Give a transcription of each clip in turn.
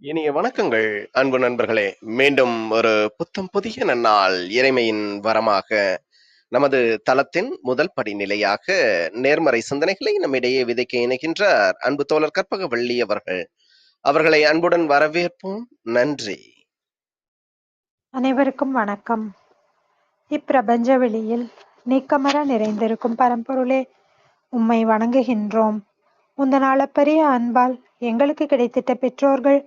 இனிய வணக்கங்கள் அன்பு நண்பர்களே. மீண்டும் ஒரு புத்தம் புதிய நன்னாள் இறைமையின் வரமாக நமது தளத்தின் முதல் படிநிலையாக நேர்மறை சிந்தனைகளை நம்மிடையே விதைக்க இணைகின்றார் அன்பு தோழர் கற்பகவள்ளி அவர்கள். அவர்களை அன்புடன் வரவேற்போம். நன்றி. அனைவருக்கும் வணக்கம். இப்பிரபஞ்ச வெளியில் நீக்கமற நிறைந்திருக்கும் பரம்பொருளே, உம்மை வணங்குகின்றோம். உந்தன் அளப்பரிய அன்பால் எங்களுக்கு கிடைத்திட்ட பெற்றோர்கள்,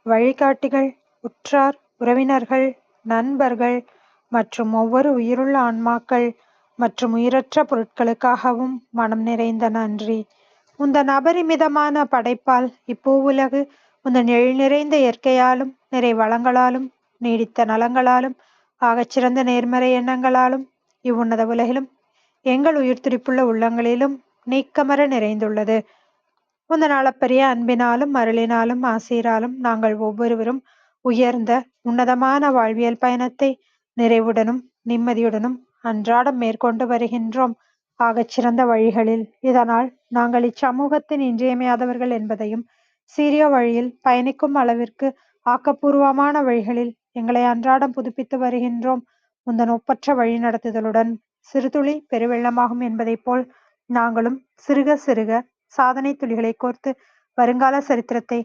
வழிகாட்டிகள், உற்றார் உறவினர்கள், நண்பர்கள் மற்றும் ஒவ்வொரு உயிருள்ள ஆன்மாக்கள் மற்றும் உயிரற்ற பொருட்களுக்காகவும் மனம் நிறைந்த நன்றி. உந்தன் அபரிமிதமான படைப்பால் இப்பூவுலகு உந்தன் எழில் நிறைந்த இயற்கையாலும் நிறை வளங்களாலும் நீடித்த நலங்களாலும் ஆகச்சிறந்த நேர்மறை எண்ணங்களாலும் இவ்வுன்னத உலகிலும் எங்கள் உயிர் துடிப்புள்ள உள்ளங்களிலும் நீக்கமற நிறைந்துள்ளது. உந்தன் அளப்பரிய அன்பினாலும் அருளினாலும் ஆசீராலும் நாங்கள் ஒவ்வொருவரும் உயர்ந்த உன்னதமான வாழ்வியல் பயணத்தை நிறைவுடனும் நிம்மதியுடனும் அன்றாடம் மேற்கொண்டு வருகின்றோம், ஆகச்சிறந்த வழிகளில். இதனால் நாங்கள் இச்சமூகத்தின் இன்றியமையாதவர்கள் என்பதையும், சீரிய வழியில் பயணிக்கும் அளவிற்கு ஆக்கப்பூர்வமான வழிகளில் எங்களை அன்றாடம் புதுப்பித்து வருகின்றோம். உந்தன் ஒப்பற்ற வழி நடத்துதலுடன் சிறுதுளி பெருவெள்ளமாகும் என்பதைப் போல் நாங்களும் சிறுக சிறுக சாதனை துளிகளை கோர்த்து வருங்கால சரித்திரத்தை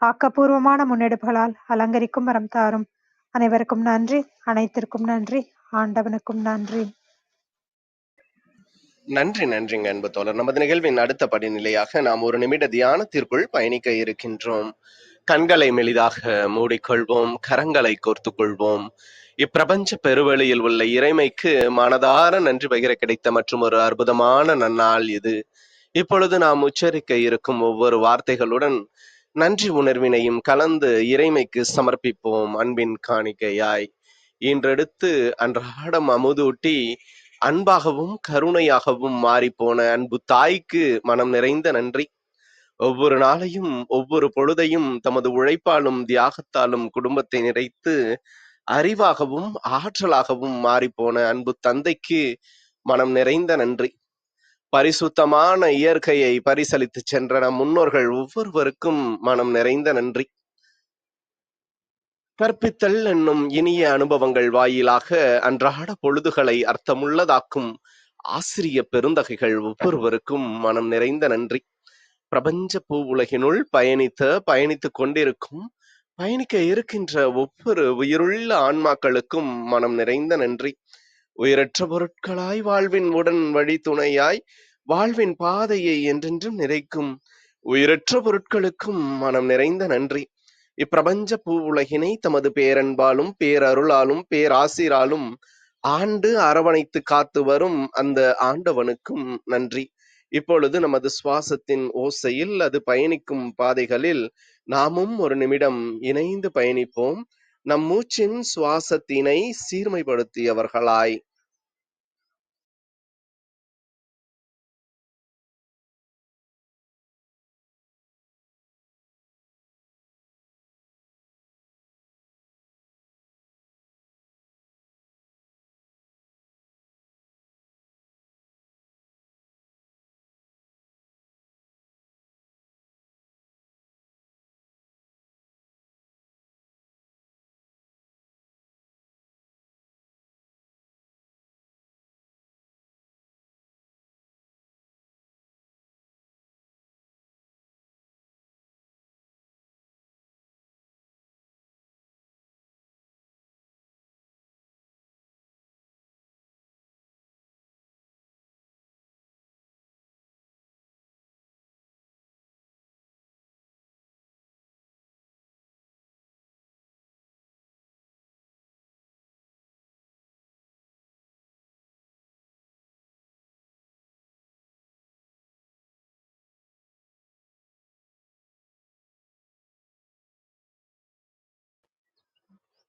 ஆக்கப்பூர்வமான முன்னெடுப்புகளால் அலங்கரிக்கும் வரம் தாரும். அனைவருக்கும் நன்றி, அனைத்திற்கும் நன்றி, ஆண்டவனுக்கும் நன்றி. நன்றி. நன்றிங்க அன்பு தோழர். நமது நிகழ்வின் அடுத்த படிநிலையாக நாம் ஒரு நிமிட தியானத்திற்குள் பயணிக்க இருக்கின்றோம். கண்களை மெலிதாக மூடிக்கொள்வோம், கரங்களை கோர்த்துக் கொள்வோம். இப்பிரபஞ்ச பெருவெளியில் உள்ள இறைமைக்கு மனதார நன்றி பகிர கிடைத்த மற்றும் ஒரு அற்புதமான நன்னாள் இது. இப்பொழுது நாம் உச்சரிக்க இருக்கும் ஒவ்வொரு வார்த்தைகளுடன் நன்றி உணர்வினையும் கலந்து இறைமைக்கு சமர்ப்பிப்போம் அன்பின் காணிக்கையாய். இன்றெடுத்து அன்றாடம் அமுதூட்டி அன்பாகவும் கருணையாகவும் மாறிப்போன அன்பு தாய்க்கு மனம் நிறைந்த நன்றி. ஒவ்வொரு நாளையும் ஒவ்வொரு பொழுதையும் தமது உழைப்பாலும் தியாகத்தாலும் குடும்பத்தை நிறைத்து அறிவாகவும் ஆற்றலாகவும் மாறிப்போன அன்பு தந்தைக்கு மனம் நிறைந்த நன்றி. பரிசுத்தமான இயற்கையை பரிசளித்து சென்ற நம் முன்னோர்கள் ஒவ்வொருவருக்கும் மனம் நிறைந்த நன்றி. கற்பித்தல் என்னும் இனிய அனுபவங்கள் வாயிலாக அன்றாட பொழுதுகளை அர்த்தமுள்ளதாக்கும் ஆசிரிய பெருந்தகைகள் ஒவ்வொருவருக்கும் மனம் நிறைந்த நன்றி. பிரபஞ்ச பூ உலகினுள் பயணித்துக் கொண்டிருக்கும் பயணிக்க இருக்கின்ற ஒவ்வொரு உயிருள்ள ஆன்மாக்களுக்கும் மனம் நிறைந்த நன்றி. உயிரற்ற பொருட்களாய் வாழ்வின் உடன் வழி துணையாய் வாழ்வின் பாதையை என்றென்றும் நிறைக்கும் உயிரற்ற பொருட்களுக்கும் மனம் நிறைந்த நன்றி. இப்பிரபஞ்ச பூ உலகினை தமது பேரன்பாலும் பேரருளாலும் பேராசிராலும் ஆண்டு அரவணைத்து காத்து வரும் அந்த ஆண்டவனுக்கும் நன்றி. இப்பொழுது நமது சுவாசத்தின் ஓசையில் அது பயணிக்கும் பாதைகளில் நாமும் ஒரு நிமிடம் இணைந்து பயணிப்போம், நம் மூச்சின் சுவாசத்தினை சீர்மைப்படுத்தியவர்களாய்.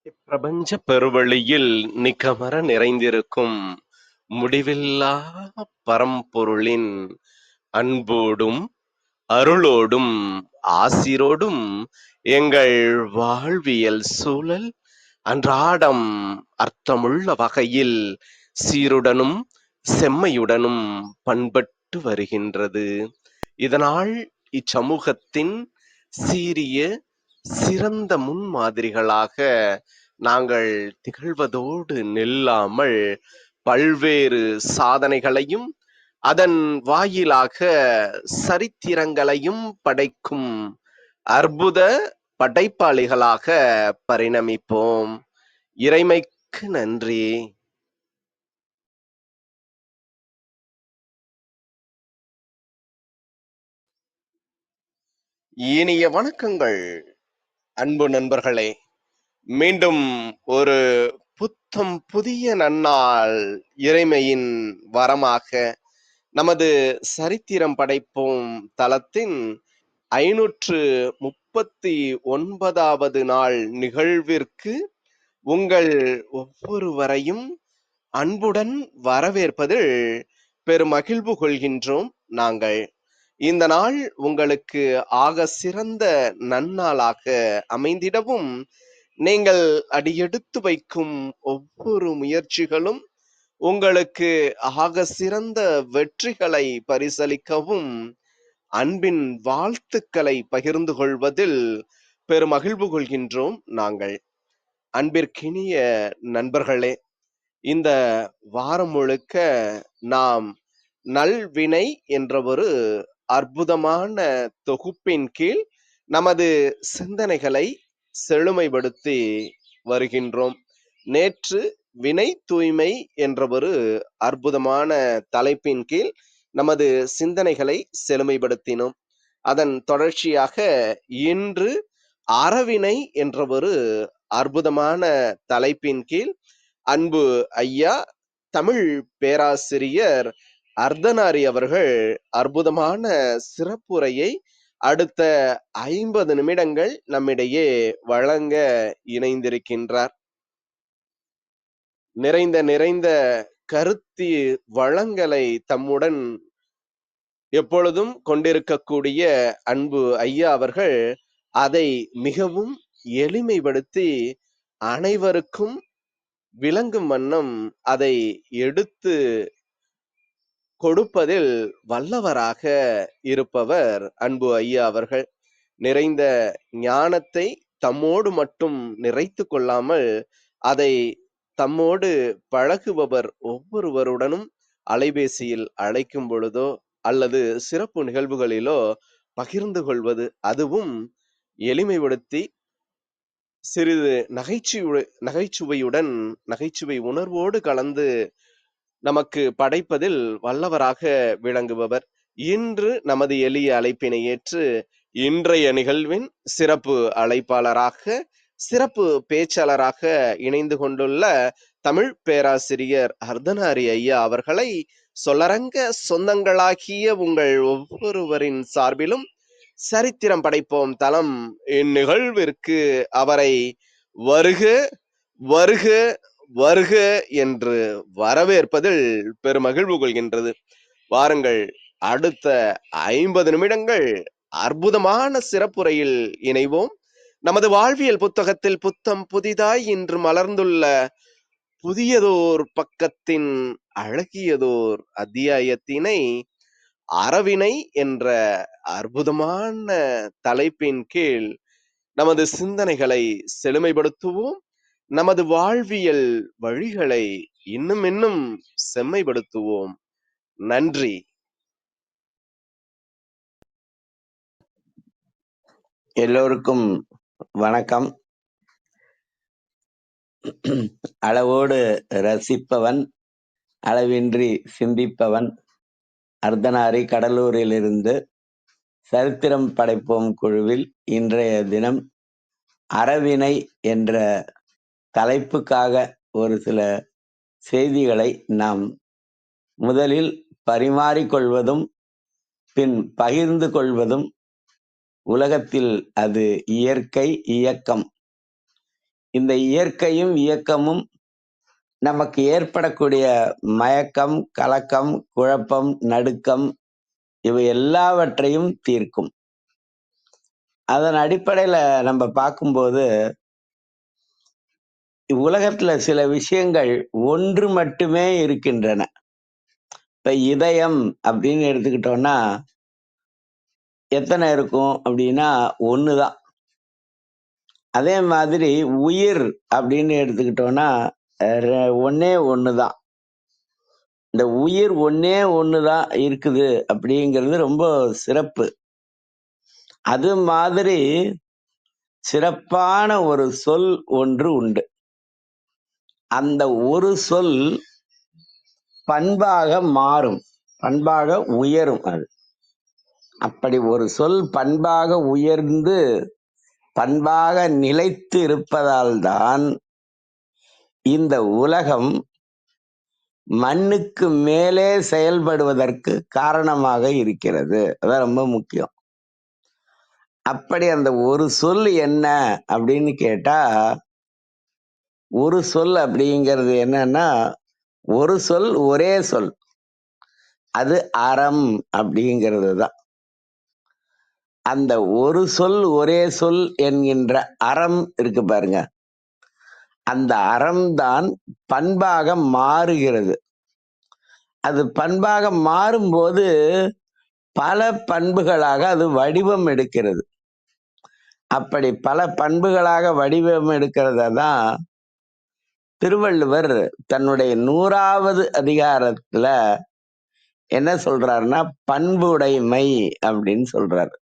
இப்பிரபஞ்ச பெருவெளியில் நிக்கமர நிறைந்திருக்கும் முடிவில்லா பரம்பொருளின் அன்போடும் அருளோடும் ஆசிரோடும் எங்கள் வாழ்வியல் சூழல் அன்றாடம் அர்த்தமுள்ள வகையில் சீருடனும் செம்மையுடனும் பண்பட்டு வருகின்றது. இதனால் இச்சமூகத்தின் சீரிய சிறந்த முன்மாதிரிகளாக நாங்கள் திகழ்வதோடு நில்லாமல் பல்வேறு சாதனைகளையும் அதன் வாயிலாக சரித்திரங்களையும் படைக்கும் அற்புத படைப்பாளிகளாக பரிணமிப்போம். இறைமைக்கு நன்றி. இனிய வணக்கங்கள் அன்பு நண்பர்களே. மீண்டும் ஒரு புத்தம் புதிய நன்னாள் இறைமையின் வரமாக நமது சரித்திரம் படைப்போம் தளத்தின் 539வது நாள் நிகழ்விற்கு உங்கள் ஒவ்வொருவரையும் அன்புடன் வரவேற்பதில் பெருமகிழ்வு கொள்கின்றோம் நாங்கள். இந்த நாள் உங்களுக்கு ஆக சிறந்த நன்னாளாக அமைந்திடவும், நீங்கள் அடியெடுத்து வைக்கும் ஒவ்வொரு முயற்சிகளும் உங்களுக்கு ஆக சிறந்த வெற்றிகளை பரிசளிக்கவும், அன்பின் வாழ்த்துக்களை பகிர்ந்து கொள்வதில் பெருமகிழ்வு கொள்கின்றோம் நாங்கள். அன்பிற்கினிய நண்பர்களே, இந்த வாரம் முழுக்க நாம் நல்வினை என்ற ஒரு அற்புதமான தொகுப்பின் கீழ் நமது சிந்தனைகளை செழுமைப்படுத்தி வருகின்றோம். நேற்று வினை தூய்மை என்ற ஒரு அற்புதமான தலைப்பின் கீழ் நமது சிந்தனைகளை செழுமைப்படுத்தினோம். அதன் தொடர்ச்சியாக இன்று அறவினை என்ற ஒரு அற்புதமான தலைப்பின் கீழ் அன்பு ஐயா தமிழ் பேராசிரியர் அர்த்தனாரி அவர்கள் அற்புதமான சிறப்புரையை அடுத்த 50 நிமிடங்கள் நம்மிடையே வழங்க இணைந்திருக்கின்றார். நிறைந்த கருத்து வளங்களை தம்முடன் எப்பொழுதும் கொண்டிருக்கக்கூடிய அன்பு ஐயா அவர்கள் அதை மிகவும் எளிமைப்படுத்தி அனைவருக்கும் விளங்கும் வண்ணம் அதை எடுத்து கொடுப்பதில் வல்லவராக இருப்பவர் அன்பு ஐயா அவர்கள். நிறைந்த ஞானத்தை தம்மோடு மட்டும் நிறைத்து கொள்ளாமல் அதை தம்மோடு பழகுபவர் ஒவ்வொருவருடனும் அலைபேசியில் அழைக்கும் பொழுதோ அல்லது சிறப்பு நிகழ்வுகளிலோ பகிர்ந்து கொள்வது, அதுவும் எளிமைப்படுத்தி சிறிது நகைச்சுவையுடன் நகைச்சுவை உணர்வோடு கலந்து நமக்கு படைப்பதில் வல்லவராக விளங்குபவர். இன்று நமது எளிய அழைப்பினை ஏற்று இன்றைய நிகழ்வின் சிறப்பு அழைப்பாளராக, சிறப்பு பேச்சாளராக இணைந்து கொண்டுள்ள தமிழ் பேராசிரியர் அர்த்தனாரி ஐயா அவர்களை சொல்லரங்க சொந்தங்களாகிய உங்கள் ஒவ்வொருவரின் சார்பிலும் சரித்திரம் படைப்போம் தளம் இந்நிகழ்விற்கு அவரை வருக வருக வருக என்று வரவேற்பதில் பெருமகிழ்வு கொள்கின்றது. வாருங்கள், அடுத்த 50 நிமிடங்கள் அற்புதமான சிறப்புரையில் இணைவோம். நமது வாழ்வியல் புத்தகத்தில் புத்தம் புதிதாய் இன்று மலர்ந்துள்ள புதியதோர் பக்கத்தின் அழகியதோர் அத்தியாயத்தினை அறவினை என்ற அற்புதமான தலைப்பின் கீழ் நமது சிந்தனைகளை செழுமைப்படுத்துவோம். நமது வாழ்வியல் வழிகளை இன்னும் செம்மைப்படுத்துவோம். நன்றி. எல்லோருக்கும் வணக்கம். அளவோடு ரசிப்பவன், அளவின்றி சிந்திப்பவன். அர்த்தனாரி கடலூரிலிருந்து சரித்திரம் படைப்போம் குழுவில் இன்றைய தினம் அறவினை என்ற தலைப்புக்காக ஒரு சில செய்திகளை நாம் முதலில் பரிமாறிக்கொள்வதும் பின் பகிர்ந்து கொள்வதும். உலகத்தில் அது இயற்கை இயக்கம். இந்த இயற்கையும் இயக்கமும் நமக்கு ஏற்படக்கூடிய மயக்கம், கலக்கம், குழப்பம், நடுக்கம் இவை எல்லாவற்றையும் தீர்க்கும். அதன் அடிப்படையில நம்ம பார்க்கும்போது உலகத்துல சில விஷயங்கள் ஒன்று மட்டுமே இருக்கின்றன. இப்ப இதயம் அப்படின்னு எடுத்துக்கிட்டோம்னா எத்தனை இருக்கும் அப்படின்னா ஒண்ணுதான். அதே மாதிரி உயிர் அப்படின்னு எடுத்துக்கிட்டோம்னா ஒன்னே ஒண்ணுதான். இந்த உயிர் ஒன்னே ஒண்ணுதான் இருக்குது அப்படிங்கிறது ரொம்ப சிறப்பு. அது மாதிரி சிறப்பான ஒரு சொல் ஒன்று உண்டு. அந்த ஒரு சொல் பண்பாக மாறும், பண்பாக உயரும். அது அப்படி ஒரு சொல் பண்பாக உயர்ந்து பண்பாக நிலைத்து இருப்பதால் தான் இந்த உலகம் மண்ணுக்கு மேலே செயல்படுவதற்கு காரணமாக இருக்கிறது. அதான் ரொம்ப முக்கியம். அப்படி அந்த ஒரு சொல் என்ன அப்படின்னு கேட்டா, ஒரு சொல் அப்படிங்கிறது என்னன்னா, ஒரு சொல் ஒரே சொல், அது அறம் அப்படிங்கிறது தான். அந்த ஒரு சொல் ஒரே சொல் என்கின்ற அறம் இருக்கு பாருங்க, அந்த அறம்தான் பண்பாக மாறுகிறது. அது பண்பாக மாறும்போது பல பண்புகளாக அது வடிவம் எடுக்கிறது. அப்படி பல பண்புகளாக வடிவம் எடுக்கிறத தான் திருவள்ளுவர் தன்னுடைய 100வது அதிகாரத்துல என்ன சொல்றாருன்னா, பண்புடைமை அப்படின்னு சொல்றாரு.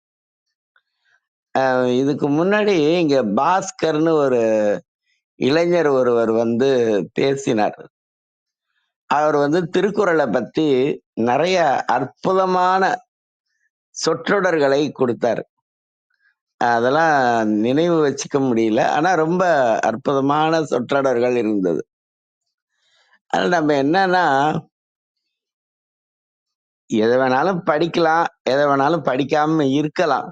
இதுக்கு முன்னாடி இங்க பாஸ்கர்னு ஒரு இளைஞர் ஒருவர் பேசினார். அவர் திருக்குறளை பத்தி நிறைய அற்புதமான சொற்றொடர்களை கொடுத்தார். அதெல்லாம் நினைவு வச்சுக்க முடியல, ஆனா ரொம்ப அற்புதமான சொற்றொடர்கள் இருந்தது. அதனால நம்ம என்னன்னா, எதை வேணாலும் படிக்கலாம், எதை வேணாலும் படிக்காம இருக்கலாம்.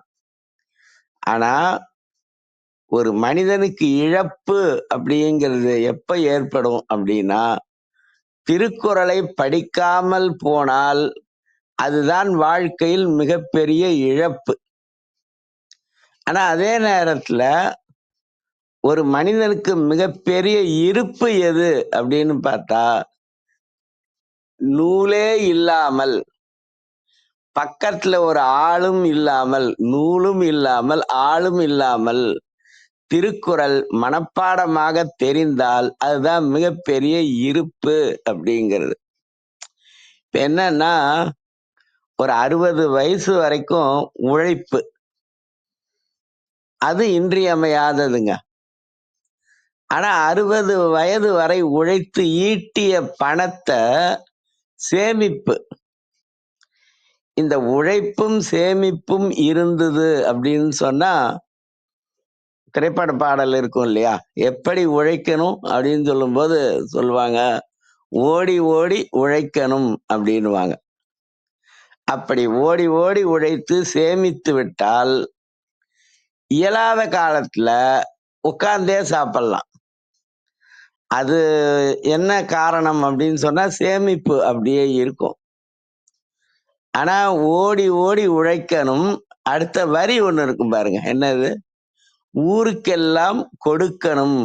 ஆனா ஒரு மனிதனுக்கு இழப்பு அப்படிங்கிறது எப்ப ஏற்படும் அப்படின்னா, திருக்குறளை படிக்காமல் போனால் அதுதான் வாழ்க்கையில் மிகப்பெரிய இழப்பு. ஆனா அதே நேரத்துல ஒரு மனிதனுக்கு மிகப்பெரிய இருப்பு எது அப்படின்னு பார்த்தா, நூலே இல்லாமல், பக்கத்துல ஒரு ஆளும் இல்லாமல், நூலும் இல்லாமல் ஆளும் இல்லாமல் திருக்குறள் மனப்பாடமாக தெரிந்தால் அதுதான் மிகப்பெரிய இருப்பு அப்படிங்கிறது. இப்ப என்னன்னா, ஒரு 60 வயசு வரைக்கும் உழைப்பு அது இன்றியமையாததுங்க. ஆனா 60 வயது வரை உழைத்து ஈட்டிய பணத்தை சேமிப்பு, இந்த உழைப்பும் சேமிப்பும் இருந்தது அப்படின்னு சொன்னா, திரைப்பட பாடல் இருக்கும் இல்லையா, எப்படி உழைக்கணும் அப்படின்னு சொல்லும்போது சொல்லுவாங்க, ஓடி ஓடி உழைக்கணும் அப்படின்னுவாங்க. அப்படி ஓடி ஓடி உழைத்து சேமித்து விட்டால் இயலாத காலத்துல உட்கார்ந்தே சாப்பிடலாம். அது என்ன காரணம் அப்படின்னு சொன்னா, சேமிப்பு அப்படியே இருக்கும். ஆனா ஓடி ஓடி உழைக்கணும். அடுத்த வரி ஒண்ணு இருக்கும் பாருங்க, என்னது, ஊருக்கெல்லாம் கொடுக்கணும்,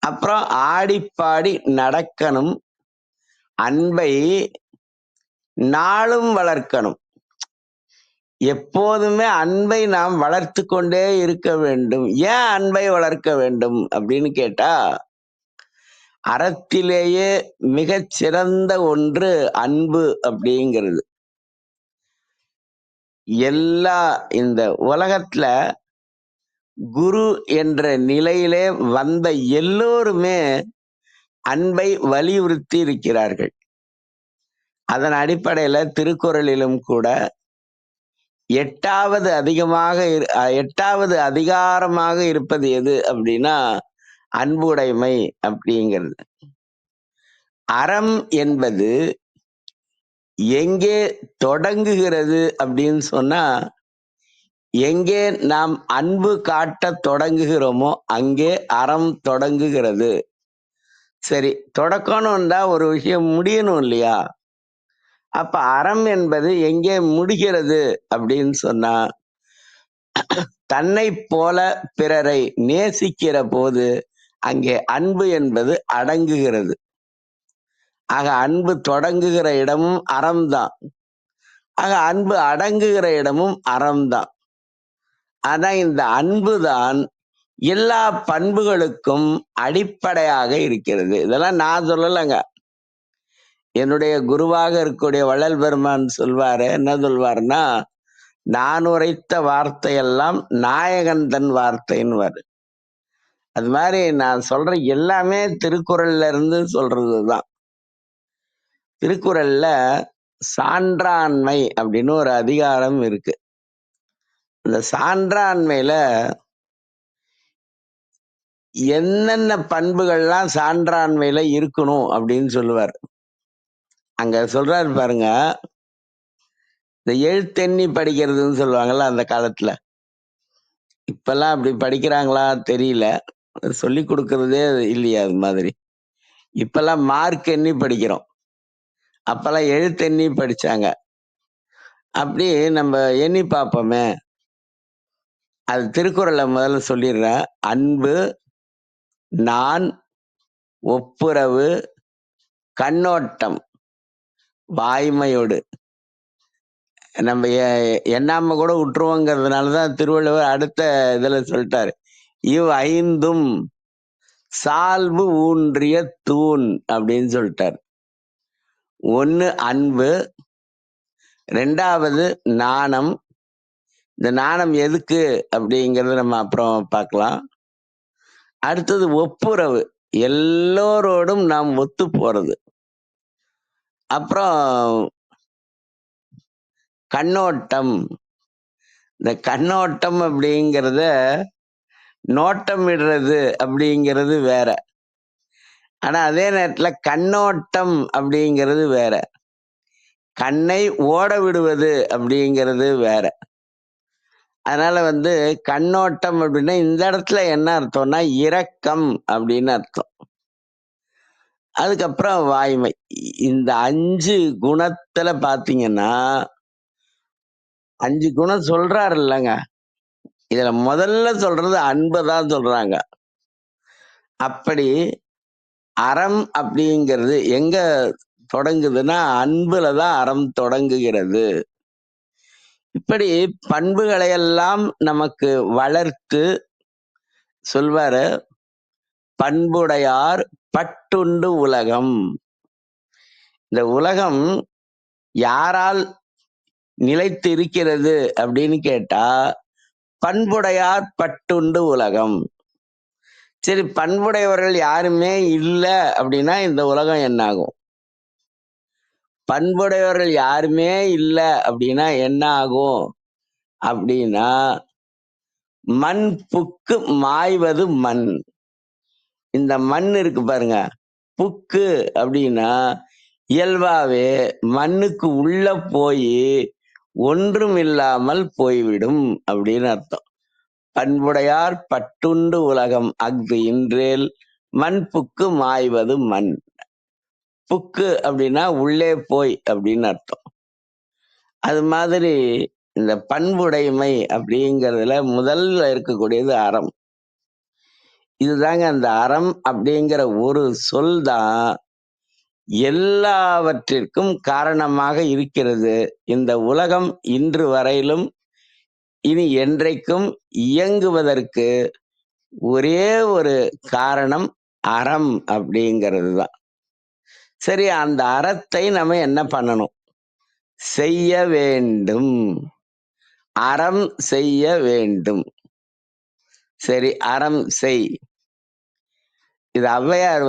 அப்புறம் ஆடிப்பாடி நடக்கணும், அன்பை நாளும் வளர்க்கணும். எப்போதுமே அன்பை நாம் வளர்த்து கொண்டே இருக்க வேண்டும். ஏன் அன்பை வளர்க்க வேண்டும் அப்படின்னு கேட்டா, அறத்திலேயே மிகச் சிறந்த ஒன்று அன்பு அப்படிங்கிறது. எல்லா இந்த உலகத்துல குரு என்ற நிலையிலே வந்த எல்லோருமே அன்பை வலியுறுத்தி இருக்கிறார்கள். அதன் அடிப்படையில திருக்குறளிலும் கூட 8வது அதிகாரமாக இருப்பது எது அப்படின்னா, அன்புடைமை அப்படிங்கிறது. அறம் என்பது எங்கே தொடங்குகிறது அப்படின்னு சொன்னா, எங்கே நாம் அன்பு காட்ட தொடங்குகிறோமோ அங்கே அறம் தொடங்குகிறது. சரி, தொடக்கணும்னா ஒரு விஷயம் முடியணும் இல்லையா? அப்ப அறம் என்பது எங்கே முடிகிறது அப்படின்னு சொன்னா, தன்னை போல பிறரை நேசிக்கிற போது அங்கே அன்பு என்பது அடங்குகிறது. ஆக அன்பு தொடங்குகிற இடமும் அறம்தான். ஆக அன்பு அடங்குகிற இடமும் அறம்தான். ஆனா இந்த அன்புதான் எல்லா பண்புகளுக்கும் அடிப்படையாக இருக்கிறது. இதெல்லாம் நான் சொல்லலைங்க. என்னுடைய குருவாக இருக்கக்கூடிய வள்ளல் பெருமான் சொல்வாரு. என்ன சொல்வாருன்னா, நான் உரைத்த வார்த்தையெல்லாம் நாயகன் தன் வார்த்தைன்னுவாரு. அது மாதிரி நான் சொல்ற எல்லாமே திருக்குறள்ல இருந்து சொல்றதுதான். திருக்குறள்ல சான்றாண்மை அப்படின்னு ஒரு அதிகாரம் இருக்கு. அந்த சான்றாண்மையில என்னென்ன பண்புகள்லாம் சான்றாண்மையில இருக்கணும் அப்படின்னு சொல்லுவார். அங்க சொல்றாரு பாருங்க, இந்த எழுத்தெண்ணி படிக்கிறதுன்னு சொல்லுவாங்கல்ல அந்த காலத்துல. இப்பெல்லாம் அப்படி படிக்கிறாங்களா தெரியல. சொல்லி கொடுக்கறதே இல்லையா அது மாதிரி. இப்பெல்லாம் மார்க் எண்ணி படிக்கிறோம். அப்பெல்லாம் எழுத்தெண்ணி படிச்சாங்க. அப்படி நம்ம எண்ணி பார்ப்போமே. அது திருக்குறள்ல முதல்ல சொல்லிடுறேன். அன்பு, நான், ஒப்புரவு, கண்ணோட்டம், வாய்மையோடு. நம்ம எண்ணாம கூட விட்டுருவோங்கிறதுனாலதான் திருவள்ளுவர் அடுத்த இதுல சொல்லிட்டாரு, இவ் ஐந்தும் சால்பு ஊன்றிய தூண் அப்படின்னு சொல்லிட்டாரு. ஒண்ணு அன்பு, ரெண்டாவது நாணம். இந்த நாணம் எதுக்கு அப்படிங்கறத நம்ம அப்புறம் பார்க்கலாம். அடுத்தது ஒப்புரவு, எல்லோரோடும் நாம் ஒத்து போறது. அப்புறம் கண்ணோட்டம். இந்த கண்ணோட்டம் அப்படிங்கிறத நோட்டம் இடுறது அப்படிங்கிறது வேற. ஆனா அதே நேரத்துல கண்ணோட்டம் அப்படிங்கிறது வேற. கண்ணை ஓட விடுவது அப்படிங்கிறது வேற. அதனால கண்ணோட்டம் அப்படின்னா இந்த இடத்துல என்ன அர்த்தம்னா இரக்கம் அப்படின்னு அர்த்தம். அதுக்கப்புறம் வாய்மை. இந்த 5 குணத்துல பாத்தீங்கன்னா 5 குணம் சொல்றாரு இல்லைங்க. இதுல முதல்ல சொல்றது அன்பை தான் சொல்றாங்க. அப்படி அறம் அப்படிங்கிறது எங்க தொடங்குதுன்னா அன்புலதான் அறம் தொடங்குகிறது. இப்படி பண்புகளை எல்லாம் நமக்கு வளர்த்து சொல்வாரு, பண்புடையார் பட்டுண்டு உலகம். இந்த உலகம் யாரால் நிலைத்து இருக்கிறது அப்படின்னு கேட்டா பண்புடையார் பட்டுண்டு உலகம். சரி, பண்புடையவர்கள் யாருமே இல்லை அப்படின்னா இந்த உலகம் என்ன ஆகும்? பண்புடையவர்கள் யாருமே இல்லை அப்படின்னா என்ன ஆகும் அப்படின்னா மண் புக்கு மாய்வது மண். இந்த மண் இருக்கு பாருங்க, புக்கு அப்படின்னா இயல்பாவே மண்ணுக்கு உள்ள போய் ஒன்றும் இல்லாமல் போய்விடும் அப்படின்னு அர்த்தம். பண்புடையார் பட்டுண்டு உலகம் அஃது இன்றேல் மண் புக்கு மாய்வது மண். புக்கு அப்படின்னா உள்ளே போய் அப்படின்னு அர்த்தம். அது மாதிரி இந்த பண்புடைமை அப்படிங்கிறதுல முதல்ல இருக்கக்கூடியது அறம். இதுதாங்க அந்த அறம் அப்படிங்கிற ஒரு சொல் தான் எல்லாவற்றிற்கும் காரணமாக இருக்கிறது. இந்த உலகம் இன்று வரையிலும் இனி என்றைக்கும் இயங்குவதற்கு ஒரே ஒரு காரணம் அறம் அப்படிங்கிறது தான். சரி, அந்த அறத்தை நம்ம என்ன பண்ணணும்? செய்ய வேண்டும். அறம் செய்ய வேண்டும். சரி, அறம் செய். இது ஔவையார்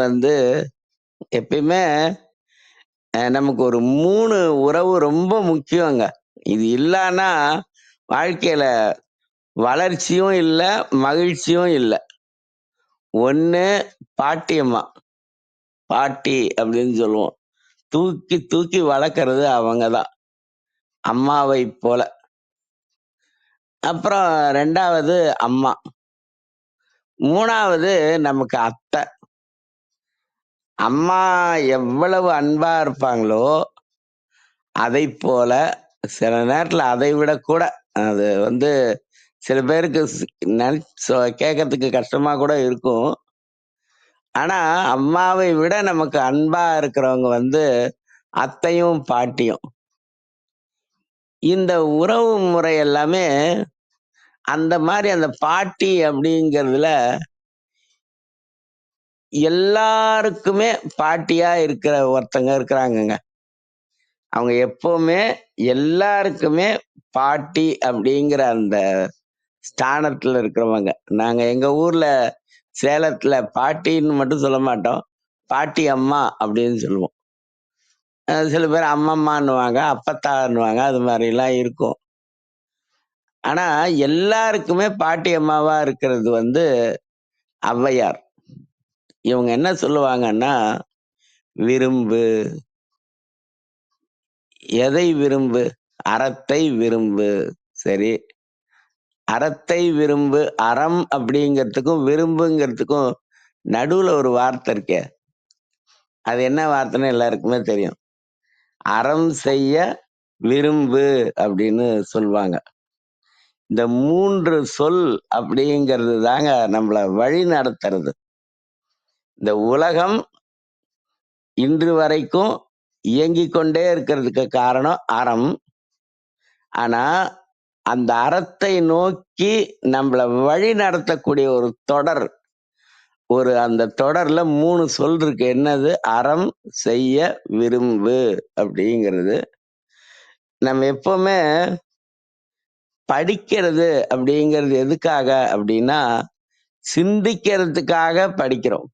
எப்பயுமே நமக்கு ஒரு 3 உறவு ரொம்ப முக்கியங்க. இது இல்லைன்னா வாழ்க்கையில வளர்ச்சியும் இல்லை, மகிழ்ச்சியும் இல்லை. ஒண்ணு பாட்டியம்மா. பாட்டி அப்படின்னு சொல்லுவோம். தூக்கி தூக்கி வளர்க்கறது அவங்கதான், அம்மாவை போல. அப்புறம் 2வது அம்மா. 3வது நமக்கு அத்தை. அம்மா எவ்வளவு அன்பா இருப்பாங்களோ அதை போல சில நேரத்துல அதை விட கூட அது சில பேருக்கு கேட்கறதுக்கு கஷ்டமா கூட இருக்கும். ஆனா அம்மாவை விட நமக்கு அன்பா இருக்கிறவங்க அத்தையும் பாட்டியும். இந்த உறவு முறை எல்லாமே அந்த மாதிரி அந்த பாட்டி அப்படிங்கிறதுல எல்லாருக்குமே பாட்டியா இருக்கிற ஒருத்தங்க இருக்கிறாங்கங்க. அவங்க எப்பவுமே எல்லாருக்குமே பாட்டி அப்படிங்கிற அந்த ஸ்தானத்துல இருக்கிறவங்க. நாங்க எங்க ஊர்ல சேலத்துல பாட்டின்னு மட்டும் சொல்ல மாட்டோம். பாட்டி அம்மா அப்படின்னு சொல்லுவோம். சில பேர் அம்மம்மான்னுவாங்க, அப்பத்தான்னுவாங்க. அது மாதிரிலாம் இருக்கும். ஆனா எல்லாருக்குமே பாட்டி அம்மாவா இருக்கிறது வந்து ஔவையார். இவங்க என்ன சொல்லுவாங்கன்னா, விரும்பு, எதை விரும்பு? அறத்தை விரும்பு. சரி, அறத்தை விரும்பு. அறம் அப்படிங்கிறதுக்கும் விரும்புங்கிறதுக்கும் நடுவுல ஒரு வார்த்தை இருக்கே. அது என்ன வார்த்தைன்னு எல்லாருக்குமே தெரியும். அறம் செய்ய விரும்பு அப்படின்னு சொல்லுவாங்க. இந்த 3 சொல் அப்படிங்கிறது தாங்க நம்மள வழி நடத்துறது. இந்த உலகம் இன்று வரைக்கும் இயங்கிக் கொண்டே இருக்கிறதுக்கு காரணம் அறம். ஆனா அந்த அறத்தை நோக்கி நம்மள வழி நடத்தக்கூடிய ஒரு தொடர், அந்த தொடர்ல 3 சொல் இருக்கு. என்னது? அறம் செய்ய விரும்பு அப்படிங்கிறது. நம்ம எப்பவுமே படிக்கிறது அப்படிங்கிறது எதுக்காக அப்படின்னா, சிந்திக்கிறதுக்காக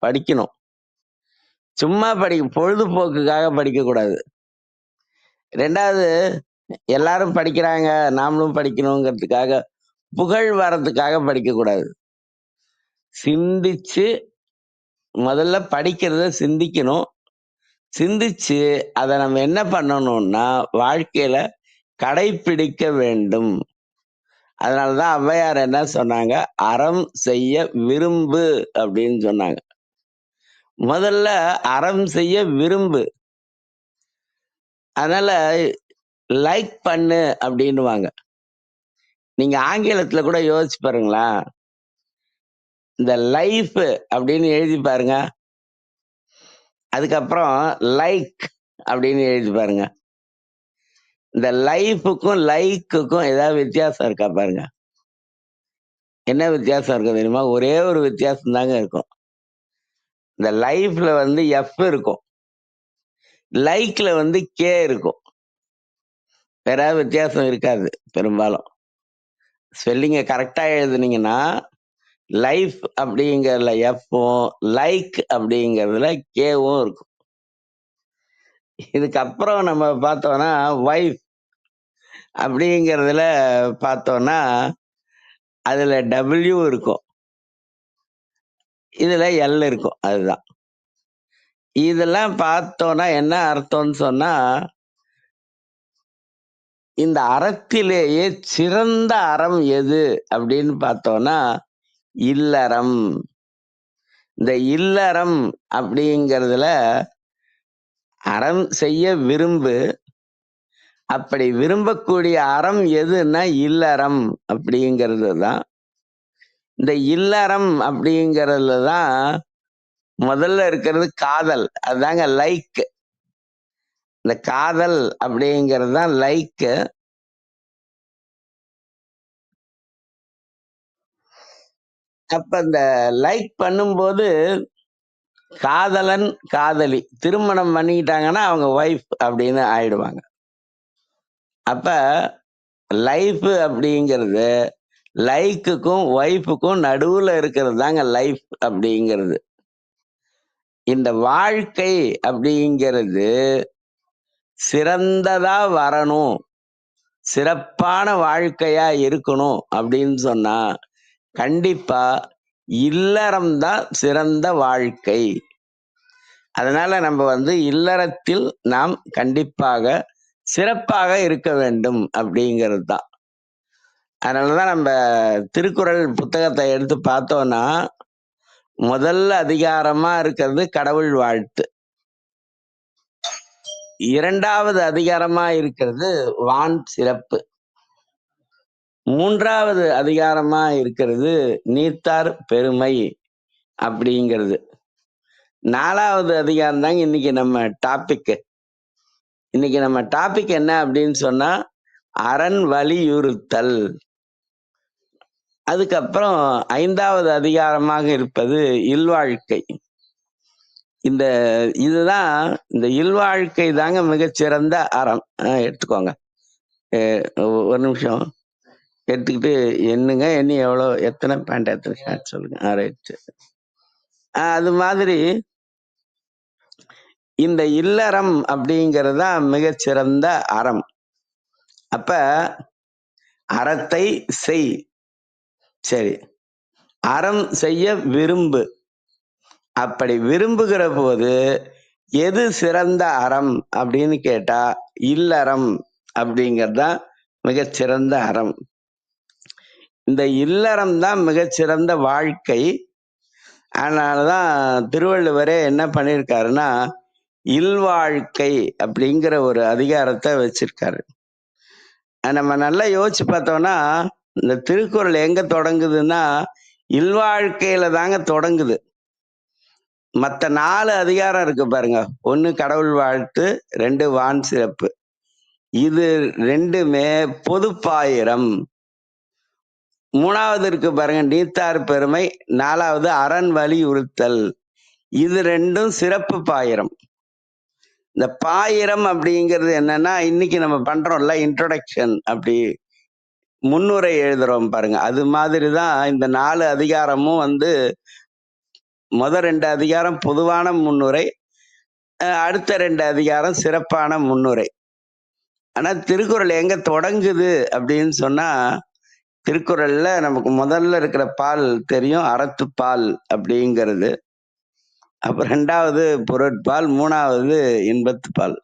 படிக்கணும். சும்மா பொழுதுபோக்குக்காக படிக்கக்கூடாது. 2வது, எல்லாரும் படிக்கிறாங்க, நாமளும் படிக்கணுங்கிறதுக்காக, புகழ் வர்றதுக்காக படிக்கக்கூடாது. சிந்திச்சு, முதல்ல படிக்கிறத சிந்திக்கணும். சிந்திச்சு, அத நம்ம என்ன பண்ணணும்னா, வாழ்க்கையில கடைப்பிடிக்க வேண்டும். அதனாலதான் ஔவையார் என்ன சொன்னாங்க? அறம் செய்ய விரும்பு அப்படின்னு சொன்னாங்க. முதல்ல அறம் செய்ய விரும்பு. அதனால லைக் பண்ணு அப்படின்னுவாங்க. நீங்க ஆங்கிலத்துல கூட யோசிச்சு பாருங்களேன். இந்த லைஃப் அப்படின்னு எழுதி பாருங்க. அதுக்கப்புறம் லைக் அப்படின்னு எழுதி பாருங்க. இந்த லைஃபுக்கும் லைக்குக்கும் ஏதாவது வித்தியாசம் இருக்கா பாருங்க. என்ன வித்தியாசம் இருக்கு தெரியுமா? ஒரே ஒரு வித்தியாசம் தாங்க இருக்கும். இந்த லைஃப்ல வந்து எஃப் இருக்கும், லைக்ல வந்து கே இருக்கும். வேற வித்தியாசம் இருக்காது பெரும்பாலும். ஸ்பெல்லிங்க கரெக்டா எழுதுனீங்கன்னா லைஃப் அப்படிங்கறதுல எஃப்பும், லைக் அப்படிங்கறதுல கேவும் இருக்கும். இதுக்கப்புறம் நம்ம பார்த்தோம்னா வைஃப் அப்படிங்கறதுல பார்த்தோம்னா அதுல டபிள்யூ இருக்கும், இதுல எல் இருக்கும். அதுதான். இதெல்லாம் பார்த்தோம்னா என்ன அர்த்தம்னு சொன்னா, இந்த அறத்திலேயே சிறந்த அறம் எது அப்படின்னு பார்த்தோம்னா இல்லறம். இந்த இல்லறம் அப்படிங்கறதுல அறம் செய்ய விரும்பு. அப்படி விரும்பக்கூடிய அறம் எதுன்னா இல்லறம் அப்படிங்கிறது தான். இந்த இல்லறம் அப்படிங்கறதுல தான் முதல்ல இருக்கிறது காதல். அதுதாங்க லைக். இந்த காதல் அப்படிங்கிறது தான் லைக். அப்ப இந்த லைக் பண்ணும்போது காதலன் காதலி திருமணம் பண்ணிக்கிட்டாங்கன்னா அவங்க ஒய்ஃப் அப்படின்னு ஆயிடுவாங்க. அப்ப லைஃப் அப்படிங்கிறது லைக்குக்கும் ஒய்ஃபுக்கும் நடுவுல இருக்கிறது தாங்க லைஃப் அப்படிங்கிறது. இந்த வாழ்க்கை அப்படிங்கிறது சிறந்ததா வரணும், சிறப்பான வாழ்க்கையா இருக்கணும் அப்படின்னு சொன்னா கண்டிப்பா இல்லறம் தான் சிறந்த வாழ்க்கை. அதனால நம்ம வந்து இல்லறத்தில் நாம் கண்டிப்பாக சிறப்பாக இருக்க வேண்டும் அப்படிங்கிறது தான். அதனாலதான் நம்ம திருக்குறள் புத்தகத்தை எடுத்து பார்த்தோம்னா முதல் அதிகாரமா இருக்கிறது கடவுள் வாழ்த்து, 2வது அதிகாரமா இருக்கிறது வான் சிறப்பு, 3வது அதிகாரமா இருக்கிறது நீத்தார் பெருமை அப்படிங்கிறது, 4வது அதிகாரம் தாங்க இன்னைக்கு நம்ம டாபிக். இன்னைக்கு நம்ம டாபிக் என்ன அப்படின்னு சொன்னா அரண் வலியுறுத்தல். அதுக்கப்புறம் 5வது அதிகாரமாக இருப்பது இல்வாழ்க்கை. இதுதான் இந்த இல்வாழ்க்கை தாங்க மிகச்சிறந்த அறம். எடுத்துக்கோங்க. ஒரு நிமிஷம் எடுத்துக்கிட்டு என்னங்க எண்ணி எத்தனை பேண்ட் எத்தனை ஷர்ட் சொல்லுங்க. ரைட். அது மாதிரி இந்த இல்லறம் அப்படிங்கிறது தான் மிகச்சிறந்த அறம். அப்ப அறத்தை செய், சரி, அறம் செய்ய விரும்பு. அப்படி விரும்புகிற போது எது சிறந்த அறம் அப்படின்னு கேட்டா இல்லறம் அப்படிங்கறதுதான் மிகச்சிறந்த அறம். இந்த இல்லறம் தான் மிகச்சிறந்த வாழ்க்கை. அதனாலதான் திருவள்ளுவரே என்ன பண்ணியிருக்காருன்னா இல்வாழ்க்கை அப்படிங்கிற ஒரு அதிகாரத்தை வச்சிருக்காரு. நம்ம நல்லா யோசிச்சு பார்த்தோம்னா இந்த திருக்குறள் எங்க தொடங்குதுன்னா இல்வாழ்க்கையில தாங்க தொடங்குது. மற்ற 4 அதிகாரம் இருக்கு பாருங்க. 1 கடவுள் வாழ்த்து, 2 வான் சிறப்பு. இது 2மே பொதுப்பாயிரம். 3வது இருக்கு பாருங்க நீத்தார் பெருமை, 4வது அரண் வலியுறுத்தல். இது 2ம் சிறப்பு பாயிரம். இந்த பாயிரம் அப்படிங்கிறது என்னன்னா இன்னைக்கு நம்ம பண்றோம்ல இன்ட்ரோடக்ஷன், அப்படி முன்னுரை எழுதுறோம் பாருங்க. அது மாதிரிதான் இந்த 4 அதிகாரமும் முதல் 2 அதிகாரம் பொதுவான முன்னுரை, அடுத்த 2 அதிகாரம் சிறப்பான முன்னுரை. ஆனா திருக்குறள் எங்க தொடங்குது அப்படின்னு சொன்னா திருக்குறள்ல நமக்கு முதல்ல இருக்கிற பால் தெரியும், அறத்துப்பால் அப்படிங்கிறது. அப்புறம் 2வது பொருட்பால், 3வது இன்பத்துப்பால்.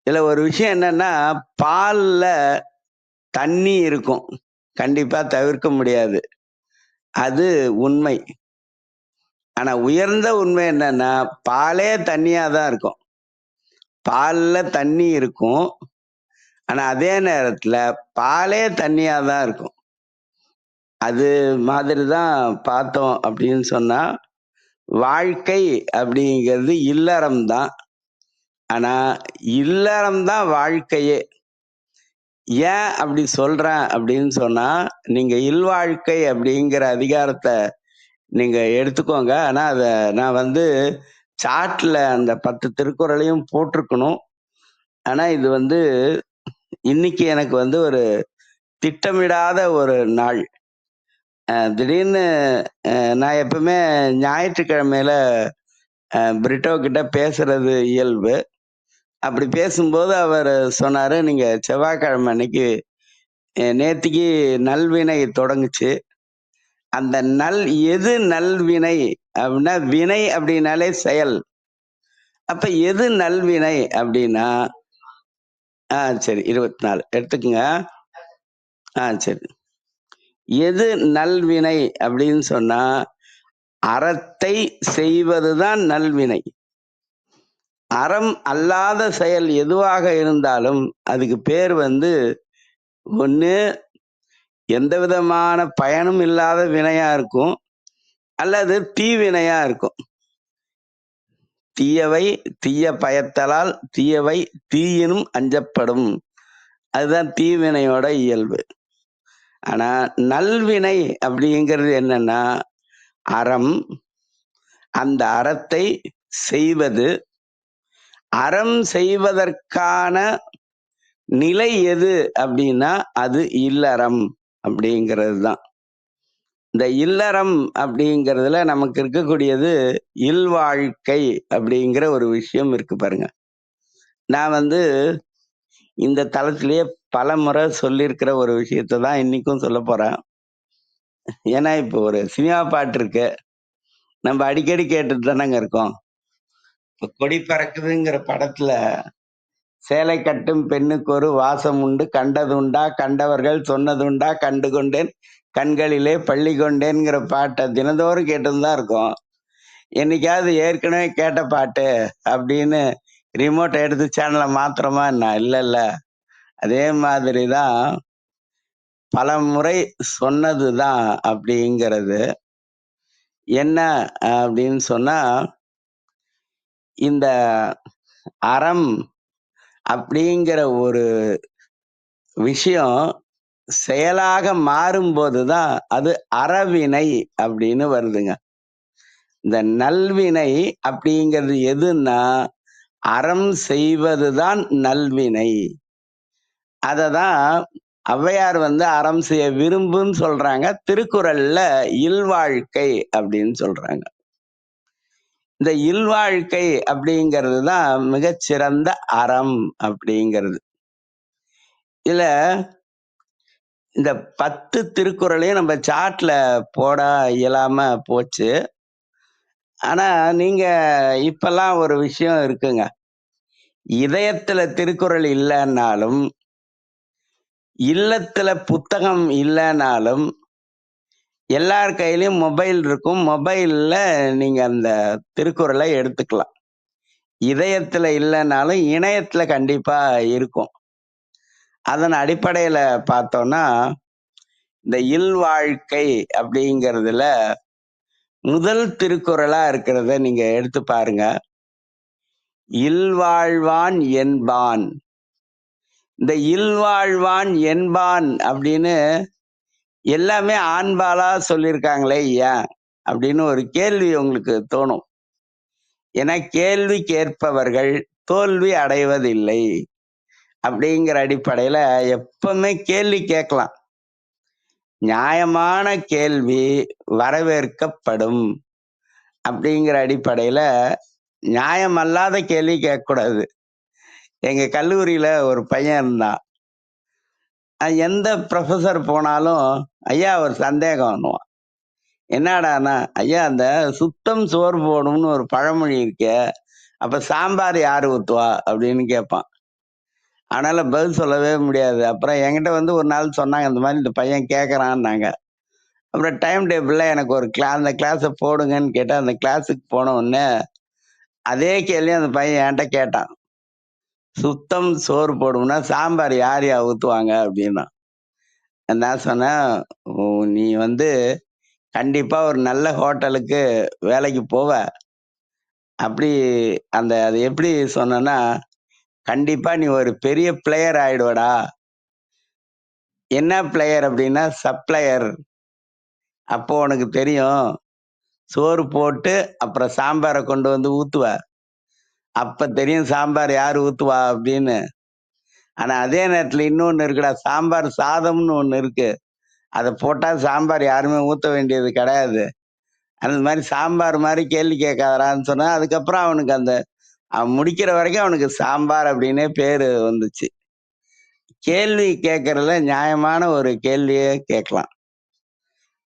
இதுல ஒரு விஷயம் என்னன்னா பால்ல தண்ணி இருக்கும், கண்டிப்பா தவிர்க்க முடியாது, அது உண்மை. ஆனா உயர்ந்த உண்மை என்னன்னா பாலே தண்ணியா தான் இருக்கும். பால்ல தண்ணி இருக்கும், ஆனா அதே நேரத்துல பாலே தண்ணியா தான் இருக்கும். அது மாதிரிதான் பார்த்தோம் அப்படின்னு சொன்னா வாழ்க்கை அப்படிங்கிறது இல்லறம் தான். ஆனா இல்லறம் தான் வாழ்க்கையே. ஏன் அப்படி சொல்றேன் அப்படின்னு சொன்னா நீங்க இல்வாழ்க்கை அப்படிங்கிற அதிகாரத்தை நீங்க எடுத்துக்கோங்க. ஆனா அத நான் சாட்ல அந்த 10 திருக்குறளையும் போட்டிருக்கணும். ஆனா இது இன்னைக்கு எனக்கு ஒரு திட்டமிடாத ஒரு நாள். திடீர்னு நான் எப்பவுமே ஞாயிற்றுக்கிழமையில பிரிட்டோ கிட்ட பேசுறது இயல்பு. அப்படி பேசும்போது அவர் சொன்னாரு, நீங்க செவ்வாய்க்கிழமை அன்னைக்கு நேத்திக்கு நல்வினை தொடங்குச்சு. அந்த எது நல்வினை அப்படின்னா, வினை அப்படின்னாலே செயல். அப்ப எது நல்வினை அப்படின்னா சரி 24 எடுத்துக்குங்க. சரி, எது நல்வினை அப்படின்னு சொன்னா அறத்தை செய்வதுதான் நல்வினை. அறம் அல்லாத செயல் எதுவாக இருந்தாலும் அதுக்கு பேர் ஒண்ணு எந்த விதமான பயனும் இல்லாத வினையா இருக்கும், அல்லது தீவினையா இருக்கும். தீயவை தீய பயத்தலால் தீயவை தீயினும் அஞ்சப்படும். அதுதான் தீவினையோட இயல்பு. ஆனா நல்வினை அப்படிங்கிறது என்னன்னா அறம், அந்த அறத்தை செய்வது. அறம் செய்வதற்கான நிலை எது அப்படின்னா அது இல்லறம் அப்படிங்கிறது தான். இந்த இல்லறம் அப்படிங்கிறதுல நமக்கு இருக்கக்கூடியது இல்வாழ்க்கை அப்படிங்கிற ஒரு விஷயம் இருக்கு பாருங்க. நான் இந்த தளத்திலேயே பல முறை சொல்லியிருக்கிற ஒரு விஷயத்தை தான் இன்னைக்கும் சொல்ல போறேன். ஏன்னா இப்போ ஒரு சினிமா பாட்டு இருக்கு, நம்ம அடிக்கடி கேட்டுட்டு தானங்க இருக்கோம். இப்போ கொடி பறக்குதுங்கிற படத்துல சேலை கட்டும் பெண்ணுக்கு ஒரு வாசம் உண்டு, கண்டதுண்டா கண்டவர்கள் சொன்னதுண்டா, கண்டு கொண்டேன் கண்களிலே பள்ளி கொண்டேன்ங்கிற பாட்டை தினந்தோறும் கேட்டுதான் இருக்கோம். என்னைக்காவது ஏற்கனவே கேட்ட பாட்டு அப்படின்னு ரிமோட்டை எடுத்து சேனலை மாத்திரமா என்ன? இல்ல, அதே மாதிரிதான் பல முறை சொன்னதுதான் அப்படிங்கிறது. என்ன அப்படின்னு சொன்னா இந்த அறம் அப்படிங்கிற ஒரு விஷயம் செயலாக மாறும்போதுதான் அது அறவினை அப்படின்னு வருதுங்க. இந்த நல்வினை அப்படிங்கிறது எதுன்னா, அறம் செய்வதுதான் நல்வினை. அததான் ஔவையார் அறம் செய்ய விரும்புன்னு சொல்றாங்க. திருக்குறள்ல இல்வாழ்க்கை அப்படின்னு சொல்றாங்க. இந்த இல்வாழ்க்கை அப்படிங்கிறது தான் மிகச்சிறந்த அறம் அப்படிங்கிறது. இதுல இந்த 10 திருக்குறளையும் நம்ம சாட்ல போட இயலாம போச்சு. ஆனா நீங்க இப்பெல்லாம் ஒரு விஷயம் இருக்குங்க. இதயத்துல திருக்குறள் இல்லைன்னாலும், இல்லத்துல புத்தகம் இல்லைனாலும், எல்லார் கையிலயும் மொபைல் இருக்கும். மொபைல்ல நீங்க அந்த திருக்குறளை எடுத்துக்கலாம். இதயத்துல இல்லைனாலும் இணையத்துல கண்டிப்பா இருக்கும். அதன் அடிப்படையில பார்த்தோம்னா, இந்த இல்வாழ்க்கை அப்படிங்கிறதுல முதல் திருக்குறளா இருக்கிறத நீங்க எடுத்து பாருங்க. இல்வாழ்வான் என்பான். இந்த இல்வாழ்வான் என்பான் அப்படின்னு எல்லாமே ஆண்பாலா சொல்லியிருக்காங்களே ஏன் அப்படின்னு ஒரு கேள்வி உங்களுக்கு தோணும். ஏன்னா கேள்வி கேட்பவர்கள் தோல்வி அடைவதில்லை அப்படிங்கிற அடிப்படையில எப்பவுமே கேள்வி கேட்கலாம். நியாயமான கேள்வி வரவேற்கப்படும் அப்படிங்கிற அடிப்படையில நியாயமல்லாத கேள்வி கேட்கக்கூடாது. எங்க கல்லூரியில ஒரு பையன் இருந்தான். எந்த ப்ரொஃபஸர் போனாலும், ஐயா ஒரு சந்தேகம்னுவான். என்னடான்னா, ஐயா அந்த சுத்தம் சோறு போடும்னு ஒரு பழமொழி இருக்கே, அப்ப சாம்பார் யாரு ஊத்துவா அப்படின்னு கேட்பான். அதனால பதில் சொல்லவே முடியாது. அப்புறம் என்கிட்ட ஒரு நாள் சொன்னாங்க, இந்த மாதிரி இந்த பையன் கேட்கறான்னாங்க. அப்புறம் டைம் டேபிள்ல எனக்கு ஒரு அந்த கிளாஸை போடுங்கன்னு கேட்டேன். அந்த கிளாஸுக்கு போன உடனே அதே கேள்வி அந்த பையன் என்கிட்ட கேட்டான். சுத்தம் சோறு போடும்னா சாம்பார் யார் யா ஊத்துவாங்க அப்படின்னா. நான் சொன்னேன், நீ கண்டிப்பா ஒரு நல்ல ஹோட்டலுக்கு வேலைக்கு போவ. அப்படி அது எப்படி சொன்னேன்னா, கண்டிப்பா நீ ஒரு பெரிய பிளேயர் ஆயிடுவடா. என்ன பிளேயர் அப்படின்னா சப்ளையர். அப்போ உனக்கு தெரியும், சோறு போட்டு அப்புறம் சாம்பாரை கொண்டு ஊத்துவ. அப்ப தெரியும் சாம்பார் யார் ஊத்துவா அப்படின்னு. ஆனா அதே நேரத்துல இன்னொன்னு இருக்குடா, சாம்பார் சாதம்னு ஒண்ணு இருக்கு. அதை போட்டா சாம்பார் யாருமே ஊத்த வேண்டியது கிடையாது. அந்த மாதிரி சாம்பார் மாதிரி கேள்வி கேட்காதரான்னு சொன்னா, அதுக்கப்புறம் அவனுக்கு அவன் முடிக்கிற வரைக்கும் அவனுக்கு சாம்பார் அப்படின்னே பேரு வந்துச்சு. கேள்வி கேட்கறதுல நியாயமான ஒரு கேள்வியே கேட்கலாம்.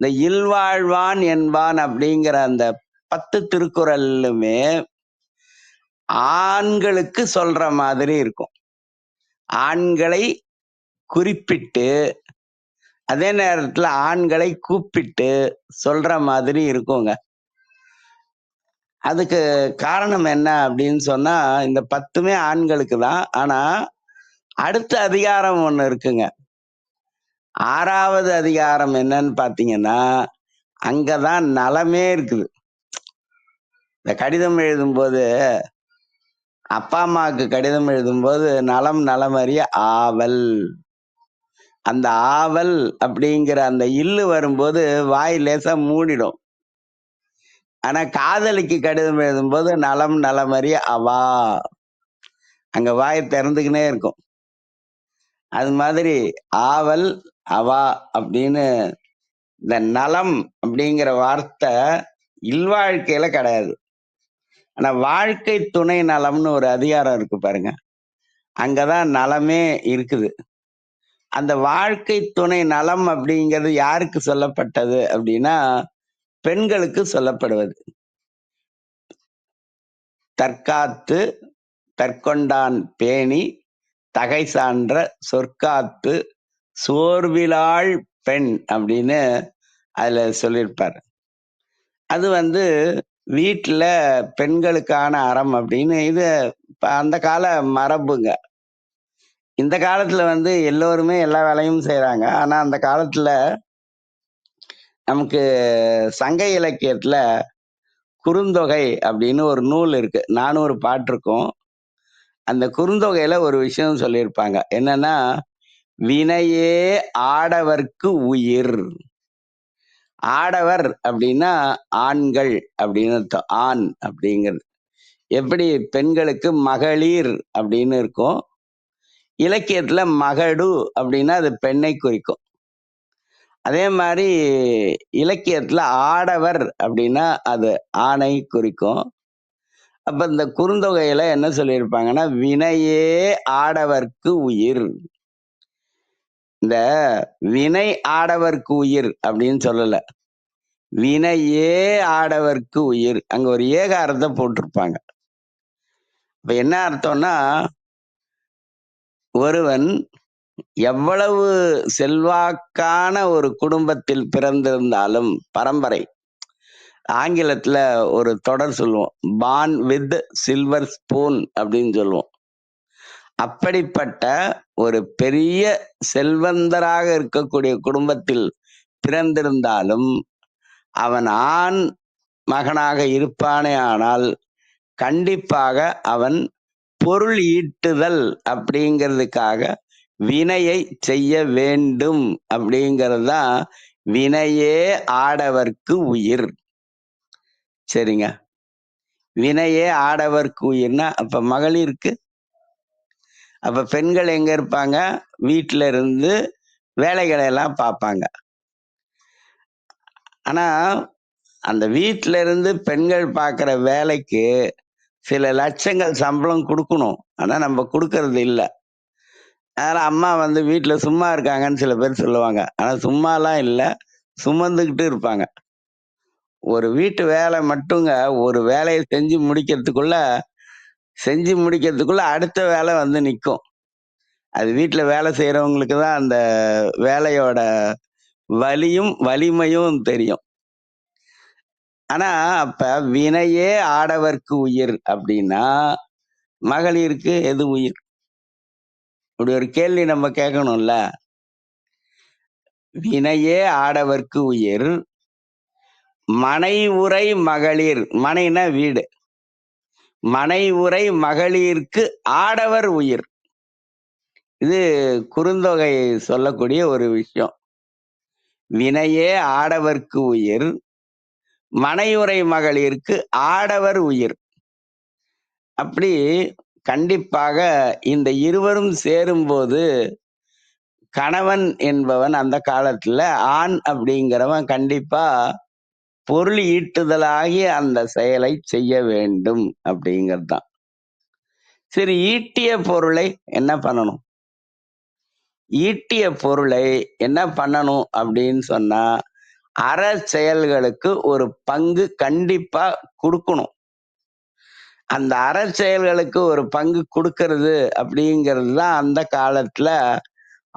இந்த இல்வாழ்வான் என்பான் அப்படிங்கிற அந்த 10 திருக்குறளுமே ஆண்களுக்கு சொல்ற மாதிரி இருக்கும். ஆண்களை குறிப்பிட்டு அதே நேரத்துல ஆண்களை கூப்பிட்டு சொல்ற மாதிரி இருக்குங்க. அதுக்கு காரணம் என்ன அப்படின்னு சொன்னா, இந்த 10மே ஆண்களுக்கு தான். ஆனா அடுத்த அதிகாரம் ஒண்ணு இருக்குங்க. 6வது அதிகாரம் என்னன்னு பாத்தீங்கன்னா, அங்கதான் நலமே இருக்குது. இந்த கடிதம் எழுதும்போது, அப்பா அம்மாவுக்கு கடிதம் எழுதும்போது நலம் நலமறிய ஆவல். அந்த ஆவல் அப்படிங்கிற அந்த இல்லு வரும்போது வாய் லேசா மூடிடும். ஆனா காதலிக்கு கடிதம் எழுதும்போது நலம் நலமறிய அவா, அங்க வாய் திறந்துக்கினே இருக்கும். அது மாதிரி ஆவல் அவா அப்படின்னு இந்த நலம் அப்படிங்கிற வார்த்தை இல்வாழ்க்கையில கிடையாது. ஆனா வாழ்க்கை துணை நலம்னு ஒரு அதிகாரம் இருக்கு பாருங்க, அங்கதான் நலமே இருக்குது. அந்த வாழ்க்கை துணை நலம் அப்படிங்கிறது யாருக்கு சொல்லப்பட்டது அப்படின்னா, பெண்களுக்கு சொல்லப்படுவது. தற்காத்து தற்கொண்டான் பேணி தகை சான்ற சொற்காத்து சோர்விலாள் பெண் அப்படின்னு அதுல சொல்லியிருப்பார். அது வீட்டுல பெண்களுக்கான அறம் அப்படின்னு இது அந்த கால மரபுங்க. இந்த காலத்துல எல்லோருமே எல்லா வேலையும் செய்யறாங்க. ஆனா அந்த காலத்துல நமக்கு சங்க இலக்கியத்துல குறுந்தொகை அப்படின்னு ஒரு நூல் இருக்கு. 400 பாட்டு இருக்கும். அந்த குறுந்தொகையில ஒரு விஷயம் சொல்லியிருப்பாங்க. என்னன்னா, வினையே ஆடவர்க்கு உயிர். ஆடவர் அப்படின்னா ஆண்கள் அப்படின்னு அர்த்தம். ஆண் அப்படிங்கிறது எப்படி பெண்களுக்கு மகளிர் அப்படின்னு இருக்கும், இலக்கியத்துல மகடு அப்படின்னா அது பெண்ணை குறிக்கும். அதே மாதிரி இலக்கியத்துல ஆடவர் அப்படின்னா அது ஆணை குறிக்கும். அப்ப இந்த குறுந்தொகையில என்ன சொல்லியிருப்பாங்கன்னா, வினையே ஆடவர்க்கு உயிர். இந்த வினை ஆடவர்க்கு உயிர் அப்படின்னு சொல்லல, வினையே ஆடவர்க்கு உயிர். அங்க ஒரு ஏகாரத்தை போட்டிருப்பாங்க. இப்ப என்ன அர்த்தம்னா, ஒருவன் எவ்வளவு செல்வாக்கான ஒரு குடும்பத்தில் பிறந்திருந்தாலும், பரம்பரை, ஆங்கிலத்துல ஒரு தொடர் சொல்லுவோம், பார்ன் வித் சில்வர் ஸ்பூன் அப்படின்னு சொல்லுவோம். அப்படிப்பட்ட ஒரு பெரிய செல்வந்தராக இருக்கக்கூடிய குடும்பத்தில் பிறந்திருந்தாலும் அவன் ஆண் மகனாக இருப்பானே ஆனால் கண்டிப்பாக அவன் பொருள் ஈட்டுதல் அப்படிங்கிறதுக்காக வினையை செய்ய வேண்டும். அப்படிங்கிறது தான் வினையே ஆடவர்க்கு உயிர். சரிங்க, வினையே ஆடவர்க்கு உயிர்னா அப்ப மகளிருக்கு, அப்ப பெண்கள் எங்க இருப்பாங்க, வீட்டுல இருந்து வேலைகளை எல்லாம் பார்ப்பாங்க. ஆனா அந்த வீட்டுல இருந்து பெண்கள் பார்க்கிற வேலைக்கு சில லட்சங்கள் சம்பளம் கொடுக்கணும். ஆனா நம்ம கொடுக்கறது இல்லை. அதனால அம்மா வீட்டுல சும்மா இருக்காங்கன்னு சில பேர் சொல்லுவாங்க. ஆனா சும்மாலாம் இல்லை, சுமந்துக்கிட்டு இருப்பாங்க. ஒரு வீட்டு வேலை மட்டுங்க, ஒரு வேலையை செஞ்சு முடிக்கிறதுக்குள்ள அடுத்த வேலை நிற்கும். அது வீட்டுல வேலை செய்யறவங்களுக்கு தான் அந்த வேலையோட வலியும் வலிமையும் தெரியும். ஆனா அப்ப வினையே ஆடவர்க்கு உயிர் அப்படின்னா மகளிருக்கு எது உயிர்? இப்படி ஒரு கேள்வி நம்ம கேட்கணும்ல. வினையே ஆடவர்க்கு உயிர், மனை உரை மகளிர், மனைனா வீடு, மனை உரை மகளிருக்கு ஆடவர் உயிர். இது குறுந்தொகை சொல்லக்கூடிய ஒரு விஷயம். வினையே ஆடவர்க்கு உயிர், மனையுறை மகளிருக்கு ஆடவர் உயிர். அப்படி கண்டிப்பாக இந்த இருவரும் சேரும்போது கணவன் என்பவன் அந்த காலத்துல ஆண் அப்படிங்கிறவன் கண்டிப்பா பொருள் ஈட்டுதலாகிய அந்த செயலை செய்ய வேண்டும் அப்படிங்கிறது தான். சரி, ஈட்டிய பொருளை என்ன பண்ணணும்? ஈட்டிய பொருளை என்ன பண்ணணும் அப்படின்னு சொன்னா, அற செயல்களுக்கு ஒரு பங்கு கண்டிப்பா கொடுக்கணும். அந்த அற செயல்களுக்கு ஒரு பங்கு கொடுக்கறது அப்படிங்கிறது தான் அந்த காலத்துல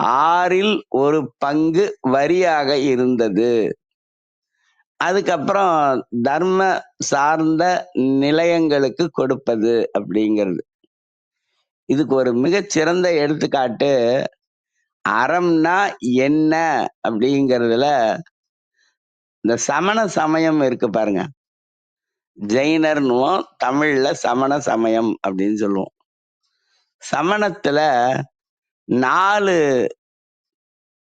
6ல் 1 பங்கு வரியாக இருந்தது. அதுக்கப்புறம் தர்ம சார்ந்த நிலையங்களுக்கு கொடுப்பது அப்படிங்கிறது. இதுக்கு ஒரு மிகச்சிறந்த எடுத்துக்காட்டு அறம்னா என்ன அப்படிங்கிறதுல இந்த சமண சமயம் இருக்கு பாருங்க. ஜெயினர்னுவோம், தமிழ்ல சமண சமயம் அப்படின்னு சொல்லுவோம். சமணத்துல 4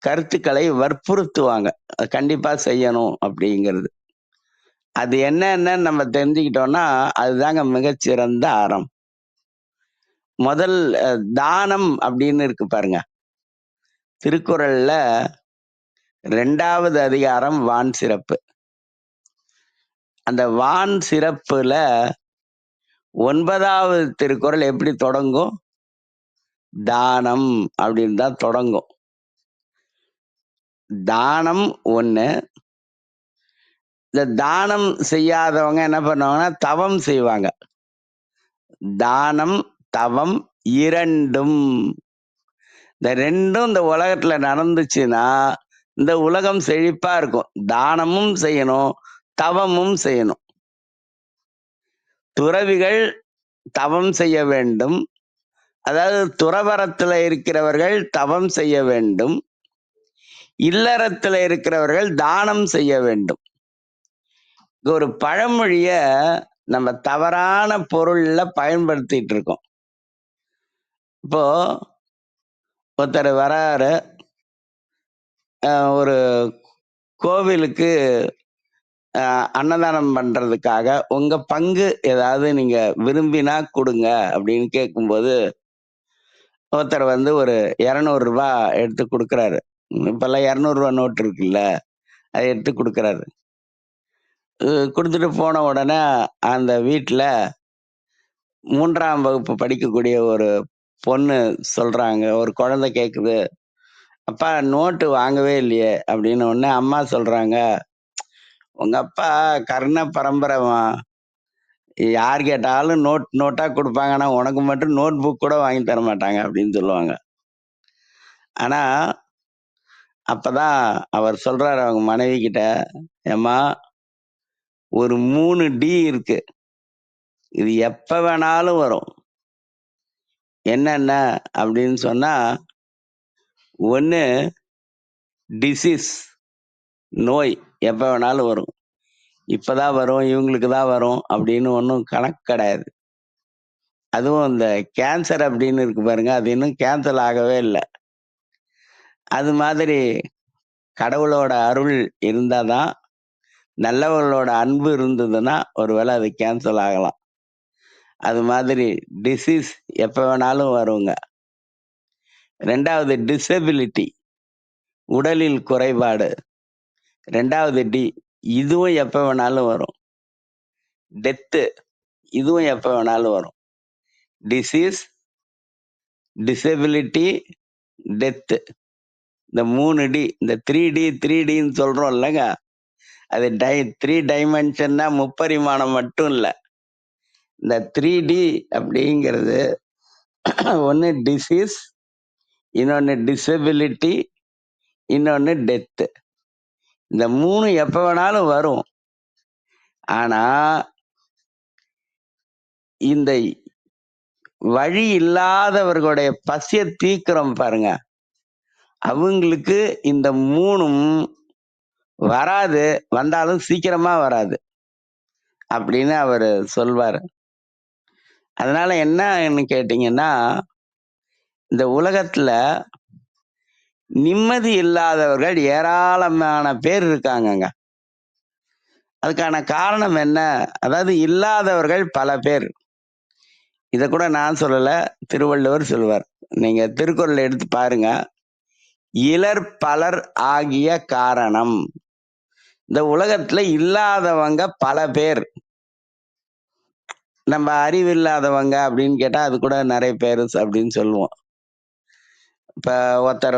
கருத்துக்களை வற்புறுத்துவாங்க, கண்டிப்பா செய்யணும் அப்படிங்கிறது. அது என்னன்னு நம்ம தெரிஞ்சுக்கிட்டோம்னா அதுதாங்க மிகச்சிறந்த அறம். முதல் தானம் அப்படின்னு இருக்கு பாருங்க. திருக்குறள்ல 2வது அதிகாரம் வான் சிறப்பு. அந்த வான் சிறப்புல 9வது திருக்குறள் எப்படி தொடங்கும்? தானம் அப்படின்னு தான் தொடங்கும். தானம் ஒண்ணு. இந்த தானம் செய்யாதவங்க என்ன பண்ணுவாங்கன்னா தவம் செய்வாங்க. தானம் தவம் இரண்டும், இந்த ரெண்டும் இந்த உலகத்துல நடந்துச்சுன்னா இந்த உலகம் செழிப்பா இருக்கும். தானமும் செய்யணும், தவமும் செய்யணும். துறவிகள் தவம் செய்ய வேண்டும், அதாவது துறவரத்துல இருக்கிறவர்கள் தவம் செய்ய வேண்டும், இல்லறத்துல இருக்கிறவர்கள் தானம் செய்ய வேண்டும். ஒரு பழமொழிய நம்ம தவறான பொருள்ல பயன்படுத்திட்டு இருக்கோம். இப்போ ஒருத்தர் வராரு, ஒரு கோவிலுக்கு அன்னதானம் பண்றதுக்காக உங்க பங்கு ஏதாவது நீங்க விரும்பினா கொடுங்க அப்படின்னு கேட்கும்போது, ஒருத்தர் ஒரு 200 ரூபாய் எடுத்து கொடுக்கறாரு. இப்பெல்லாம் 200 ரூபாய் நோட்டு இருக்குல்ல, அதை எடுத்து கொடுக்கறாரு. கொடுத்துட்டு போன உடனே அந்த வீட்டுல 3ஆம் வகுப்பு படிக்கக்கூடிய ஒரு பொண்ணு சொல்றாங்க, ஒரு குழந்தை கேக்குது, அப்பா நோட்டு வாங்கவே இல்லையே அப்படின்னு. உடனே அம்மா சொல்றாங்க, உங்க அப்பா கர்ண பரம்பரைமா, யார் கேட்டாலும் நோட்டா கொடுப்பாங்க, ஆனா உனக்கு மட்டும் நோட் புக் கூட வாங்கி தர மாட்டாங்க அப்படின்னு சொல்லுவாங்க. ஆனா அப்பதான் அவர் சொல்றாரு அவங்க மனைவி கிட்ட, ஏம்மா ஒரு 3 டி இருக்கு, இது எப்ப வேணாலும் வரும். என்னென்ன அப்படின்னு சொன்னா, ஒண்ணு டிசீஸ், நோய் எப்ப வேணாலும் வரும். இப்பதான் வரும், இவங்களுக்கு தான் வரும் அப்படின்னு ஒன்றும் கணக்கு கிடையாது. அதுவும் இந்த கேன்சர் அப்படின்னு இருக்கு பாருங்க, அது இன்னும் கேன்சல் ஆகவே இல்லை. அது மாதிரி கடவுளோட அருள் இருந்தாதான், நல்லவர்களோட அன்பு இருந்ததுன்னா ஒருவேளை அது கேன்சல் ஆகலாம். அது மாதிரி டிசீஸ் எப்ப வேணாலும் வருங்க. 2வது டிசபிலிட்டி, உடலில் குறைபாடு. 2வது டி, இதுவும் எப்ப வேணாலும் வரும். டெத்து, இதுவும் எப்ப வேணாலும் வரும். டிசீஸ், டிசபிலிட்டி, டெத்து, இந்த 3 டி, இந்த 3Dன்னு சொல்றோம் இல்லைங்க, அது 3 டைமென்ஷன்னா முப்பரிமாணம் மட்டும் இல்ல. இந்த 3D அப்படிங்கிறது ஒன்னு டிசீஸ், இன்னொன்னு டிசபிலிட்டி, இன்னொன்னு டெத்து. இந்த 3 எப்ப வேணாலும் வரும். ஆனா இந்த வழி இல்லாதவர்களுடைய பசிய தீக்கிறோம் பாருங்க, அவங்களுக்கு இந்த 3ம் வராது, வந்தாலும் சீக்கிரமா வராது அப்படின்னு அவரு சொல்வாரு. அதனால என்னன்னு கேட்டீங்கன்னா, இந்த உலகத்துல நிம்மதி இல்லாதவர்கள் ஏராளமான பேர் இருக்காங்கங்க. அதுக்கான காரணம் என்ன? அதாவது இல்லாதவர்கள் பல பேர். இத கூட நான் சொல்லல, திருவள்ளுவர் சொல்லுவார். நீங்க திருக்குறள் எடுத்து பாருங்க. இலர் பலர் ஆகிய காரணம். இந்த உலகத்துல இல்லாதவங்க பல பேர். நம்ம அறிவு இல்லாதவங்க அப்படின்னு கேட்டா அது கூட நிறைய பேர் அப்படின்னு சொல்லுவோம். இப்ப ஒருத்தர்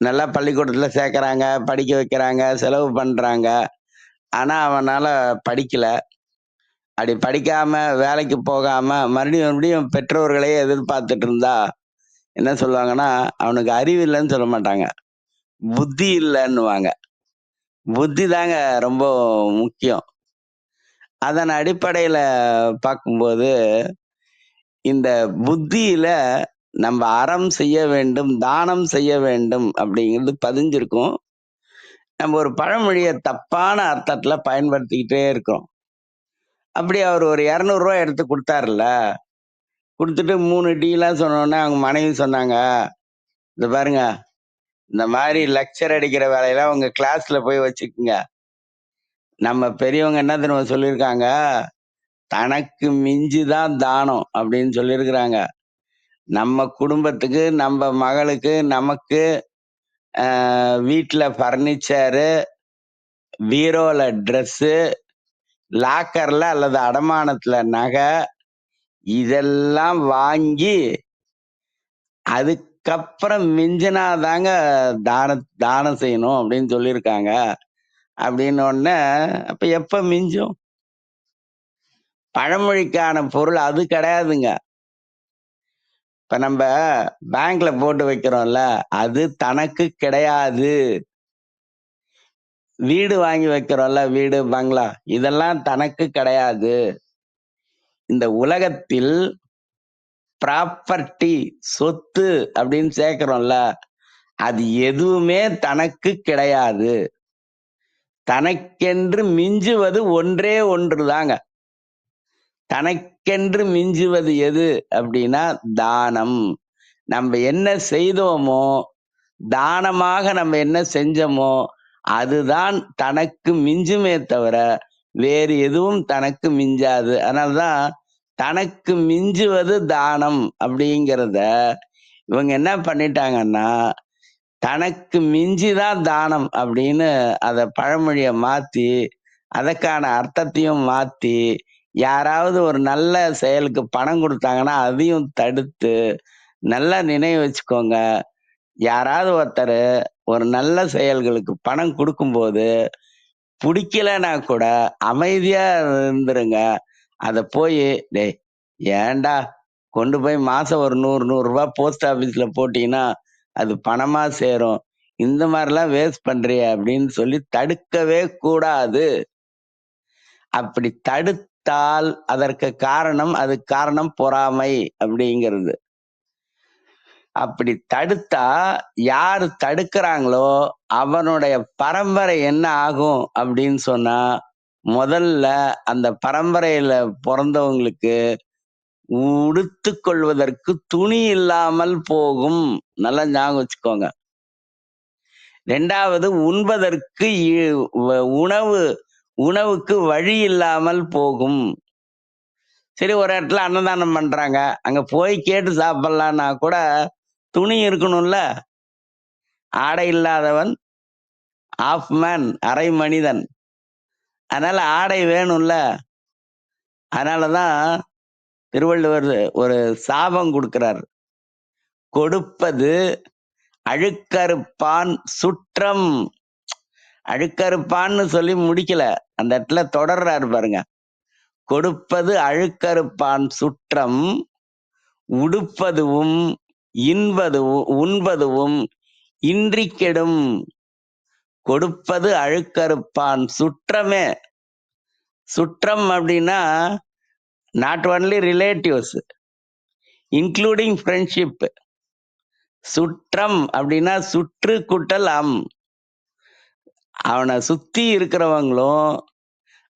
நல்லா பள்ளிக்கூடத்துல சேர்க்கறாங்க, படிக்க வைக்கிறாங்க, செலவு பண்றாங்க. ஆனா அவனால படிக்கல. அப்படி படிக்காம வேலைக்கு போகாம மறுபடியும் பெற்றோர்களையே எதிர்பார்த்துட்டு இருந்தா என்ன சொல்லுவாங்கன்னா, அவனுக்கு அறிவு இல்லைன்னு சொல்ல மாட்டாங்க, புத்தி இல்லைன்னுவாங்க. புத்தி தாங்க ரொம்ப முக்கியம். அதன் அடிப்படையில பார்க்கும்போது இந்த புத்தியில நம்ம அறம் செய்ய வேண்டும், தானம் செய்ய வேண்டும் அப்படிங்கிறது பதிஞ்சிருக்கும். நம்ம ஒரு பழமொழியை தப்பான அர்த்தத்துல பயன்படுத்திக்கிட்டே இருக்கோம். அப்படி அவர் ஒரு 200 ரூபாய் எடுத்து கொடுத்தாருல்ல, கொடுத்துட்டு 3 டீலாம் சொன்னோன்னே அவங்க மனைவி சொன்னாங்க, இந்த பாருங்க, இந்த மாதிரி லெக்சர் அடிக்கிற வேலையெல்லாம் உங்க கிளாஸ்ல போய் வச்சுக்குங்க. நம்ம பெரியவங்க என்ன தெரியுமா சொல்லியிருக்காங்க, தனக்கு மிஞ்சிதான் தானம் அப்படின்னு சொல்லியிருக்கிறாங்க. நம்ம குடும்பத்துக்கு, நம்ம மகளுக்கு, நமக்கு வீட்டுல பர்னிச்சரு, பீரோல ட்ரெஸ்ஸு, லாக்கர்ல அல்லது அடமானத்துல நகை, இதெல்லாம் வாங்கி அதுக்கப்புறம் மிஞ்சினாதாங்க தானம் செய்யணும் அப்படின்னு சொல்லியிருக்காங்க. அப்படின்னு ஒண்ணு. அப்ப எப்ப மிஞ்சும்? பழமொழிக்கான பொருள் அது கிடையாதுங்க. இப்ப நம்ம பேங்க்ல போட்டு வைக்கிறோம்ல, அது தனக்கு கிடையாது. வீடு வாங்கி வைக்கிறோம்ல, வீடு பங்களா, இதெல்லாம் தனக்கு கிடையாது. இந்த உலகத்தில் ப்ராப்பர்ட்டி, சொத்து அப்படின்னு சேர்க்கிறோம்ல, அது எதுவுமே தனக்கு கிடையாது. தனக்கென்று மிஞ்சுவது ஒன்றே ஒன்றுதாங்க. தனக்கென்று மிஞ்சுவது எது அப்படின்னா தானம். நம்ம என்ன செய்தோமோ, தானமாக நம்ம என்ன செஞ்சோமோ, அதுதான் தனக்கு மிஞ்சுமே தவிர, வேறு எதுவும் தனக்கு மிஞ்சாது. அதனாலதான் தனக்கு மிஞ்சுவது தானம் அப்படிங்கிறத இவங்க என்ன பண்ணிட்டாங்கன்னா, தனக்கு மிஞ்சிதான் தானம் அப்படின்னு அத பழமொழிய மாத்தி, அதற்கான அர்த்தத்தையும் மாத்தி, யாராவது ஒரு நல்ல செயலுக்கு பணம் குடுத்தாங்கன்னா, அதையும் தடுத்து, நல்லா நினைவு வச்சுக்கோங்க. யாராவது ஒருத்தரு ஒரு நல்ல செயல்களுக்கு பணம் குடுக்கும்போது, புடிக்கலன்னா கூட அமைதியா இருந்துருங்க. அத போயி, "டேய் ஏன்டா கொண்டு போய் மாசம் ஒரு 100, 100 போஸ்ட் ஆபீஸ்ல போட்டீங்கன்னா, அது பணமா சேரும். இந்த மாரிலாம் வேஸ்ட் பண்றியே" அப்படின்னு சொல்லி தடுக்கவே கூடாது. அப்படி தடுத்தால் அதற்கு காரணம் அதுக்கு காரணம் பொறாமை அப்படிங்கிறது. அப்படி தடுத்தா யாரு தடுக்கிறாங்களோ அவனுடைய பரம்பரை என்ன ஆகும் அப்படின்னு சொன்னா, முதல்ல அந்த பரம்பரையில பொறந்தவங்களுக்கு உடுத்துக் கொள்வதற்கு துணி இல்லாமல் போகும். நல்லா ஞாபகம் வச்சுக்கோங்க. 2வது உண்பதற்கு உணவுக்கு வழி இல்லாமல் போகும். சரி, ஒரு இடத்துல அன்னதானம் பண்றாங்க, அங்க போய் கேட்டு சாப்பிடலான்னா கூட துணி இருக்கணும்ல. ஆடை இல்லாதவன் ஆஃப் மேன், அரை மனிதன். அதனால ஆடை வேணும்ல. அதனாலதான் திருவள்ளுவர் ஒரு சாபம் கொடுக்கிறார். கொடுப்பது அழுக்கறுப்பான் சுற்றம். அழுக்கறுப்பான்னு சொல்லி முடிக்கல, அந்த இடத்துல தொடர்றாரு பாருங்க. கொடுப்பது அழுக்கறுப்பான் சுற்றம், உடுப்பதுவும் உண்பதுவும் இன்றி கெடும். கொடுப்பது அழுக்கறுப்பான் சுற்றமே. சுற்றம் அப்படின்னா not only relatives, including friendship. சுற்றம் அப்படின்னா சுற்று குட்டல் அம். அவனை சுத்தி இருக்கிறவங்களும்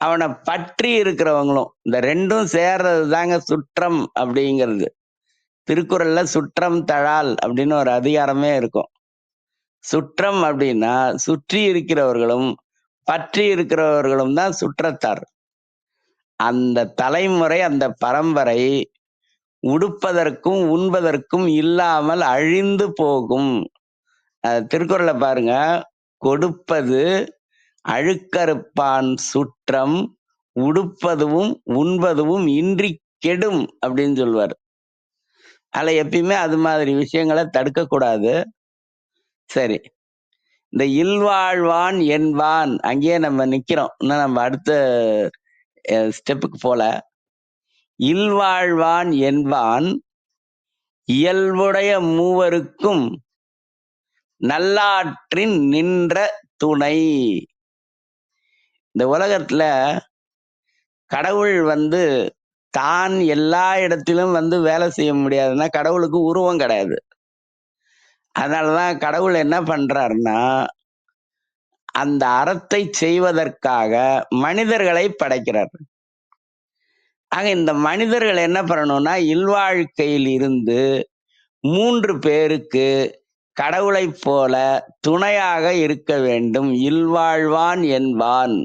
அவனை பற்றி இருக்கிறவங்களும், இந்த ரெண்டும் சேர்றது தாங்க சுற்றம் அப்படிங்கிறது. திருக்குறள்ல சுற்றம் தழால் அப்படின்னு ஒரு அதிகாரமே இருக்கும். சுற்றம் அப்படின்னா சுற்றி இருக்கிறவர்களும் பற்றி இருக்கிறவர்களும் தான் சுற்றத்தார். அந்த தலைமுறை, அந்த பரம்பரை உடுப்பதற்கும் உண்பதற்கும் இல்லாமல் அழிந்து போகும். திருக்குறளை பாருங்க. கொடுப்பது அழுக்கறுப்பான் சுற்றம், உடுப்பதுவும் உண்பதுவும் இன்றி கெடும் அப்படின்னு சொல்வார். அதுல எப்பயுமே அது மாதிரி விஷயங்களை தடுக்க கூடாது. சரி, இந்த இல்வாழ்வான் என்பான், அங்கேயே நம்ம நிக்கிறோம். இன்னும் நம்ம அடுத்த ஸ்டெப்புக்கு போல. இல்வாழ்வான் என்பான் இயல்புடைய மூவருக்கும் நல்லாற்றின் நின்ற துணை. இந்த உலகத்துல கடவுள் தான் எல்லா இடத்திலும் வேலை செய்ய முடியாதுன்னா கடவுளுக்கு உருவம் கிடையாது. அதனாலதான் கடவுள் என்ன பண்றாருன்னா, அந்த அறத்தை செய்வதற்காக மனிதர்களை படைக்கிறார். ஆக இந்த மனிதர்கள் என்ன பண்ணணும்னா, இல்வாழ்க்கையில் இருந்து 3 பேருக்கு கடவுளைப் போல துணையாக இருக்க வேண்டும். இல்வாழ்வான் என்பான்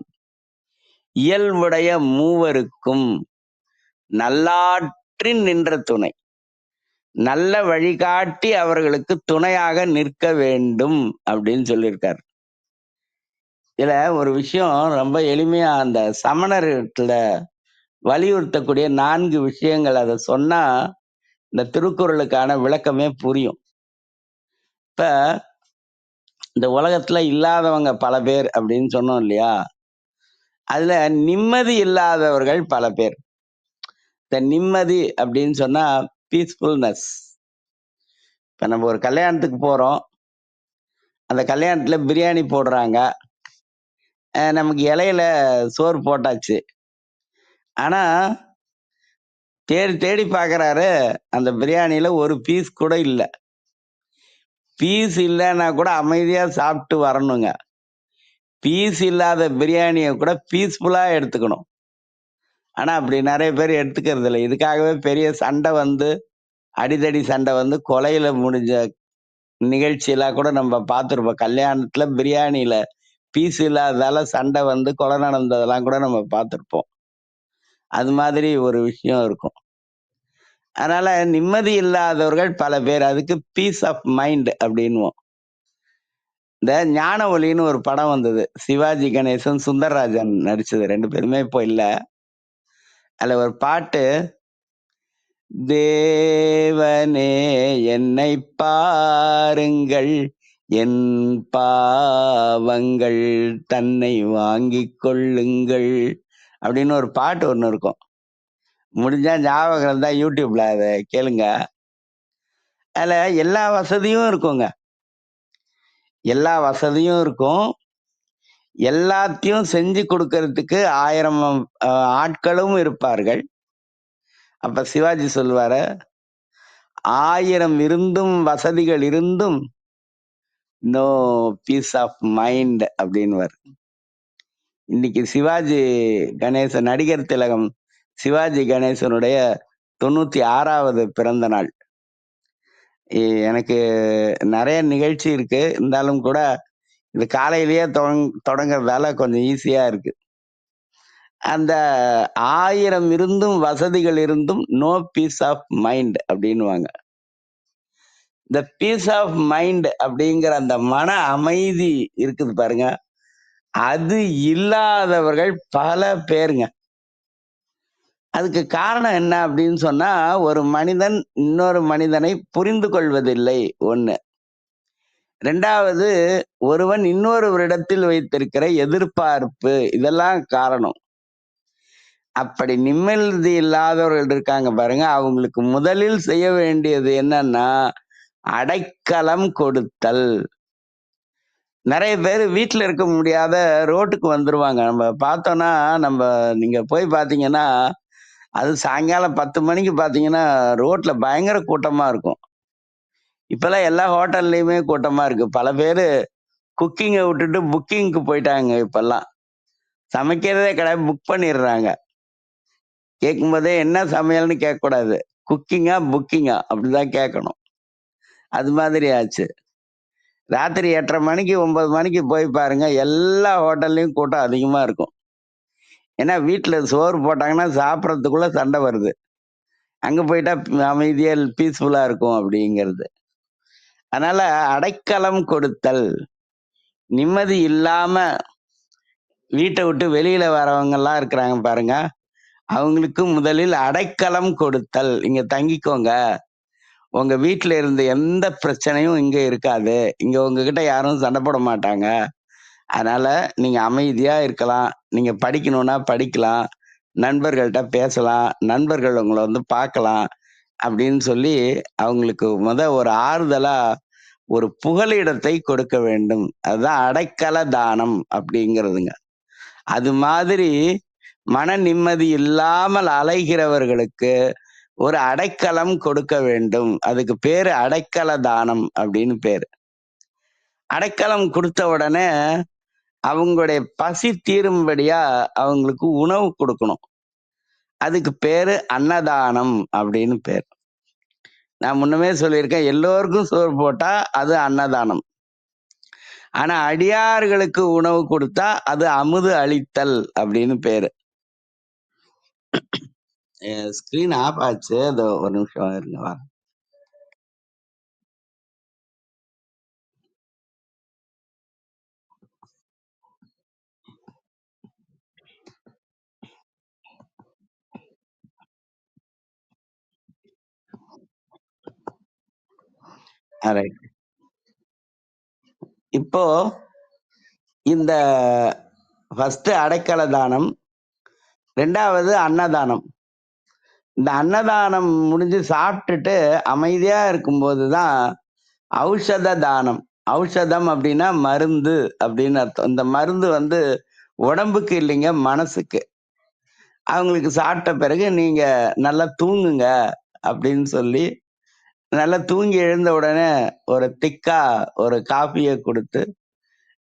இயல்புடைய மூவருக்கும் நல்லாற்றின் நின்ற துணை. நல்ல வழிகாட்டி அவர்களுக்கு துணையாக நிற்க வேண்டும் அப்படின்னு சொல்லியிருக்கார். இதுல ஒரு விஷயம் ரொம்ப எளிமையா அந்த சமணர்ல வலியுறுத்தக்கூடிய 4 விஷயங்கள், அதை சொன்னா இந்த திருக்குறளுக்கான விளக்கமே புரியும். இப்ப இந்த உலகத்துல இல்லாதவங்க பல பேர் அப்படின்னு சொன்னோம் இல்லையா? அதுல நிம்மதி இல்லாதவர்கள் பல பேர். இந்த நிம்மதி அப்படின்னு சொன்னா பீஸ்ஃபுல்னஸ். இப்ப நம்ம ஒரு கல்யாணத்துக்கு போறோம், அந்த கல்யாணத்துல பிரியாணி போடுறாங்க, நமக்கு இலையில சோறு போட்டாச்சு. ஆனா தேடி தேடி பாக்குறாரு, அந்த பிரியாணியில ஒரு பீஸ் கூட இல்ல. பீஸ் இல்லைன்னா கூட அமைதியா சாப்பிட்டு வரணுங்க. பீஸ் இல்லாத பிரியாணியை கூட பீஸ்ஃபுல்லா எடுத்துக்கணும். ஆனா அப்படி நிறைய பேர் எடுத்துக்கிறது இல்லை. இதுக்காகவே பெரிய சண்டை அடிதடி சண்டை வந்து கொலையில முடிஞ்ச நிகழ்ச்சியெல்லாம் கூட நம்ம பார்த்துருப்போம். கல்யாணத்துல பிரியாணியில பீஸ் இல்லாததால சண்டை வந்து கொலை நடந்ததெல்லாம் கூட நம்ம பார்த்துருப்போம். அது மாதிரி ஒரு விஷயம் இருக்கும். அதனால நிம்மதி இல்லாதவர்கள் பல பேர். அதுக்கு பீஸ் ஆஃப் மைண்ட் அப்படின்னுவோம். இந்த ஞான ஒளின்னு ஒரு படம் வந்தது. சிவாஜி கணேசன், சுந்தரராஜன் நடிச்சது. 2 பேருமே இப்போ இல்ல. அதுல ஒரு பாட்டு, தேவனே என்னை பாருங்கள், என் பாவங்கள் தன்னை வாங்கிக் கொள்ளுங்கள் அப்படின்னு ஒரு பாட்டு ஒண்ணு இருக்கும். முடிஞ்சா ஞாபகம் இருந்தா யூடியூப்ல அதை கேளுங்க. அதுல எல்லா வசதியும் இருக்குங்க. எல்லா வசதியும் இருக்கும். எல்லாத்தையும் செஞ்சு கொடுக்கறதுக்கு 1000 ஆட்களும் இருப்பார்கள். அப்ப சிவாஜி சொல்லுவாரு, 1000 இருந்தும் வசதிகள் இருந்தும் நோ பீஸ் ஆஃப் மைண்ட் அப்படின்னுவார். இன்னைக்கு சிவாஜி கணேசன், நடிகர் திலகம் சிவாஜி கணேசனுடைய 96வது பிறந்த நாள். எனக்கு நிறைய நிகழ்ச்சி இருக்கு. இருந்தாலும் கூட இது காலையிலேயே தொடங்குறதால கொஞ்சம் ஈஸியா இருக்கு. அந்த 1000 இருந்தும் வசதிகள் இருந்தும் நோ பீஸ் ஆஃப் மைண்ட் அப்படின்னுவாங்க. இந்த பீஸ் ஆஃப் மைண்ட் அப்படிங்கிற அந்த மன அமைதி இருக்குது பாருங்க, அது இல்லாதவர்கள் பல பேருங்க. அதுக்கு காரணம் என்ன அப்படின்னு சொன்னா, ஒரு மனிதன் இன்னொரு மனிதனை புரிந்து கொள்வதில்லை ஒண்ணு. 2வது, ஒருவன் இன்னொருவரிடத்தில் வைத்திருக்கிற எதிர்பார்ப்பு, இதெல்லாம் காரணம். அப்படி நிம்மதி இல்லாதவர்கள் இருக்காங்க பாருங்க, அவங்களுக்கு முதலில் செய்ய வேண்டியது என்னன்னா, அடைக்கலம் கொடுத்தல். நிறைய பேர் வீட்டுல இருக்க முடியாத ரோட்டுக்கு வந்துருவாங்க. நம்ம பார்த்தோம்னா, நீங்க போய் பார்த்தீங்கன்னா, அது சாயங்காலம் 10 மணிக்கு பார்த்தீங்கன்னா ரோட்ல பயங்கர கூட்டமா இருக்கும். இப்பெல்லாம் எல்லா ஹோட்டல்லையுமே கூட்டமா இருக்கு. பல பேரு குக்கிங்கை விட்டுட்டு புக்கிங்க்கு போயிட்டாங்க. இப்பெல்லாம் சமைக்கிறதே கிடையாது, புக் பண்ணிடுறாங்க. கேட்கும்போதே என்ன சமையல்னு கேட்கக்கூடாது, குக்கிங்கா புக்கிங்கா அப்படிதான் கேட்கணும். அது மாதிரி ஆச்சு. ராத்திரி 8:30 மணிக்கு 9 மணிக்கு போய் பாருங்க, எல்லா ஹோட்டல்லையும் கூட்டம் அதிகமா இருக்கும். ஏன்னா வீட்டுல சோறு போட்டாங்கன்னா சாப்பிட்றதுக்குள்ள சண்டை வருது. அங்க போயிட்டா அமைதியா பீஸ்ஃபுல்லா இருக்கும் அப்படிங்கிறது. அதனால அடைக்கலம் கொடுத்தல். நிம்மதி இல்லாம வீட்டை விட்டு வெளியில வரவங்க எல்லாம் இருக்கிறாங்க பாருங்க, அவங்களுக்கு முதலில் அடைக்கலம் கொடுத்தல். இங்க தங்கிக்கோங்க, உங்க வீட்டுல இருந்த எந்த பிரச்சனையும் இங்க இருக்காது, இங்க உங்ககிட்ட யாரும் சண்டை போட மாட்டாங்க, அதனால நீங்க அமைதியா இருக்கலாம், நீங்க படிக்கணும்னா படிக்கலாம், நண்பர்கள்ட்ட பேசலாம், நண்பர்கள் உங்களை வந்து பார்க்கலாம் அப்படின்னு சொல்லி அவங்களுக்கு ஒரு ஆறுதலா ஒரு புகலிடத்தை கொடுக்க வேண்டும். அதுதான் அடைக்கல தானம் அப்படிங்கிறதுங்க. அது மாதிரி மன நிம்மதி இல்லாமல் அலைகிறவர்களுக்கு ஒரு அடைக்கலம் கொடுக்க வேண்டும். அதுக்கு பேரு அடைக்கல தானம் அப்படின்னு பேரு. அடைக்கலம் கொடுத்த உடனே அவங்களுடைய பசி தீரும்படியா அவங்களுக்கு உணவு கொடுக்கணும். அதுக்கு பேரு அன்னதானம் அப்படின்னு பேர். நான் முன்னமே சொல்லியிருக்கேன், எல்லோருக்கும் சோறு போட்டா அது அன்னதானம். ஆனா அடியார்களுக்கு உணவு கொடுத்தா அது அமுது அளித்தல் அப்படின்னு பேரு. ஸ்கிரீன் ஆஃப் ஆச்சு, அது ஒரு நிமிஷம் இருங்க. இப்போ இந்த ஃபர்ஸ்ட் அடைக்கல தானம், 2வது அன்னதானம். இந்த அன்னதானம் முடிஞ்சு சாப்பிட்டுட்டு அமைதியா இருக்கும்போது தான் ஔஷத தானம். ஔஷதம் அப்படின்னா மருந்து அப்படின்னு அர்த்தம். இந்த மருந்து வந்து உடம்புக்கு இல்லைங்க, மனசுக்கு. அவங்களுக்கு சாப்பிட்ட பிறகு நீங்க நல்லா தூங்குங்க அப்படின்னு சொல்லி, நல்லா தூங்கி எழுந்த உடனே ஒரு திக்கா ஒரு காஃபியை கொடுத்து,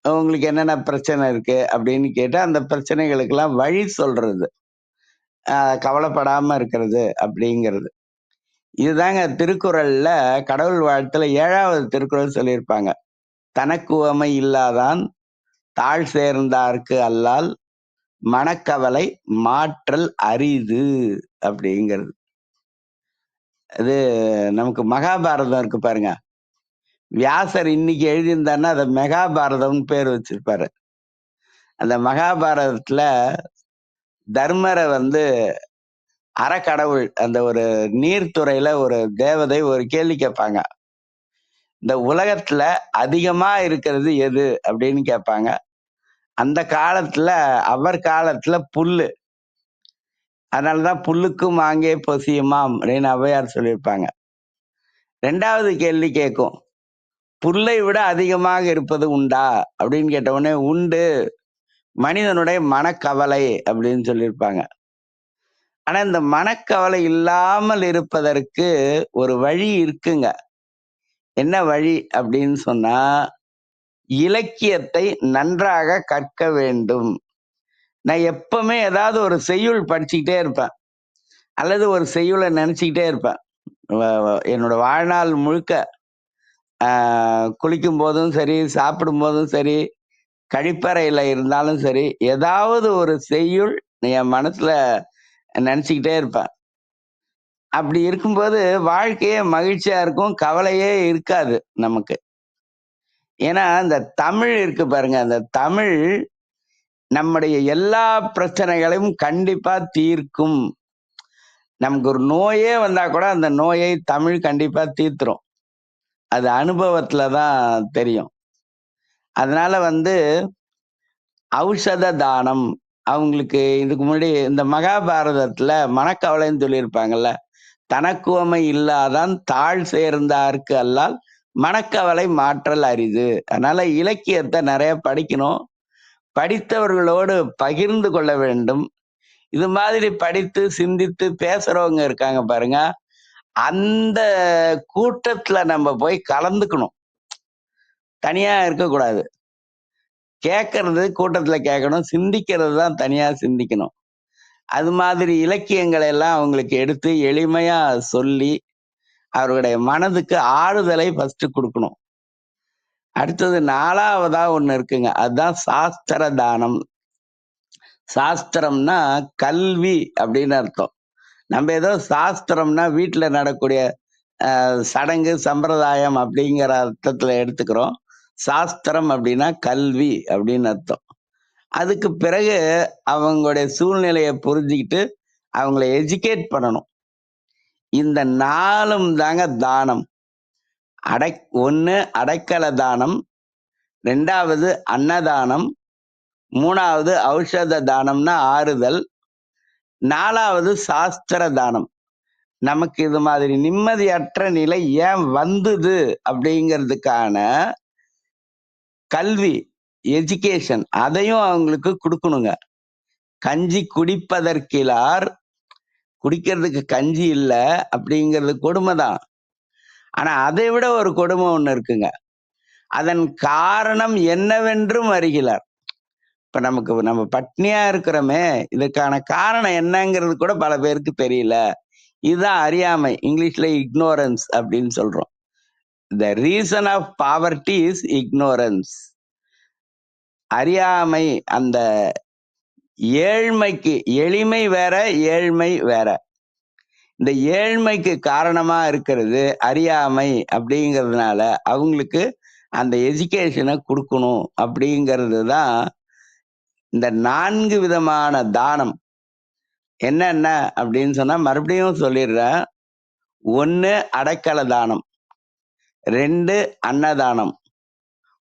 உங்களுக்கு என்னென்ன பிரச்சனை இருக்கு அப்படின்னு கேட்டு அந்த பிரச்சனைகளுக்கெல்லாம் வழி சொல்றது, கவலைப்படாம இருக்கிறது அப்படிங்கிறது. இதுதாங்க திருக்குறள்ல கடவுள் வாழ்த்துல 7வது திருக்குறள் சொல்லியிருப்பாங்க. தனக்கு உவமை இல்லாதான் தாழ் சேர்ந்தார்க்கு அல்லால் மனக்கவலை மாற்றல் அரிது அப்படிங்கிறது. அது நமக்கு மகாபாரதம் இருக்கு பாருங்க. வியாசர் இன்னைக்கு எழுதியிருந்தாருன்னா அதை மெகாபாரதம்னு பேர் வச்சிருப்பாரு. அந்த மகாபாரதத்துல தர்மரை அறக்கடவுள் அந்த ஒரு நீர்த்துறையில ஒரு தேவதை ஒரு கேள்வி கேட்பாங்க. இந்த உலகத்துல அதிகமா இருக்கிறது எது அப்படின்னு கேட்பாங்க. அந்த காலத்துல அவர் காலத்துல புல்லு. அதனாலதான் புல்லுக்கும் ஆங்கே பொசியுமாம் அப்படின்னு ஔவையார் சொல்லியிருப்பாங்க. 2வது கேள்வி கேட்கும், புல்லை விட அதிகமாக இருப்பது உண்டா அப்படின்னு கேட்ட உடனே உண்டு, மனிதனுடைய மனக்கவலை அப்படின்னு சொல்லியிருப்பாங்க. ஆனா இந்த மனக்கவலை இல்லாமல் இருப்பதற்கு ஒரு வழி இருக்குங்க. என்ன வழி அப்படின்னு சொன்னா, இலக்கியத்தை நன்றாக கற்க வேண்டும். நான் எப்பவுமே ஏதாவது ஒரு செய்யுள் படிச்சுக்கிட்டே இருப்பேன், அல்லது ஒரு செய்யுளை நினைச்சுக்கிட்டே இருப்பேன். என்னோட வாழ்நாள் முழுக்க குளிக்கும் போதும் சரி, சாப்பிடும் போதும் சரி, கழிப்பறையில இருந்தாலும் சரி, ஏதாவது ஒரு செய்யுள் என் மனசுல நினைச்சுக்கிட்டே இருப்பேன். அப்படி இருக்கும்போது வாழ்க்கையே மகிழ்ச்சியா இருக்கும், கவலையே இருக்காது நமக்கு. ஏன்னா இந்த தமிழ் இருக்கு பாருங்க, அந்த தமிழ் நம்முடைய எல்லா பிரச்சனைகளையும் கண்டிப்பா தீர்க்கும். நமக்கு ஒரு நோயே வந்தா கூட அந்த நோயை தமிழ் கண்டிப்பா தீர்த்துரும். அது அனுபவத்துல தான் தெரியும். அதனால ஔஷத தானம் அவங்களுக்கு இதுக்கு முன்னாடி இந்த மகாபாரதத்துல மனக்கவலைன்னு சொல்லியிருப்பாங்கல்ல, தனக்குவமை இல்லாதான் தாழ் சேர்ந்தார்க்கு அல்லால் மனக்கவலை மாற்றல் அரிது. அதனால இலக்கியத்தை நிறைய படிக்கணும், படித்தவர்களோடு பகிர்ந்து கொள்ள வேண்டும். இது மாதிரி படித்து சிந்தித்து பேசுறவங்க இருக்காங்க பாருங்க, அந்த கூட்டத்துல நம்ம போய் கலந்துக்கணும், தனியா இருக்கக்கூடாது. கேட்கறது கூட்டத்துல கேட்கணும், சிந்திக்கிறது தான் தனியா சிந்திக்கணும். அது மாதிரி இலக்கியங்களை எல்லாம் அவங்களுக்கு எடுத்து எளிமையா சொல்லி அவர்களுடைய மனதுக்கு ஆறுதலை ஃபர்ஸ்ட் கொடுக்கணும். அடுத்தது 4வதா ஒண்ணு இருக்குங்க, அதுதான் சாஸ்திர தானம். சாஸ்திரம்னா கல்வி அப்படின்னு அர்த்தம். நம்ம ஏதோ சாஸ்திரம்னா வீட்டுல நடக்கூடிய சடங்கு சம்பிரதாயம் அப்படிங்கிற அர்த்தத்துல எடுத்துக்கிறோம். சாஸ்திரம் அப்படின்னா கல்வி அப்படின்னு அர்த்தம். அதுக்கு பிறகு அவங்களுடைய சூழ்நிலையை புரிஞ்சுக்கிட்டு அவங்கள எஜுகேட் பண்ணணும். இந்த 4ம் தாங்க தானம். ஒண்ணு அடைக்கல தானம், 2வது அன்னதானம், 3வது ஔஷத தானம்னா ஆறுதல், 4வது சாஸ்திர தானம். நமக்கு இது மாதிரி நிம்மதியற்ற நிலை ஏன் வந்தது அப்படிங்கிறதுக்கான கல்வி, எஜுகேஷன் அதையும் அவங்களுக்கு கொடுக்கணுங்க. கஞ்சி குடிப்பதற்கிலார், குடிக்கிறதுக்கு கஞ்சி இல்ல அப்படிங்கிறது கொடுமைதான். ஆனா அதை விட ஒரு கொடுமை ஒண்ணு இருக்குங்க, அதன் காரணம் என்னவென்றும் அறிகிறார். இப்ப நம்ம பட்னியா இருக்கிறோமே, இதுக்கான காரணம் என்னங்கிறது கூட பல பேருக்கு தெரியல. இதுதான் அறியாமை, இங்கிலீஷ்ல இக்னோரன்ஸ் அப்படின்னு சொல்றோம். The reason of poverty is ignorance. அறியாமை. அந்த ஏழ்மைக்கு, எளிமை வேற ஏழ்மை வேற. இந்த ஏழ்மைக்கு காரணமா இருக்கிறது அறியாமை அப்படிங்கிறதுனால அவங்களுக்கு அந்த எஜுகேஷனை கொடுக்கணும் அப்படிங்கிறது தான் இந்த 4 விதமான தானம். என்னென்ன அப்படின்னு சொன்னா மறுபடியும் சொல்லிடுறேன். 1 அடைக்கல தானம், 2 அன்னதானம்,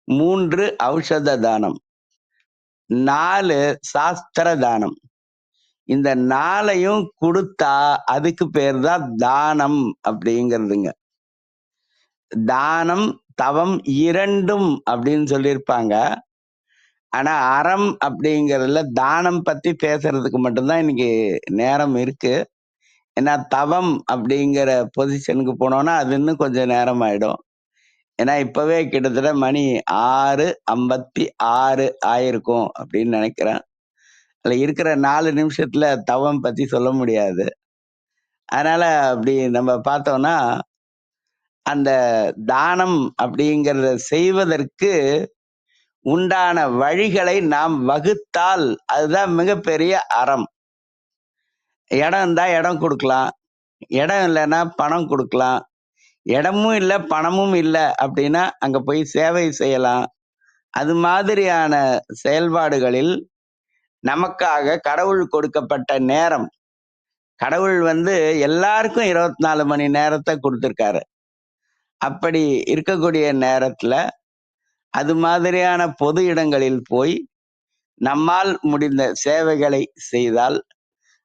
3 ஔஷத தானம், 4 சாஸ்திர தானம். இந்த 4ஐயும் கொடுத்தா அதுக்கு பேர் தான் தானம் அப்படிங்கிறதுங்க. தானம் தவம் 2ம் அப்படின்னு சொல்லியிருப்பாங்க. ஆனா அறம் அப்படிங்கிறதுல தானம் பத்தி பேசுறதுக்கு மட்டும்தான் இன்னைக்கு நேரம் இருக்கு. ஏன்னா தவம் அப்படிங்கிற பொசிஷனுக்கு போனோம்னா அது இன்னும் கொஞ்சம் நேரம் ஆயிடும். ஏன்னா இப்பவே கிட்டத்தட்ட மணி 6:56 ஆயிருக்கும் அப்படின்னு நினைக்கிறேன். அதுல இருக்கிற 4 நிமிஷத்துல தவம் பத்தி சொல்ல முடியாது. அதனால அப்படி நம்ம பார்த்தோம்னா அந்த தானம் அப்படிங்கிறத செய்வதற்கு உண்டான வழிகளை நாம் வகுத்தால் அதுதான் மிகப்பெரிய அறம். இடம் இருந்தா இடம் கொடுக்கலாம், இடம் இல்லைன்னா பணம் கொடுக்கலாம், இடமும் இல்லை பணமும் இல்லை அப்படின்னா அங்க போய் சேவை செய்யலாம். அது மாதிரியான செயல்பாடுகளில் நமக்காக கடவுள் கொடுக்கப்பட்ட நேரம், கடவுள் எல்லாருக்கும் 24 மணி நேரத்தை கொடுத்திருக்காரு. அப்படி இருக்கக்கூடிய நேரத்துல அது மாதிரியான பொது இடங்களில் போய் நம்மால் முடிந்த சேவைகளை செய்தால்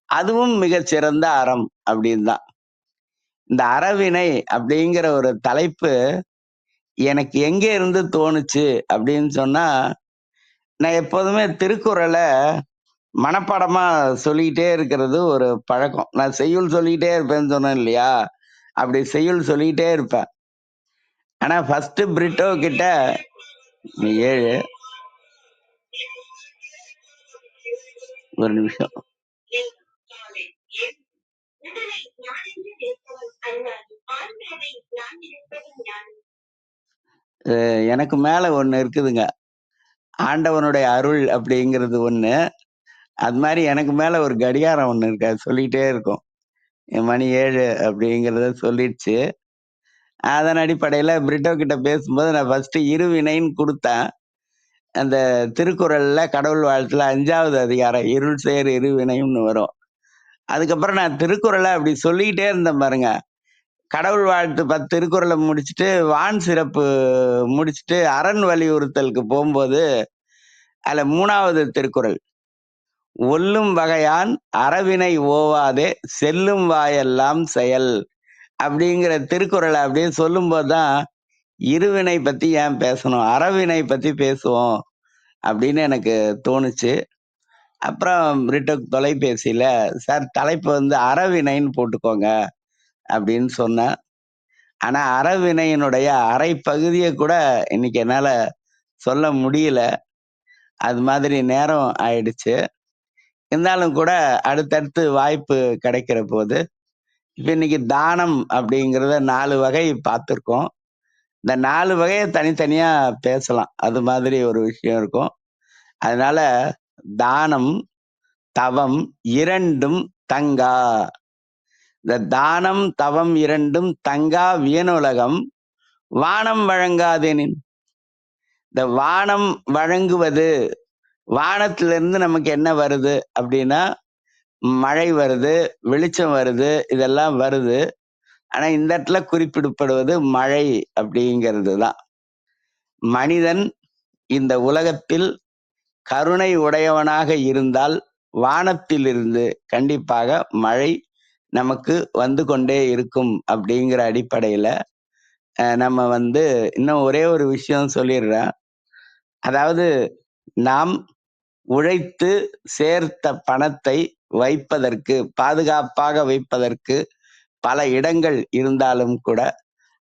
அதுவும் மிகச்சிறந்த அறம் அப்படின்னு தான். இந்த அறவினை அப்படிங்கிற ஒரு தலைப்பு எனக்கு எங்க இருந்து தோணுச்சு அப்படின்னு சொன்னா, நான் எப்போதுமே திருக்குறளை மனப்பாடமா சொல்லிக்கிட்டே இருக்கிறது ஒரு பழக்கம். நான் செய்யுள் சொல்லிக்கிட்டே இருப்பேன்னு சொன்னேன் இல்லையா, அப்படி செய்யுள் சொல்லிக்கிட்டே இருப்பேன். ஆனா ஃபர்ஸ்ட் பிரிட்டோ கிட்ட 7 ஒரு நிமிஷம். எனக்கு மேல ஒண்ணு இருக்குதுங்க, ஆண்டவனுடைய அருள் அப்படிங்கிறது ஒண்ணு. அது மாதிரி எனக்கு மேல ஒரு கடிகாரம் ஒண்ணு இருக்கு, அது சொல்லிட்டே இருக்கும். என் மணி 7 அப்படிங்கிறத சொல்லிடுச்சு. அதன் அடிப்படையில பிரிட்டோ கிட்ட பேசும்போது நான் ஃபர்ஸ்ட் இருவினைன்னு கொடுத்தேன். அந்த திருக்குறள்ல கடவுள் வாழ்த்துல 5வது அதிகாரம் இருள் சேர் இருவினைன்னு வரும். அதுக்கப்புறம் நான் திருக்குறளை அப்படி சொல்லிக்கிட்டே இருந்தேன் பாருங்க. கடவுள் வாழ்த்து 10 திருக்குறளை முடிச்சுட்டு வான் சிறப்பு முடிச்சுட்டு அரண் வலியுறுத்தலுக்கு போகும்போது அதுல 3வது திருக்குறள், ஒல்லும் வகையான் அறவினை ஓவாதே செல்லும் வாயெல்லாம் செயல் அப்படிங்கிற திருக்குறளை அப்படியே சொல்லும் போதுதான் இருவினை பத்தி ஏன் பேசணும், அறவினை பத்தி பேசுவோம் அப்படின்னு எனக்கு தோணுச்சு. அப்புறம் ரிட்டக் தொலைபேசியில, சார் தலைப்பு அறவினைன்னு போட்டுக்கோங்க அப்படின்னு சொன்னேன். ஆனா அறவினையினுடைய அரை பகுதியை கூட இன்னைக்கு என்னால சொல்ல முடியல, அது மாதிரி நேரம் ஆயிடுச்சு. இருந்தாலும் கூட அடுத்தடுத்து வாய்ப்பு கிடைக்கிற போது, இப்ப இன்னைக்கு தானம் அப்படிங்கிறத 4 வகை பார்த்துருக்கோம். இந்த 4 வகையை தனித்தனியா பேசலாம், அது மாதிரி ஒரு விஷயம் இருக்கும். அதனால தானம் தவம் இரண்டும் தங்கா, இந்த தானம் தவம் இரண்டும் தங்கா வியனுலகம் வானம் வழங்காதெனின். இந்த வானம் வழங்குவது, வானத்திலிருந்து நமக்கு என்ன வருது அப்படின்னா மழை வருது, வெளிச்சம் வருது, இதெல்லாம் வருது. ஆனா இந்த இடத்துல குறிப்பிடப்படுவது மழை அப்படிங்கிறது தான். மனிதன் இந்த உலகத்தில் கருணை உடையவனாக இருந்தால் வானத்திலிருந்து கண்டிப்பாக மழை நமக்கு வந்து கொண்டே இருக்கும் அப்படிங்கிற அடிப்படையில நம்ம இன்னும் ஒரே ஒரு விஷயம் சொல்லிடுறேன். அதாவது நாம் உழைத்து சேர்த்த பணத்தை வைப்பதற்கு, பாதுகாப்பாக வைப்பதற்கு பல இடங்கள் இருந்தாலும் கூட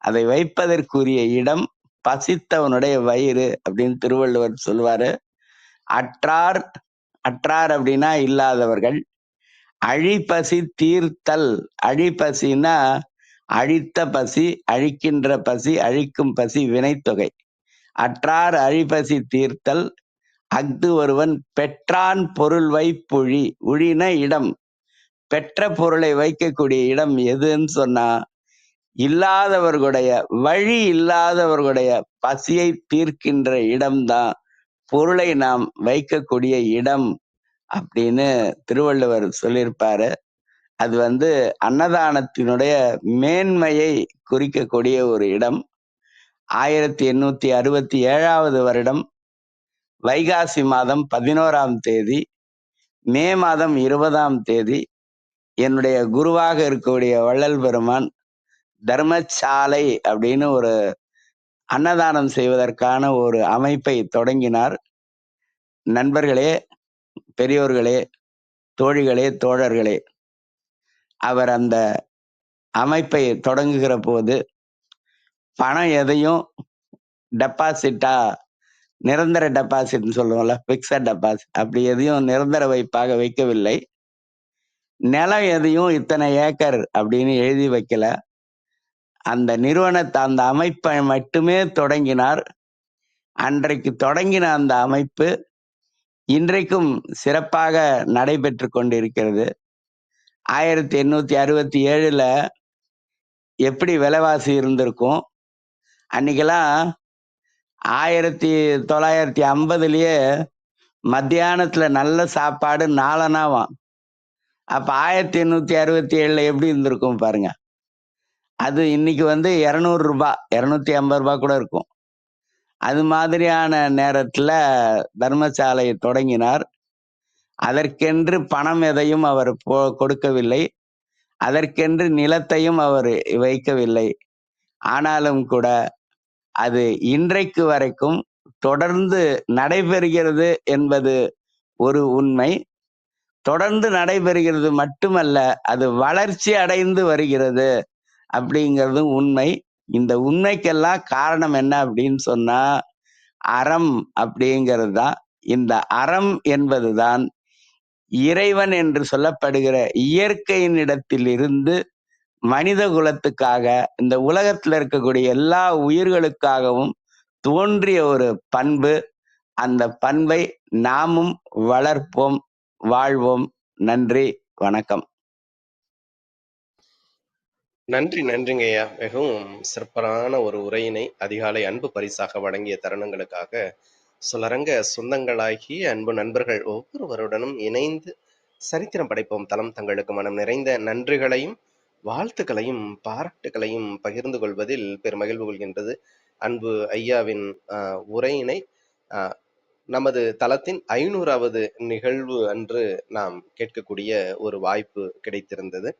அதை வைப்பதற்குரிய இடம் பசித்தவனுடைய வயிறு அப்படின்னு திருவள்ளுவர் சொல்லுவாரு. அற்றார், அற்றார் அப்படின்னா இல்லாதவர்கள், அழிப்பசி தீர்த்தல், அழிப்பசின்னா அழித்த பசி, அழிக்கின்ற பசி, அழிக்கும் பசி வினைத்தொகை. அற்றார் அழிப்பசி தீர்த்தல், அஃது ஒருவன் பெற்றான் பொருள் வைப்புழி, உழின இடம், பெற்ற பொருளை வைக்கக்கூடிய இடம் எதுன்னு சொன்னா இல்லாதவர்களுடைய, வழி இல்லாதவர்களுடைய பசியை தீர்க்கின்ற இடம்தான் பொருளை நாம் வைக்கக்கூடிய இடம் அப்படின்னு திருவள்ளுவர் சொல்லியிருப்பாரு. அது அன்னதானத்தினுடைய மேன்மையை குறிக்கக்கூடிய ஒரு இடம். 1867வது வருடம் வைகாசி மாதம் 11ஆம் தேதி, மே மாதம் 20ஆம் தேதி என்னுடைய குருவாக இருக்கக்கூடிய வள்ளல் பெருமான் தர்மசாலை அப்படின்னு ஒரு அன்னதானம் செய்வதற்கான ஒரு அமைப்பை தொடங்கினார். நண்பர்களே, பெரியோர்களே, தோழிகளே, தோழர்களே, அவர் அந்த அமைப்பை தொடங்குகிற போது பணம் எதையும் டெபாசிட்டா, நிரந்தர டெபாசிட்னு சொல்லுவோம்ல, பிக்சட் டெபாசிட், அப்படி எதையும் நிரந்தர வைப்பாக வைக்கவில்லை. நிலம் எதையும் இத்தனை ஏக்கர் அப்படின்னு எழுதி வைக்கல. அந்த நிறுவனத்தை, அந்த அமைப்பை மட்டுமே தொடங்கினார். அன்றைக்கு தொடங்கின அந்த அமைப்பு இன்றைக்கும் சிறப்பாக நடைபெற்று கொண்டிருக்கிறது. 1867 எப்படி விலைவாசி இருந்திருக்கும், அன்னைக்கெல்லாம் 1950 மத்தியானத்துல நல்ல சாப்பாடு 4 அணாவாம். அப்ப 1867 எப்படி இருந்திருக்கும் பாருங்க. அது இன்னைக்கு 200 ரூபாய், 250 ரூபாய் கூட இருக்கும். அது மாதிரியான நேரத்துல தர்மசாலையை தொடங்கினார். அதற்கென்று பணம் எதையும் அவர் கொடுக்கவில்லை. அதற்கென்று நிலத்தையும் அவர் வைக்கவில்லை. ஆனாலும் கூட அது இன்றைக்கு வரைக்கும் தொடர்ந்து நடைபெறுகிறது என்பது ஒரு உண்மை. தொடர்ந்து நடைபெறுகிறது மட்டுமல்ல, அது வளர்ச்சி அடைந்து வருகிறது அப்படிங்கிறதும் உண்மை. இந்த உண்மைக்கெல்லாம் காரணம் என்ன அப்படின்னு சொன்னா, அறம் அப்படிங்கிறது தான். இந்த அறம் என்பதுதான் இறைவன் என்று சொல்லப்படுகிற இயற்கையினிடத்தில் இருந்து மனித குலத்துக்காக, இந்த உலகத்துல இருக்கக்கூடிய எல்லா உயிர்களுக்காகவும் தோன்றிய ஒரு பண்பு. அந்த பண்பை நாமும் வளர்ப்போம், வாழ்வோம். நன்றி, வணக்கம். நன்றிங்க ஐயா. மிகவும் சிறப்பான ஒரு உரையினை அதிகாலை அன்பு பரிசாக வழங்கிய தருணங்களுக்காக சுலரங்க சொந்தங்களாகிய அன்பு நண்பர்கள் ஒவ்வொருவருடனும் இணைந்து சரித்திரம் படைப்போம் தளம் தங்களுக்கு மனம் நிறைந்த நன்றிகளையும் வாழ்த்துக்களையும் பாராட்டுகளையும் பகிர்ந்து கொள்வதில் பெருமகிழ்வு கொள்கின்றது. அன்பு ஐயாவின் உரையினை நமது தளத்தின் 500வது நிகழ்வு அன்று நாம் கேட்கக்கூடிய ஒரு வாய்ப்பு கிடைத்திருந்தது.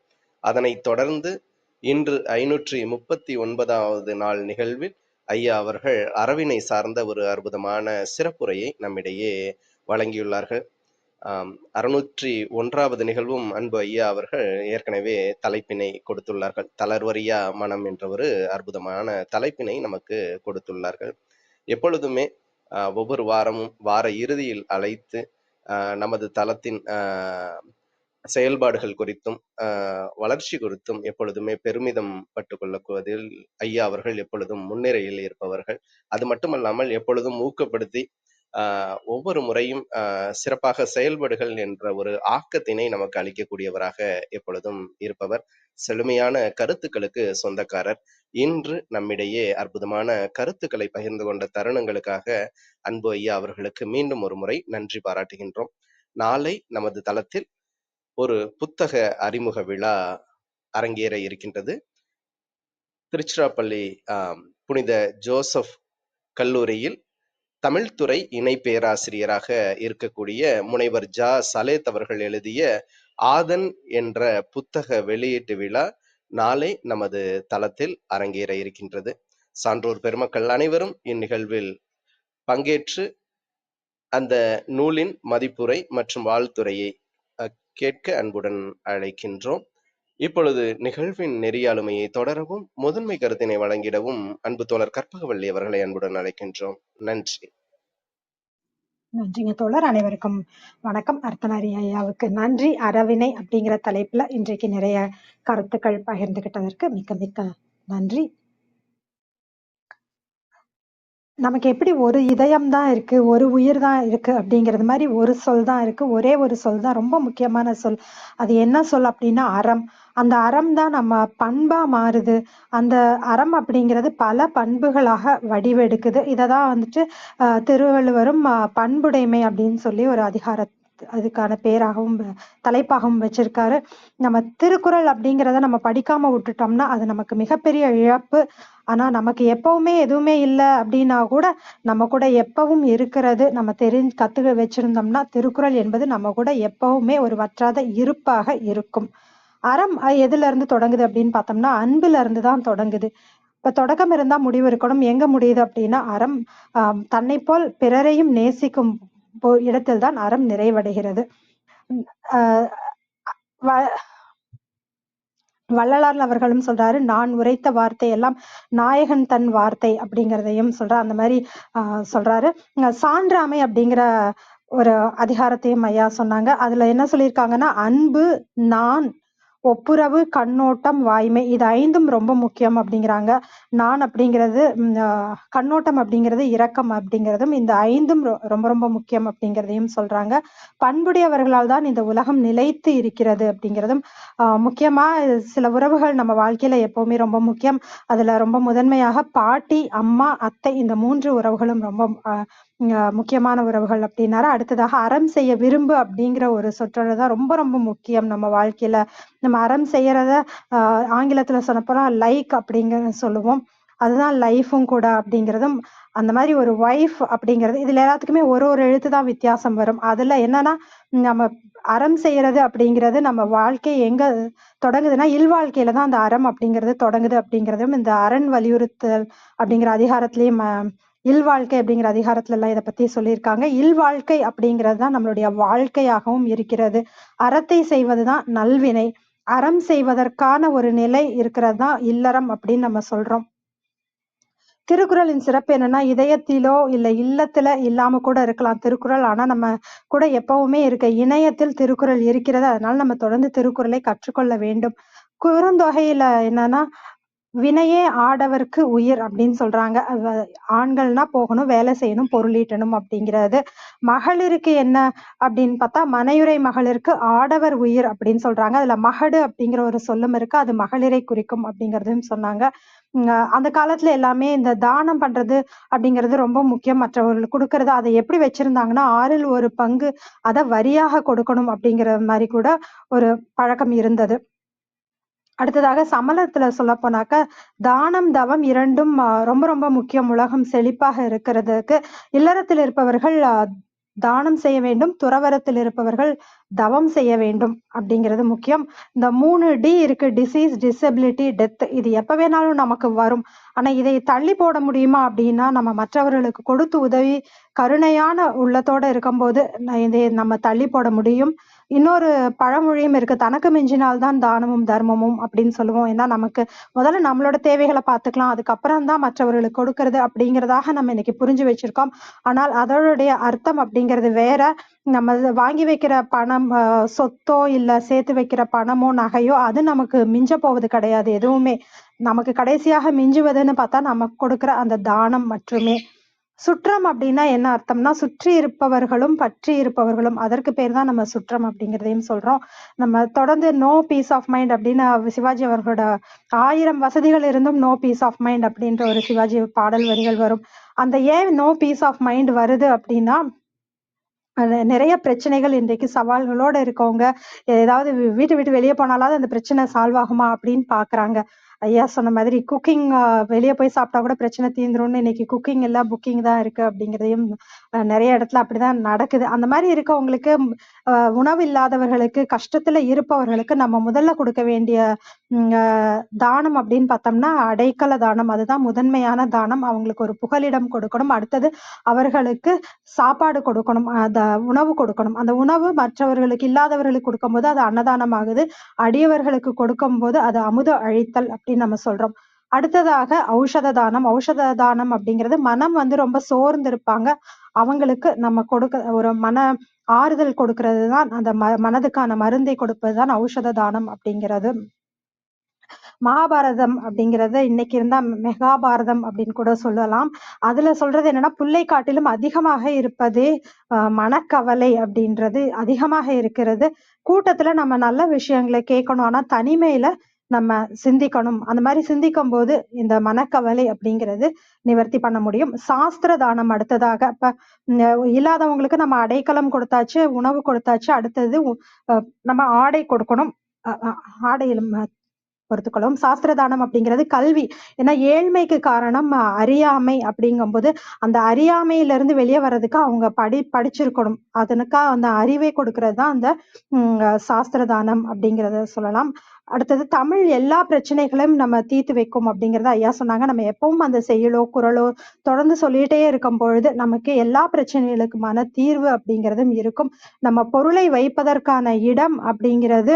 அதனைத் தொடர்ந்து இன்று 539வது நாள் நிகழ்வில் ஐயா அவர்கள் அறவினை சார்ந்த ஒரு அற்புதமான சிறப்புரையை நம்மிடையே வழங்கியுள்ளார்கள். 601வது நிகழ்வும் அன்பு ஐயா அவர்கள் ஏற்கனவே தலைப்பினை கொடுத்துள்ளார்கள். தளர்வரியா மனம் என்ற ஒரு அற்புதமான தலைப்பினை நமக்கு கொடுத்துள்ளார்கள். எப்பொழுதுமே ஒவ்வொரு வாரமும் வார இறுதியில் அழைத்து நமது தளத்தின் செயல்பாடுகள் குறித்தும் வளர்ச்சி குறித்தும் எப்பொழுதுமே பெருமிதம் பட்டுக்கொள்ளக்குவதில் ஐயா அவர்கள் எப்பொழுதும் முன்னிலையில் இருப்பவர்கள். அது மட்டுமல்லாமல் எப்பொழுதும் ஊக்கப்படுத்தி ஒவ்வொரு முறையும் சிறப்பாக செயல்படுகள் என்ற ஒரு ஆக்கத்தினை நமக்கு அளிக்கக்கூடியவராக எப்பொழுதும் இருப்பவர். செழுமையான கருத்துக்களுக்கு சொந்தக்காரர். இன்று நம்மிடையே அற்புதமான கருத்துக்களை பகிர்ந்து கொண்ட தருணங்களுக்காக அன்பு ஐயா அவர்களுக்கு மீண்டும் ஒரு முறை நன்றி பாராட்டுகின்றோம். நாளை நமது தளத்தில் ஒரு புத்தக அறிமுக விழா அரங்கேற இருக்கின்றது. திருச்சிராப்பள்ளி புனித ஜோசப் கல்லூரியில் தமிழ்துறை இணை பேராசிரியராக இருக்கக்கூடிய முனைவர் ஜா சலேத் அவர்கள் எழுதிய ஆதன் என்ற புத்தக வெளியீட்டு விழா நாளை நமது தளத்தில் அரங்கேற இருக்கின்றது. சான்றோர் பெருமக்கள் அனைவரும் இந்நிகழ்வில் பங்கேற்று அந்த நூலின் மதிப்புரை மற்றும் வாழ்த்துரையை கேட்க அன்புடன் அழைக்கின்றோம். இப்பொழுது நிகழ்வின் நெறியாளுமையை தொடரவும் முதன்மை கருத்தினை வழங்கிடவும் அன்பு தோழர் கற்பகவள்ளி அவர்களை அன்புடன் அழைக்கின்றோம். நன்றி. நன்றிங்க தோழர். அனைவருக்கும் வணக்கம். அர்த்தநாரி ஐயாவுக்கு நன்றி. அறவினை அப்படிங்கிற தலைப்புல இன்றைக்கு நிறைய கருத்துக்கள் பகிர்ந்துகிட்டதற்கு மிக்க மிக்க நன்றி. நமக்கு எப்படி ஒரு இதயம் தான் இருக்கு, ஒரு உயிர் தான் இருக்கு அப்படிங்கிறது மாதிரி ஒரு சொல் தான் இருக்கு. ஒரே ஒரு சொல் தான் ரொம்ப முக்கியமான சொல். அது என்ன சொல் அப்படின்னா அறம். அந்த அறம் தான் நம்ம பண்பா மாறுது. அந்த அறம் அப்படிங்கிறது பல பண்புகளாக வடிவெடுக்குது. இததான் திருவள்ளுவரும் பண்புடைமை அப்படின்னு சொல்லி ஒரு அதுக்கான பேராகவும் தலைப்பாகவும் வச்சிருக்காரு. நம்ம திருக்குறள் அப்படிங்கிறத நம்ம படிக்காம விட்டுட்டோம்னா அது நமக்கு மிகப்பெரிய இழப்பு. ஆனா நமக்கு எப்பவுமே எதுவுமே இல்லை அப்படின்னா கூட நம்ம கூட எப்பவும் இருக்கிறது நம்ம கத்துக்க வச்சிருந்தோம்னா திருக்குறள் என்பது நம்ம கூட எப்பவுமே ஒரு வற்றாத இருப்பாக இருக்கும். அறம் எதுல இருந்து தொடங்குது அப்படின்னு பார்த்தோம்னா அன்புல இருந்து தான் தொடங்குது. இப்ப தொடக்கம் இருந்தா முடிவு இருக்கணும். எங்க முடியுது அப்படின்னா அறம் தன்னை போல் பிறரையும் நேசிக்கும் இடத்தில் தான் அறம் நிறைவடைகிறது. வள்ளலார் அவர்களும் சொல்றாரு, நான் உரைத்த வார்த்தை எல்லாம் நாயகன் தன் வார்த்தை அப்படிங்கிறதையும் சொல்றாரு. அந்த மாதிரி சொல்றாரு. சான்றாமை அப்படிங்கிற ஒரு அதிகாரத்தையும் ஐயா சொன்னாங்க. அதுல என்ன சொல்லியிருக்காங்கன்னா, அன்பு, நான், ஒப்புரவு, கண்ணோட்டம், வாய்மை இது 5ம் ரொம்ப முக்கியம் அப்படிங்கிறாங்க. நான் அப்படிங்கிறது கண்ணோட்டம் அப்படிங்கிறது இரக்கம் அப்படிங்கிறதும் இந்த 5ம் ரொம்ப ரொம்ப முக்கியம் அப்படிங்கிறதையும் சொல்றாங்க. பண்புடையவர்களால் தான் இந்த உலகம் நிலைத்து இருக்கிறது அப்படிங்கிறதும் முக்கியமா சில உறவுகள் நம்ம வாழ்க்கையில எப்பவுமே ரொம்ப முக்கியம். அதுல ரொம்ப முதன்மையாக பாட்டி, அம்மா, அத்தை இந்த 3 உறவுகளும் ரொம்ப முக்கியமான உறவுகள் அப்படின்னாரு. அடுத்ததாக அறம் செய்ய விரும்பு அப்படிங்கிற ஒரு சொற்றொடர் தான் ரொம்ப ரொம்ப முக்கியம் நம்ம வாழ்க்கையில. நம்ம அறம் செய்யறத ஆங்கிலத்துல சொன்னப்போனா லைக் அப்படிங்கிற சொல்லுவோம். அதுதான் லைஃபும் கூட அப்படிங்கிறதும் அந்த மாதிரி ஒரு ஒய்ஃப் அப்படிங்கிறது இதுல எல்லாத்துக்குமே ஒரு ஒரு எழுத்து தான் வித்தியாசம் வரும். அதுல என்னன்னா நம்ம அறம் செய்யறது அப்படிங்கிறது நம்ம வாழ்க்கை எங்க தொடங்குதுன்னா இல்வாழ்க்கையில தான் அந்த அறம் அப்படிங்கிறது தொடங்குது அப்படிங்கிறதும் இந்த அரண் வலியுறுத்தல் அப்படிங்கிற அதிகாரத்திலேயே இல்வாழ்க்கை அப்படிங்கிற அதிகாரத்துல எல்லாம் இதை பத்தி சொல்லியிருக்காங்க. இல்வாழ்க்கை அப்படிங்கிறது தான் நம்மளுடைய வாழ்க்கையாகவும் இருக்கிறது. அறத்தை செய்வதுதான் நல்வினை. அறம் செய்வதற்கான ஒரு நிலை இருக்கிறது தான் இல்லறம் அப்படின்னு நம்ம சொல்றோம். திருக்குறளின் சிறப்பு என்னன்னா இதயத்திலோ இல்ல இல்லத்துல இல்லாம கூட இருக்கலாம் திருக்குறள். ஆனா நம்ம கூட எப்பவுமே இருக்க இணையத்தில் திருக்குறள் இருக்கிறது. அதனால நம்ம தொடர்ந்து திருக்குறளை கற்றுக்கொள்ள வேண்டும். குறுந்தொகையில என்னன்னா வினையே ஆடவர்க்கு உயிர் அப்படின்னு சொல்றாங்க. ஆண்கள்னா போகணும், வேலை செய்யணும், பொருளீட்டணும் அப்படிங்கிறது. மகளிருக்கு என்ன அப்படின்னு பார்த்தா மனையுறை மகளிருக்கு ஆடவர் உயிர் அப்படின்னு சொல்றாங்க. அதுல மகடு அப்படிங்கிற ஒரு சொல்லும் இருக்கு. அது மகளிரை குறிக்கும் அப்படிங்கறதும் சொன்னாங்க. அந்த காலத்துல எல்லாமே இந்த தானம் பண்றது அப்படிங்கிறது ரொம்ப முக்கியம். மற்றவர்களுக்கு கொடுக்கறது அதை எப்படி வச்சிருந்தாங்கன்னா 6ல் 1 பங்கு அதை வரியாக கொடுக்கணும் அப்படிங்கிற மாதிரி கூட ஒரு பழக்கம் இருந்தது. அடுத்ததாக சமணத்துல சொல்லப் போனாக்க தானம் தவம் 2ம் ரொம்ப ரொம்ப முக்கியம். உலகம் செழிப்பாக இருக்கிறதுக்கு இல்லறத்தில் இருப்பவர்கள் தானம் செய்ய வேண்டும், துறவரத்தில் இருப்பவர்கள் தவம் செய்ய வேண்டும் அப்படிங்கிறது முக்கியம். இந்த 3D இருக்கு, டிசீஸ், டிசபிலிட்டி, டெத். இது எப்ப வேணாலும் நமக்கு வரும். ஆனா இதை தள்ளி போட முடியுமா அப்படின்னா நம்ம மற்றவர்களுக்கு கொடுத்து உதவி கருணையான உள்ளத்தோட இருக்கும்போது இதை நம்ம தள்ளி போட முடியும். இன்னொரு பழமொழியும் இருக்கு, தனக்கு மிஞ்சினால்தான் தானமும் தர்மமும் அப்படின்னு சொல்லுவோம். ஏன்னா நமக்கு முதல்ல நம்மளோட தேவைகளை பார்த்துக்கலாம், அதுக்கப்புறம் தான் மற்றவர்களுக்கு கொடுக்கறது அப்படிங்கிறதாக நம்ம இன்னைக்கு புரிஞ்சு வச்சிருக்கோம். ஆனால் அதோடைய அர்த்தம் அப்படிங்கிறது வேற. நம்ம வாங்கி வைக்கிற பணம் சொத்தோ இல்ல சேர்த்து வைக்கிற பணமோ நகையோ அது நமக்கு மிஞ்ச போவது கிடையாது. எதுவுமே நமக்கு கடைசியாக மிஞ்சுவதுன்னு பார்த்தா நமக்கு கொடுக்கிற அந்த தானம் மட்டுமே. சுற்றம் அப்படின்னா என்ன அர்த்தம்னா சுற்றி இருப்பவர்களும் பற்றி இருப்பவர்களும், அதற்கு பேர் தான் நம்ம சுற்றம் அப்படிங்கிறதையும் சொல்றோம். நம்ம தொடர்ந்து நோ பீஸ் ஆஃப் மைண்ட் அப்படின்னு சிவாஜி அவர்களோட 1000 வசதிகள் இருந்தும் நோ பீஸ் ஆஃப் மைண்ட் அப்படின்ற ஒரு சிவாஜி பாடல் வரிகள் வரும். அந்த ஏன் நோ பீஸ் ஆஃப் மைண்ட் வருது அப்படின்னா நிறைய பிரச்சனைகள் இன்றைக்கு சவால்களோட இருக்கவங்க ஏதாவது வீட்டை விட்டு வெளியே போனாலாவது அந்த பிரச்சனை சால்வ் ஆகுமா அப்படின்னு பாக்குறாங்க. ஐயா சொன்ன மாதிரி குக்கிங் வெளியே போய் சாப்பிட்டா கூட பிரச்சனை தீந்துரும்னு இன்னைக்கு குக்கிங் எல்லாம் புக்கிங் தான் இருக்கு அப்படிங்கிறதையும் நிறைய இடத்துல அப்படிதான் நடக்குது. அந்த மாதிரி இருக்கவங்களுக்கு உணவு இல்லாதவர்களுக்கு கஷ்டத்துல இருப்பவர்களுக்கு நம்ம முதல்ல கொடுக்க வேண்டிய தானம் அப்படின்னு பார்த்தோம்னா அடைக்கல தானம். அதுதான் முதன்மையான தானம். அவங்களுக்கு ஒரு புகலிடம் கொடுக்கணும். அடுத்தது அவர்களுக்கு சாப்பாடு கொடுக்கணும், உணவு கொடுக்கணும். அந்த உணவு மற்றவர்களுக்கு இல்லாதவர்களுக்கு கொடுக்கும்போது அது அன்னதானம் ஆகுது. அடியவர்களுக்கு கொடுக்கும் போது அது அமுத அழித்தல் அப்படின்னு நம்ம சொல்றோம். அடுத்ததாக ஔஷத தானம். ஔஷத தானம் அப்படிங்கிறது மனம் ரொம்ப சோர்ந்து இருப்பாங்க, அவங்களுக்கு நம்ம கொடுக்க ஒரு மன ஆறுதல் கொடுக்கிறது தான் அந்த மனதுக்கான மருந்தை கொடுப்பதுதான் ஔஷத தானம் அப்படிங்கிறது. மகாபாரதம் அப்படிங்கறத இன்னைக்கு இருந்தா மெகாபாரதம் அப்படின்னு கூட சொல்லலாம். அதுல சொல்றது என்னன்னா புல்லை காட்டிலும் அதிகமாக இருப்பதே மனக்கவலை அப்படின்றது அதிகமாக இருக்கிறது. கூட்டத்துல நம்ம நல்ல விஷயங்களை கேட்கணும், ஆனா தனிமையில நம்ம சிந்திக்கணும். அந்த மாதிரி சிந்திக்கும் போது இந்த மனக்கவலை அப்படிங்கிறது நிவர்த்தி பண்ண முடியும். சாஸ்திர தானம் அடுத்ததாக. இப்ப இல்லாதவங்களுக்கு நம்ம அடைக்கலம் கொடுத்தாச்சு, உணவு கொடுத்தாச்சு, அடுத்தது நம்ம ஆடை கொடுக்கணும். ஆடையிலும் பொறுத்துக்கொள்ளும். சாஸ்திர தானம் அப்படிங்கிறது கல்வி. ஏன்னா ஏழ்மைக்கு காரணம் அறியாமை அப்படிங்கும்போது அந்த அறியாமையிலிருந்து வெளியே வர்றதுக்கு அவங்க படிச்சிருக்கணும். அதனுக்கா அந்த அறிவை கொடுக்கறது தான் அந்த சாஸ்திர தானம் அப்படிங்கிறத சொல்லலாம். அடுத்தது தமிழ் எல்லா பிரச்சனைகளையும் நம்ம தீர்த்து வைக்கும் அப்படிங்கறத ஐயா சொன்னாங்க. நம்ம எப்பவும் அந்த செயலோ குரலோ தொடர்ந்து சொல்லிட்டே இருக்கும் பொழுது நமக்கு எல்லா பிரச்சனைகளுக்குமான தீர்வு அப்படிங்கிறதும் இருக்கும். நம்ம பொருளை வைப்பதற்கான இடம் அப்படிங்கிறது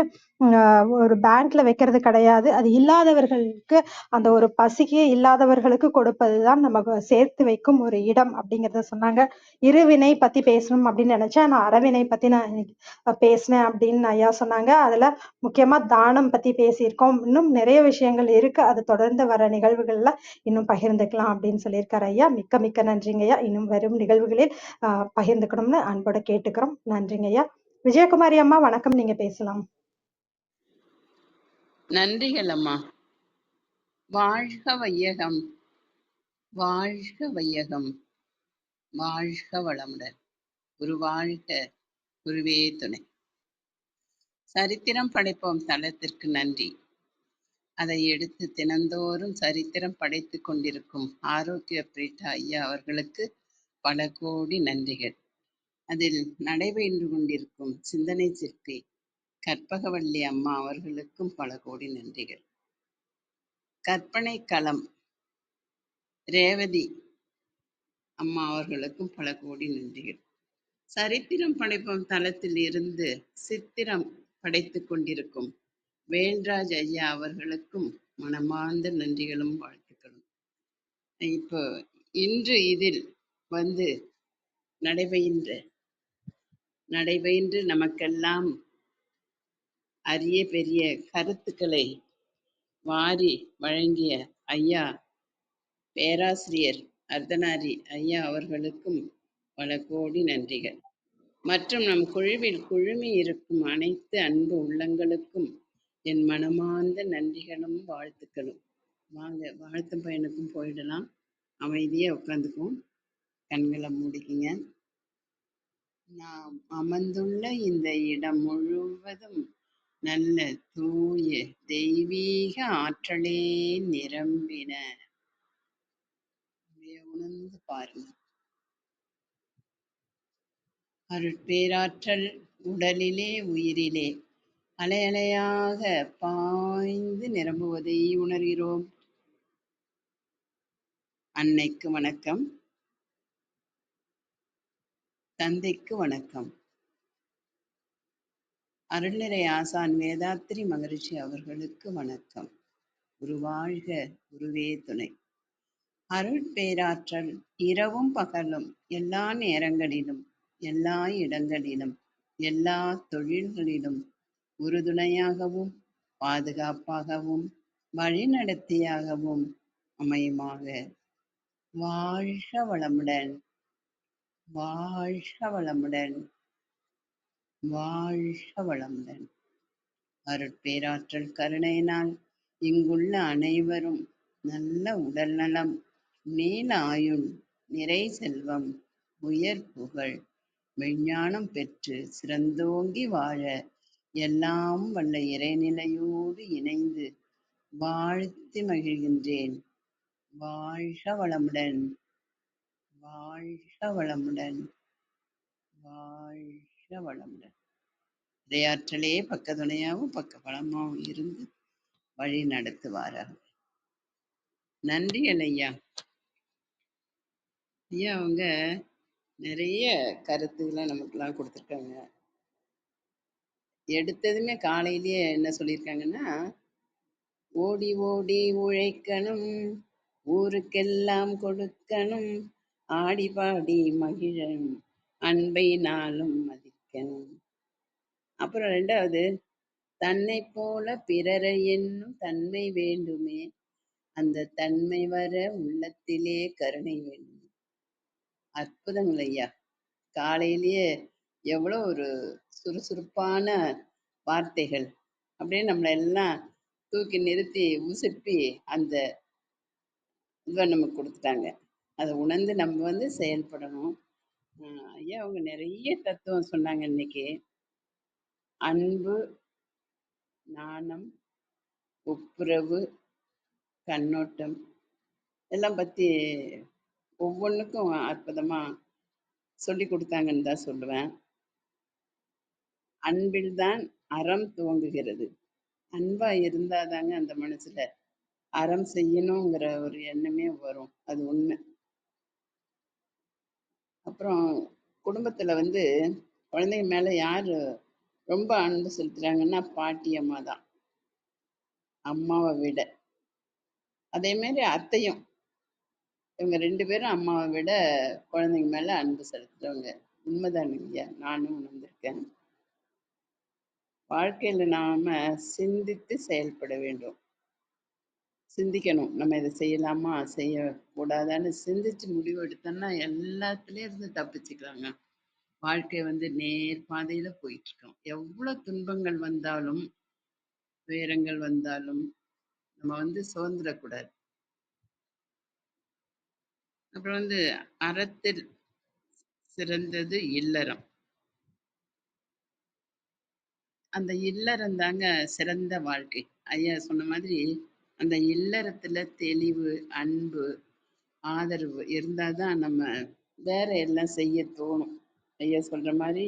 ஒரு பேங்க்ல வைக்கிறது கிடையாது. அது இல்லாதவர்களுக்கு, அந்த ஒரு பசிக்கு இல்லாதவர்களுக்கு கொடுப்பதுதான் நம்ம சேர்த்து வைக்கும் ஒரு இடம் அப்படிங்கறத சொன்னாங்க. இருவினை பத்தி பேசணும் அப்படின்னு நினைச்சேன். நான் அறவினை பத்தி நான் இன்னைக்கு பேசினேன் அப்படின்னு ஐயா சொன்னாங்க. அதுல முக்கியமா தானம் பத்தி பேசியிருக்கோம். இன்னும் நிறைய விஷயங்கள் இருக்கு. அது தொடர்ந்து வர நிகழ்வுகள்ல இன்னும் பகிர்ந்துக்கலாம் அப்படின்னு சொல்லியிருக்காரு ஐயா. மிக்க மிக்க நன்றிங்க ஐயா. இன்னும் வரும் நிகழ்வுகளில் பகிர்ந்துக்கணும்னு அன்போட கேட்டுக்கிறோம். நன்றிங்க ஐயா. விஜயகுமாரி அம்மா வணக்கம், நீங்க பேசலாம். நன்றிகள் அம்மா. வாழ்க வையகம், வாழ்க வையகம், வாழ்க வளமுடன். குரு வாழ்க, குருவே துணை. சரித்திரம் படைப்போம் தளத்திற்கு நன்றி. அதை எடுத்து தினந்தோறும் சரித்திரம் படைத்து கொண்டிருக்கும் ஆரோக்கிய பிரீட்டா ஐயா அவர்களுக்கு பல கோடி நன்றிகள். அதில் நடைபெற்று கொண்டிருக்கும் சிந்தனை சிற்பி கற்பகவள்ளி அம்மா அவர்களுக்கும் பல கோடி நன்றிகள். கற்பனை களம் ரேவதி அம்மா அவர்களுக்கும் பல கோடி நன்றிகள். சரித்திரம் படைப்போம் தளத்தில் இருந்து சித்திரம் படைத்து கொண்டிருக்கும் வேல்ராஜ் ஐயா அவர்களுக்கும் மனமார்ந்த நன்றிகளும் வாழ்த்துக்களும். இப்போ இன்று இதில் வந்து நடைபெற்று நமக்கெல்லாம் அரிய பெரிய கருத்துக்களை வாரி வழங்கிய ஐயா பேராசிரியர் அர்த்தநாரி ஐயா அவர்களுக்கும் பல கோடி நன்றிகள். மற்றும் நம் குழுவில் குழுமி இருக்கும் அனைத்து அன்பு உள்ளங்களுக்கும் என் மனமார்ந்த நன்றிகளும் வாழ்த்துக்களும். வாங்க வாழ்த்தும் பயனுக்கும் போயிடலாம். அமைதியா உட்காந்துக்குவோம், கண்களை மூடிக்கிங்க. நாம் அமர்ந்துள்ள இந்த இடம் முழுவதும் நல்ல தூய தெய்வீக ஆற்றலே நிரம்பின. உணர்ந்து பாருங்க. அருட்பேராற்றல் உடலிலே உயிரிலே அலை அலையாக பாய்ந்து நிரம்புவதை உணர்கிறோம். அன்னைக்கு வணக்கம், தந்தைக்கு வணக்கம், அருள்நிறை ஆசான் வேதாத்திரி மகரிஷி அவர்களுக்கு வணக்கம். குருவாழ்க, குருவே துணை. அருட்பேராற்றல் இரவும் பகலும் எல்லா நேரங்களிலும் எல்லா இடங்களிலும் எல்லா தொழில்களிலும் உறுதுணையாகவும் பாதுகாப்பாகவும் வழிநடத்தியாகவும் அமையுமாக. வாழ்க வளமுடன், வாழ்க வளமுடன், வாழ்க வளமுடன். அருட்பேராற்றல் கருணையினால் இங்குள்ள அனைவரும் நல்ல உடல் நலம், நீல ஆயுள், நிறை செல்வம், உயர் புகழ், விஞ்ஞானம் பெற்று சிறந்தோங்கி வாழ எல்லாம் வல்ல இறைநிலையோடு இணைந்து வாழ்த்தி மகிழ்கின்றேன். வாழ்க வளமுடன், வாழ்க வளமுடன், வாழ்க வளமுடன். இறையாற்றலே பக்கத்துணையாகவும் பக்க பலமாகவும் இருந்து வழி நடத்துவார்கள். நன்றிகள் ஐயா. ஐயா அவங்க நிறைய கருத்துக்களை நமக்குலாம் கொடுத்துருக்காங்க. எடுத்ததுமே காலையிலேயே என்ன சொல்லியிருக்காங்கன்னா, ஓடி ஓடி உழைக்கணும், ஊருக்கெல்லாம் கொடுக்கணும், ஆடி பாடி மகிழணும், அன்பை நாளும் மதிக்கணும். அப்புறம் ரெண்டாவது, தன்னை போல பிறரை என்னும் தன்மை வேண்டுமே, அந்த தன்மை வர உள்ளத்திலே கருணை வேண்டும். அற்புதங்கள் ஐயா. காலையிலேயே எவ்வளோ ஒரு சுறுசுறுப்பான வார்த்தைகள், அப்படியே நம்மளை எல்லாம் தூக்கி நிறுத்தி உசுப்பி அந்த இதை நமக்கு கொடுத்துட்டாங்க. அதை உணர்ந்து நம்ம வந்து செயல்படணும். ஐயா அவங்க நிறைய தத்துவம் சொன்னாங்க இன்னைக்கு. அன்பு, நாணம், ஒப்புரவு, கண்ணோட்டம் எல்லாம் பற்றி ஒவ்வொன்றுக்கும் அற்புதமாக சொல்லி கொடுத்தாங்கன்னு தான் சொல்லுவேன். அன்பில்தான் அறம் துவங்குகிறது. அன்பா இருந்தாதாங்க அந்த மனசுல அறம் செய்யணுங்கிற ஒரு எண்ணமே வரும். அது உண்மை. அப்புறம் குடும்பத்துல வந்து குழந்தைங்க மேல யாரு ரொம்ப அன்பு செலுத்துறாங்கன்னா பாட்டி அம்மா தான், அம்மாவை விட. அதே மாதிரி அத்தையும், இவங்க 2 பேரும் அம்மாவை விட குழந்தைங்க மேல அன்பு செலுத்துறவங்க. உண்மைதானுங்க ஐயா, நானும் உணர்ந்திருக்கேன். வாழ்க்கையில நாம சிந்தித்து செயல்பட வேண்டும். சிந்திக்கணும், நம்ம இதை செய்யலாமா செய்யக்கூடாதான்னு சிந்திச்சு முடிவு எடுத்தோம்னா எல்லாத்துலயும் இருந்து தப்பிச்சுக்கலாங்க. வாழ்க்கை வந்து நேர் பாதையில போயிட்டு இருக்கோம். எவ்வளவு துன்பங்கள் வந்தாலும் துயரங்கள் வந்தாலும் நம்ம வந்து சுதந்திரக்கூடாது. அப்புறம் வந்து அறத்தில் சிறந்தது இல்லறம். அந்த இல்லறம் தாங்க சிறந்த வாழ்க்கை. ஐயா சொன்ன மாதிரி அந்த இல்லறத்துல தெளிவு, அன்பு, ஆதரவு இருந்தாதான் நம்ம வேற எல்லாம் செய்ய தோணும். ஐயா சொல்ற மாதிரி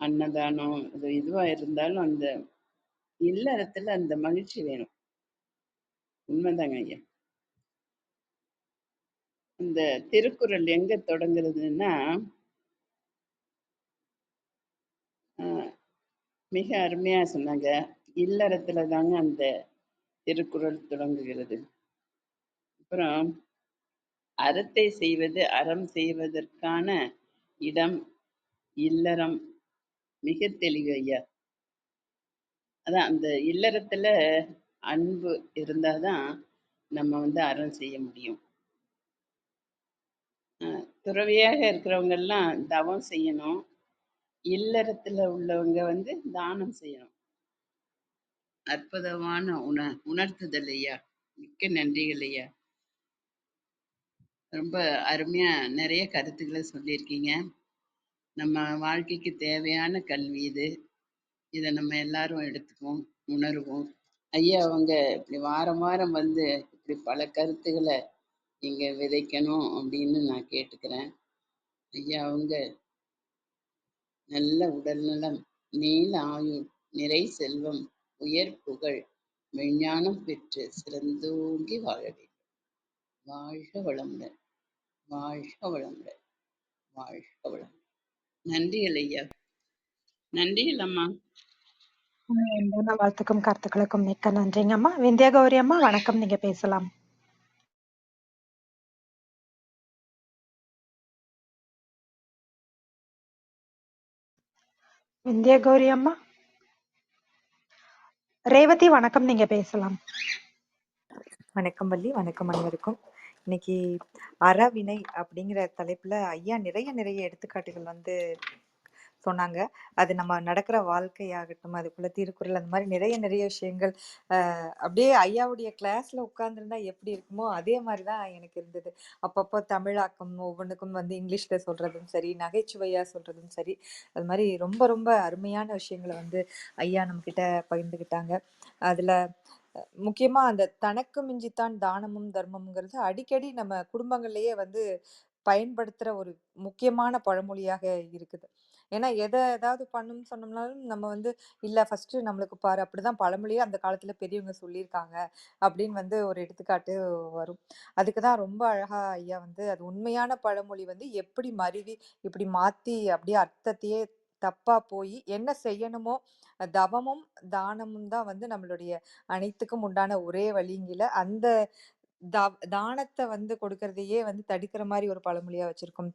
அன்னதானம் இது இதுவா இருந்தாலும் அந்த இல்லறத்துல அந்த மகிழ்ச்சி வேணும். உண்மைதாங்க ஐயா. இந்த திருக்குறள் எங்க தொடங்குறதுன்னா மிக அருமையா சொன்னாங்க. இல்லறத்துல தாங்க அந்த திருக்குறள் தொடங்குகிறது. அப்புறம் அறத்தை செய்வது, அறம் செய்வதற்கான இடம் இல்லறம். மிக தெளிவு ஐயா. அதான் அந்த இல்லறத்துல அன்பு இருந்தாதான் நம்ம வந்து அறம் செய்ய முடியும். துறவியாக இருக்கிறவங்க எல்லாம் தவம் செய்யணும். இல்லறத்துல உள்ளவங்க வந்து தானம் செய்யணும். அற்புதமான உணர்த்துதல் ஐயா. மிக்க நன்றிகள் ஐயா. ரொம்ப அருமையா நிறைய கருத்துக்களை சொல்லியிருக்கீங்க. நம்ம வாழ்க்கைக்கு தேவையான கல்வி இது. இதை நம்ம எல்லாரும் எடுத்துக்குவோம், உணர்வோம். ஐயா அவங்க இப்படி வாரம் வாரம் வந்து இப்படி பல கருத்துக்களை நீங்க விதைக்கணும் அப்படின்னு நான் கேட்டுக்கிறேன். ஐயா அவங்க நல்ல உடல்நலம், நீள ஆயுள், நிறை செல்வம், உயர் புகழ், விஞ்ஞானம் பெற்று சிறந்தோங்கி வாழ வேண்டும். வாழ்க வளமுடன், வாழ்க வளமுடன், வாழ்க வளமுடன். நன்றிகள் ஐயா. நன்றிகள் அம்மா. அன்பான வாழ்த்துக்கும் கருத்துக்களுக்கும் மிக்க நன்றிங்க அம்மா. விந்தியா கௌரி அம்மா வணக்கம், நீங்க பேசலாம். விந்தியா கௌரி அம்மா. ரேவதி வணக்கம், நீங்க பேசலாம். வணக்கம் வள்ளி, வணக்கம் அனைவருக்கும். இன்னைக்கு அறவினை அப்படிங்கிற தலைப்புல ஐயா நிறைய எடுத்துக்காட்டுகள் வந்து சொன்னாங்க. அது நம்ம நடக்கிற வாழ்க்கையாகட்டும், அதுக்குள்ள திருக்குறள், அந்த மாதிரி நிறைய விஷயங்கள் அப்படியே ஐயாவுடைய கிளாஸ்ல உட்கார்ந்துருந்தா எப்படி இருக்குமோ அதே மாதிரிதான் எனக்கு இருந்தது. அப்பப்போ தமிழாக்கம் ஒவ்வொன்றுக்கும் வந்து இங்கிலீஷ்ல சொல்றதும் சரி, நகைச்சுவையா சொல்றதும் சரி, அது மாதிரி ரொம்ப அருமையான விஷயங்களை வந்து ஐயா நம்ம கிட்ட பகிர்ந்துக்கிட்டாங்க. அதுல முக்கியமா அந்த தனக்கு மிஞ்சித்தான் தானமும் தர்மம்ங்கிறது அடிக்கடி நம்ம குடும்பங்கள்லயே வந்து பயன்படுத்துற ஒரு முக்கியமான பழமொழியாக இருக்குது. ஏன்னா ஏதாவது பண்ணணும்னு சொன்னோம்னாலும் நம்ம வந்து இல்ல ஃபர்ஸ்ட் நம்மளுக்கு பாரு, அப்படிதான் பழமொழியே அந்த காலத்துல பெரியவங்க சொல்லியிருக்காங்க அப்படின்னு வந்து ஒரு எடுத்துக்காட்டு வரும். அதுக்குதான் ரொம்ப அழகா ஐயா வந்து அது உண்மையான பழமொழி வந்து எப்படி மருவி இப்படி மாத்தி அப்படியே அர்த்தத்தையே தப்பா போய் என்ன செய்யணுமோ தவமும் தானமும் தான் வந்து நம்மளுடைய அனைத்துக்கும் உண்டான ஒரே வழிங்கில அந்த தானத்தை வந்து கொடுக்கறதையே வந்து தடுக்கிற மாதிரி ஒரு பழமொழியா வச்சிருக்கோம்.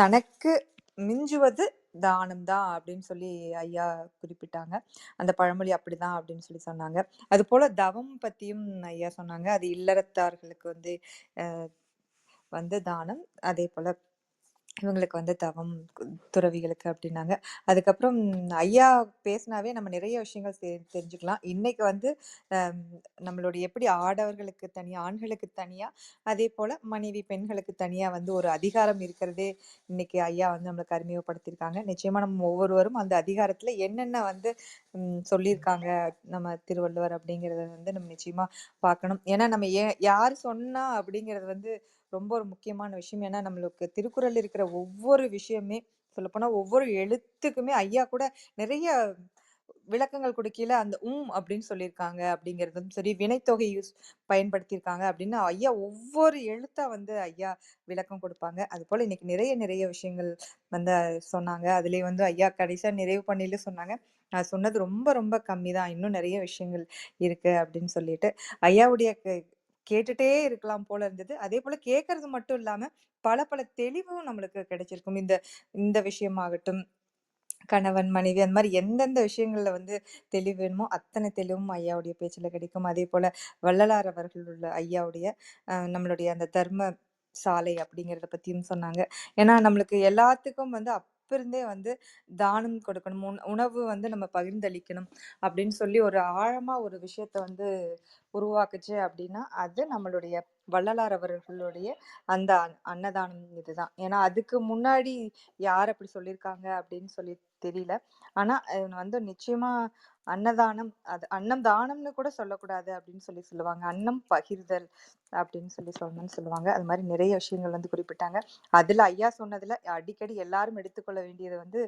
தனக்கு மிஞ்சுவது தானம் தான் அப்படின்னு சொல்லி ஐயா குறிப்பிட்டாங்க. அந்த பழமொழி அப்படிதான் அப்படின்னு சொல்லி சொன்னாங்க. அது போல தவம் பத்தியும் ஐயா சொன்னாங்க. அது இல்லறத்தார்களுக்கு வந்து வந்து தானம், அதே போல இவங்களுக்கு வந்து தவம், துறவிகளுக்கு அப்படின்னாங்க. அதுக்கப்புறம் ஐயா பேசினாவே நம்ம நிறைய விஷயங்கள் தெரிஞ்சுக்கலாம். இன்னைக்கு வந்து நம்மளுடைய எப்படி ஆடவர்களுக்கு தனியா, ஆண்களுக்கு தனியா, அதே போல மனைவி பெண்களுக்கு தனியா வந்து ஒரு அதிகாரம் இருக்கிறதே இன்னைக்கு ஐயா வந்து நம்மளுக்கு அறிமுகப்படுத்தியிருக்காங்க. நிச்சயமா நம்ம ஒவ்வொருவரும் அந்த அதிகாரத்துல என்னென்ன வந்து சொல்லியிருக்காங்க நம்ம திருவள்ளுவர் அப்படிங்கறத வந்து நம்ம நிச்சயமா பார்க்கணும். ஏன்னா நம்ம யார் சொன்னா அப்படிங்கிறது வந்து ரொம்ப ஒரு முக்கியமான விஷயம். ஏன்னா நம்மளுக்கு திருக்குறள் இருக்கிற ஒவ்வொரு விஷயமே சொல்லப்போனா ஒவ்வொரு எழுத்துக்குமே ஐயா கூட நிறைய விளக்கங்கள் கொடுக்கையில அந்த அப்படின்னு சொல்லியிருக்காங்க அப்படிங்கிறதும் சரி, வினைத்தொகை பயன்படுத்தியிருக்காங்க அப்படின்னு ஐயா ஒவ்வொரு எழுத்தா வந்து ஐயா விளக்கம் கொடுப்பாங்க. அது போல இன்னைக்கு நிறைய நிறைய விஷயங்கள் வந்து சொன்னாங்க. அதுலயே வந்து ஐயா கடைசியா நிறைவு பண்ணில சொன்னாங்க, நான் சொன்னது ரொம்ப ரொம்ப கம்மி தான், இன்னும் நிறைய விஷயங்கள் இருக்கு அப்படின்னு சொல்லிட்டு ஐயாவுடைய கேட்டுட்டே இருக்கலாம் போல இருந்தது. அதே போல கேட்கறது மட்டும் இல்லாம பல பல தெளிவும் நம்மளுக்கு கிடைச்சிருக்கும். இந்த இந்த விஷயமாகட்டும், கணவன், மனைவி அந்த மாரி எந்தெந்த விஷயங்கள்ல வந்து தெளிவு வேணுமோ, அத்தனை தெளிவும் ஐயாவுடைய பேச்சுல கிடைக்கும். அதேபோல வள்ளலார் அவர்கள் உள்ள ஐயாவுடைய நம்மளுடைய அந்த தர்ம சாலை அப்படிங்கிறத பத்தியும் சொன்னாங்க. ஏன்னா, நம்மளுக்கு எல்லாத்துக்கும் வந்து இருந்தே வந்து தானம் கொடுக்கணும். உணவு வந்து நம்ம பகிர்ந்தளிக்கணும் அப்படின்னு சொல்லி ஒரு ஆழமா ஒரு விஷயத்த வந்து உருவாக்குச்சு அப்படின்னா, அது நம்மளுடைய வள்ளலார் அவர்களுடைய அந்த அன்னதானம் இதுதான். ஏன்னா, அதுக்கு முன்னாடி யார் அப்படி சொல்லியிருக்காங்க அப்படின்னு சொல்லி தெரியல. ஆனா வந்து நிச்சயமா அன்னதானம், அது அன்னம் தானம்னு கூட சொல்லக்கூடாது அப்படின்னு சொல்லி சொல்லுவாங்க. அன்னம் பகிர்தல் அப்படின்னு சொல்லி சொல்லணும்னு சொல்லுவாங்க. அது மாதிரி நிறைய விஷயங்கள் வந்து குறிப்பிட்டாங்க. அதுல ஐயா சொன்னதுல அடிக்கடி எல்லாரும் எடுத்துக்கொள்ள வேண்டியது வந்து,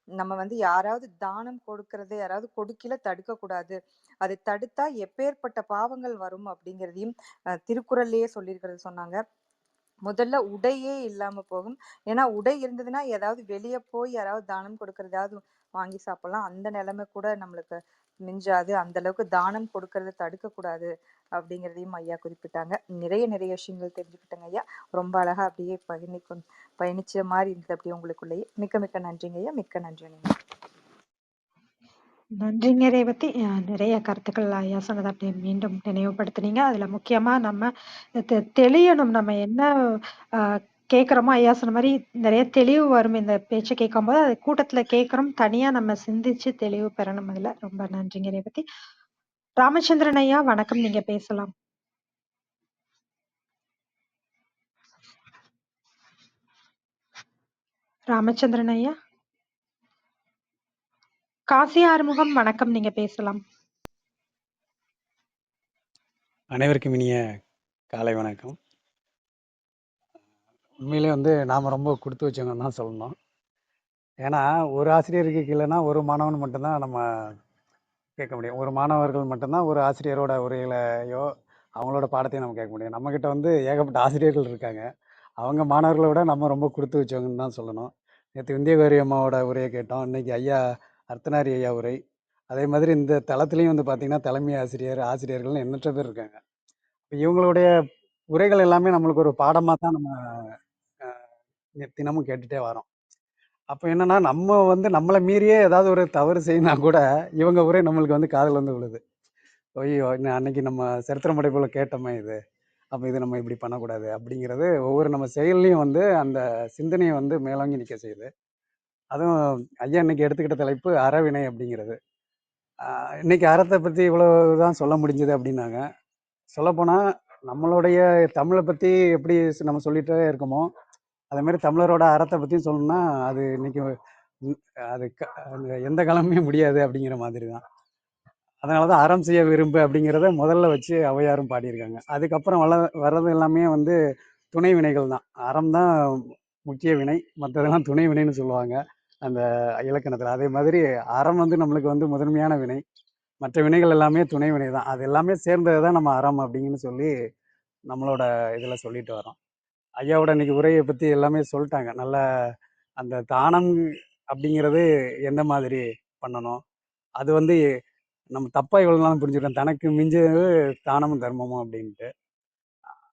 நம்ம வந்து யாராவது தானம் கொடுக்கறது, யாராவது கொடுக்கல தடுக்க கூடாது. அதை தடுத்தா எப்பேற்பட்ட பாவங்கள் வரும் அப்படிங்கிறதையும் திருக்குறள்லயே சொல்லியிருக்கிறது சொன்னாங்க. முதல்ல உடையே இல்லாம போகும். ஏன்னா உடை இருந்ததுன்னா ஏதாவது வெளிய போய் யாராவது தானம் கொடுக்கறதாவது வாங்கி சாப்பிடலாம். அந்த நிலைமை கூட நம்மளுக்கு மிஞ்சாது. அந்த அளவுக்கு தானம் கொடுக்கறத தடுக்க கூடாது அப்படிங்கிறதையும் ஐயா குறிப்பிட்டாங்க. நிறைய நிறைய விஷயங்கள் தெரிஞ்சுக்கிட்டேங்க ஐயா. ரொம்ப அழகா அப்படியே பயணிச்ச மாதிரி இருந்தது அப்படியே உங்களுக்குள்ளேயே. மிக்க மிக்க நன்றிங்க ஐயா. மிக்க நன்றி. நன்றிங்க ரேவதி. நிறைய கருத்துக்கள் ஐயா சொன்னதை அப்படியே மீண்டும் நினைவுபடுத்துனீங்க. அதுல முக்கியமா நம்ம தெளியணும். நம்ம என்ன கேட்குறோமோ, ஐயா சொன்ன மாதிரி நிறைய தெளிவு வரும் இந்த பேச்சை கேட்கும்போது. அது கூட்டத்துல கேட்குறோம், தனியா நம்ம சிந்திச்சு தெளிவு பெறணும். அதுல ரொம்ப நன்றிங்க ரேவதி. ராமச்சந்திரன் ஐயா வணக்கம், நீங்க பேசலாம். ராமச்சந்திரன் ஐயா. காசி ஆறுமுகம் வணக்கம், நீங்க பேசலாம். அனைவருக்கும் இனிய காலை வணக்கம். உண்மையிலே வந்து நாம் ரொம்ப கொடுத்து வச்சவங்கன்னு தான் சொல்லணும். ஏன்னா ஒரு ஆசிரியருக்கு கீழேனா ஒரு மாணவன் மட்டும்தான் நம்ம கேட்க முடியும். ஒரு மாணவர்கள் மட்டும்தான் ஒரு ஆசிரியரோட உரைகளையோ அவங்களோட பாடத்தையும் நம்ம கேட்க முடியும். நம்மக்கிட்ட வந்து ஏகப்பட்ட ஆசிரியர்கள் இருக்காங்க. அவங்க மாணவர்களை விட நம்ம ரொம்ப கொடுத்து வச்சவங்கன்னு தான் சொல்லணும். நேற்று விந்தியகோரி அம்மாவோட உரையை கேட்டோம். இன்னைக்கு ஐயா அர்த்தனாரி ஐயா உரை. அதே மாதிரி இந்த தளத்துலேயும் வந்து பார்த்திங்கன்னா தலைமை ஆசிரியர்கள்னு எண்ணற்ற பேர் இருக்காங்க. இவங்களுடைய உரைகள் எல்லாமே நம்மளுக்கு ஒரு பாடமாக தான் நம்ம தினமும் கேட்டுட்டே வரோம். அப்போ என்னன்னா நம்ம வந்து நம்மளை மீறியே ஏதாவது ஒரு தவறு செய்யினா கூட இவங்க உரை நம்மளுக்கு வந்து காதில் வந்து விழுது. ஐயோ அன்னைக்கு நம்ம சரித்திரம் படைப்புல கேட்டோமே இது, அப்போ இது நம்ம இப்படி பண்ணக்கூடாது அப்படிங்கிறது ஒவ்வொரு நம்ம செயல்லையும் வந்து அந்த சிந்தனையை வந்து மேலோங்கி நிற்க செய்யுது. அதுவும் ஐயா இன்னைக்கு எடுத்துக்கிட்ட தலைப்பு அறவினை அப்படிங்கிறது. இன்னைக்கு அறத்தை பற்றி இவ்வளவுதான் சொல்ல முடிஞ்சது அப்படின்னாங்க. சொல்லப்போனால் நம்மளுடைய தமிழை பற்றி எப்படி நம்ம சொல்லிட்டே இருக்கோமோ அதே மாதிரி தமிழரோட அறத்தை பற்றியும் சொல்லணும்னா அது இன்னைக்கு அது எந்த காலமே முடியாது அப்படிங்கிற மாதிரி தான். அதனால தான் அறம் செய்ய விரும்பு அப்படிங்கிறத முதல்ல வச்சு ஔவையாரும் பாடியிருக்காங்க. அதுக்கப்புறம் வர்றது எல்லாமே வந்து துணை வினைகள் தான். அறம் தான் முக்கிய வினை, மற்றதெல்லாம் துணை வினைன்னு சொல்லுவாங்க அந்த இலக்கணத்தில். அதே மாதிரி அறம் வந்து நம்மளுக்கு வந்து முதன்மையான வினை, மற்ற வினைகள் எல்லாமே துணை வினை தான். அது எல்லாமே சேர்ந்தது தான் நம்ம அறம் அப்படின்னு சொல்லி நம்மளோட இதில் சொல்லிட்டு வரோம். ஐயாவோட இன்னைக்கு உரையை பற்றி எல்லாமே சொல்லிட்டாங்க. நல்ல அந்த தானம் அப்படிங்கிறது எந்த மாதிரி பண்ணணும், அது வந்து நம்ம தப்பாக இவ்வளோ நாளும் புரிஞ்சுக்கிறோம். தனக்கு மிஞ்சது தானமும் தர்மமும் அப்படின்ட்டு.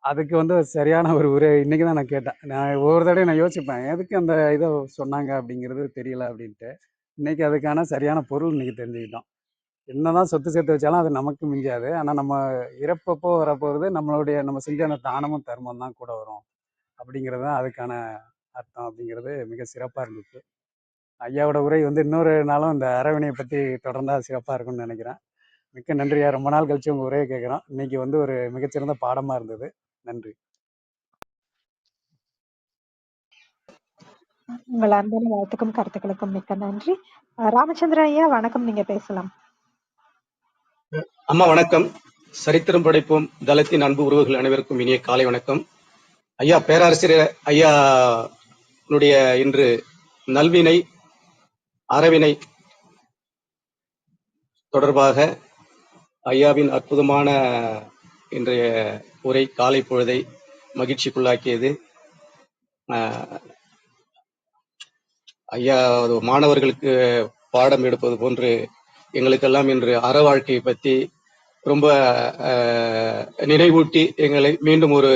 அதுக்கு வந்து சரியான ஒரு உரை இன்னைக்கு தான் நான் கேட்டேன். நான் ஒவ்வொரு தடவையும் நான் யோசிப்பேன், எதுக்கு அந்த இதை சொன்னாங்க அப்படிங்கிறது தெரியல அப்படின்ட்டு. இன்னைக்கு அதுக்கான சரியான பொருள் இன்னைக்கு தெரிஞ்சுக்கிட்டோம். என்னதான் சொத்து சேர்த்து வச்சாலும் அது நமக்கு மிஞ்சாது. ஆனால் நம்ம இறப்பப்போ வரப்போகிறது நம்ம செஞ்ச அந்த தானமும் தர்மம் தான் கூட வரும் அப்படிங்கிறது தான் அதுக்கான அர்த்தம் அப்படிங்கிறது மிக சிறப்பாக இருந்துச்சு. ஐயாவோட உரை வந்து இன்னொரு நாளும் இந்த அறவினையை பற்றி தொடர்ந்தா சிறப்பாக இருக்கும்னு நினைக்கிறேன். மிக்க நன்றியா. ரொம்ப நாள் கழிச்சு உங்கள் உரையை கேட்குறோம். இன்னைக்கு வந்து ஒரு மிகச்சிறந்த பாடமாக இருந்தது. நன்றி. உங்கள் அன்பான வாழ்த்துக்கும் கருத்துக்களுக்கும் மிக்க நன்றி. ராமச்சந்திரன் ஐயா வணக்கம், நீங்க பேசலாம். அம்மா வணக்கம். சரித்திரம் படைப்போம் தளத்தின் அன்பு உறவுகள் அனைவருக்கும் இனிய காலை வணக்கம். ஐயா பேராசிரியர் ஐயா இன்று நல்வினை, அறவினை தொடர்பாக ஐயாவின் அற்புதமான இன்றைய உரை காலை பொழுதை மகிழ்ச்சிக்குள்ளாக்கியது. ஐயா மாணவர்களுக்கு பாடம் எடுப்பது போன்று எங்களுக்கெல்லாம் இன்று அற வாழ்க்கையை பற்றி ரொம்ப நினைவூட்டி எங்களை மீண்டும் ஒரு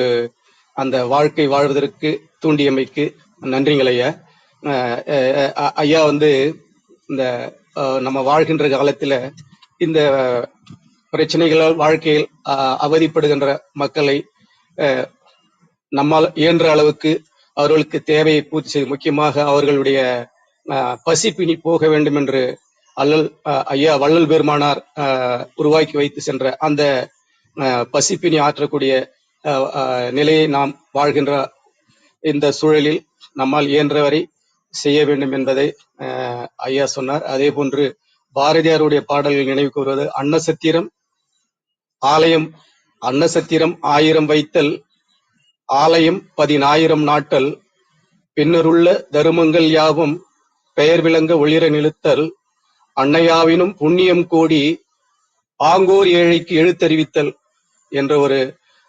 அந்த வாழ்க்கை வாழ்வதற்கு தூண்டியமைக்கு நன்றிகள் ஐயா. ஐயா இந்த நம்ம வாழ்கின்ற காலத்துல இந்த பிரச்சனைகளால் வாழ்க்கையில் அவதிப்படுகின்ற மக்களை நம்மால் இயன்ற அளவுக்கு அவர்களுக்கு தேவையை பூர்த்தி செய்து, முக்கியமாக அவர்களுடைய பசிப்பினி போக வேண்டும் என்று ஐயா வள்ளல் பெருமானார் உருவாக்கி வைத்து சென்ற அந்த பசிப்பினி ஆற்றக்கூடிய நிலையை நாம் வாழ்கின்ற இந்த சூழலில் நம்மால் இயன்றவரை செய்ய வேண்டும் என்பதை ஐயா சொன்னார். அதே போன்று பாரதியாருடைய பாடல்கள் நினைவு கூறுவது அன்னசத்திரம் ஆலயம், அன்னசத்திரம் 1000 வைத்தல், ஆலயம் 10,000 நாட்டல், பின்னருள்ள தருமங்கள் யாவும் பெயர் விளங்க ஒளிர நிறுத்தல், அன்னையாவினும் புண்ணியம் கோடி ஆங்கோர் ஏழைக்கு எழுத்தறிவித்தல் என்ற ஒரு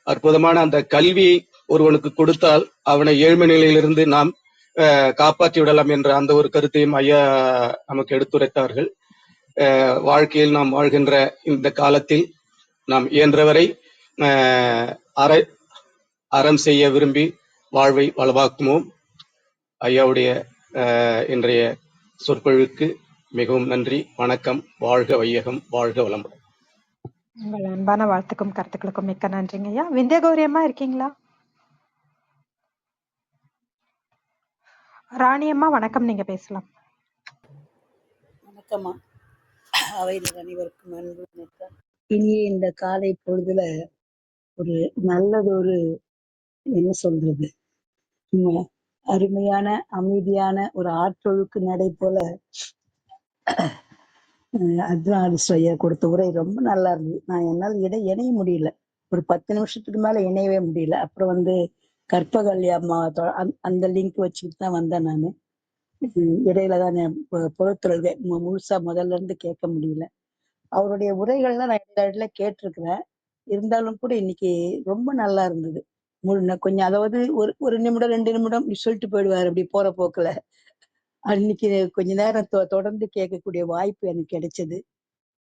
அற்புதமான அந்த கல்வியை ஒருவனுக்கு கொடுத்தால் அவனை ஏழ்மை நிலையிலிருந்து நாம் காப்பாற்றி விடலாம் என்ற அந்த ஒரு கருத்தையும் ஐயா நமக்கு எடுத்துரைத்தார்கள். வாழ்க்கையில் நாம் வாழ்கின்ற இந்த காலத்தில் நாம் இயன்றவரை அறம் செய்ய விரும்பி வாழ்வை வளமாக்குவோம். ஐயாவுடைய இன்றைய சொற்பொழிவுக்கு மிகவும் நன்றி. வணக்கம். வாழ்க வையகம், வாழ்க வளமுடன். உங்கள் அன்பான வாழ்த்துக்கும் கருத்துக்களுக்கும் மிக்க நன்றிங்க ஐயா. விந்திய கௌரி அம்மா இருக்கீங்களா? ராணி அம்மா வணக்கம், நீங்க பேசலாம். வணக்கம்மா. அவையில் அனைவருக்கும் அன்பு வணக்கம். இனிய இந்த காலை பொழுதுல ஒரு நல்லதொரு என்ன சொல்றது, அருமையான அமைதியான ஒரு ஆற்றொழுக்கு நடை போல அர்ஜுனா கொடுத்த உரை ரொம்ப நல்லா இருந்தது. நான் என்னால் இணைய முடியல, ஒரு 10 நிமிஷத்துக்கு மேல இணையவே முடியல. அப்புறம் கற்பகல்யா அம்மா அந்த லிங்க் வச்சுக்கிட்டு தான் வந்தேன். நான் இடையில தான் பொறுத்துறது முழுசா முதல்ல இருந்து கேட்க முடியல. அவருடைய உரைகள்லாம் நான் எல்லா இடத்துல கேட்டிருக்கிறேன். இருந்தாலும் கூட இன்னைக்கு ரொம்ப நல்லா இருந்தது. கொஞ்சம் அதாவது ஒரு நிமிடம் 2 நிமிடம் சொல்லிட்டு போயிடுவாரு அப்படி போற போக்குல. அன்னைக்கு கொஞ்ச நேரம் தொடர்ந்து கேட்கக்கூடிய வாய்ப்பு எனக்கு கிடைச்சது.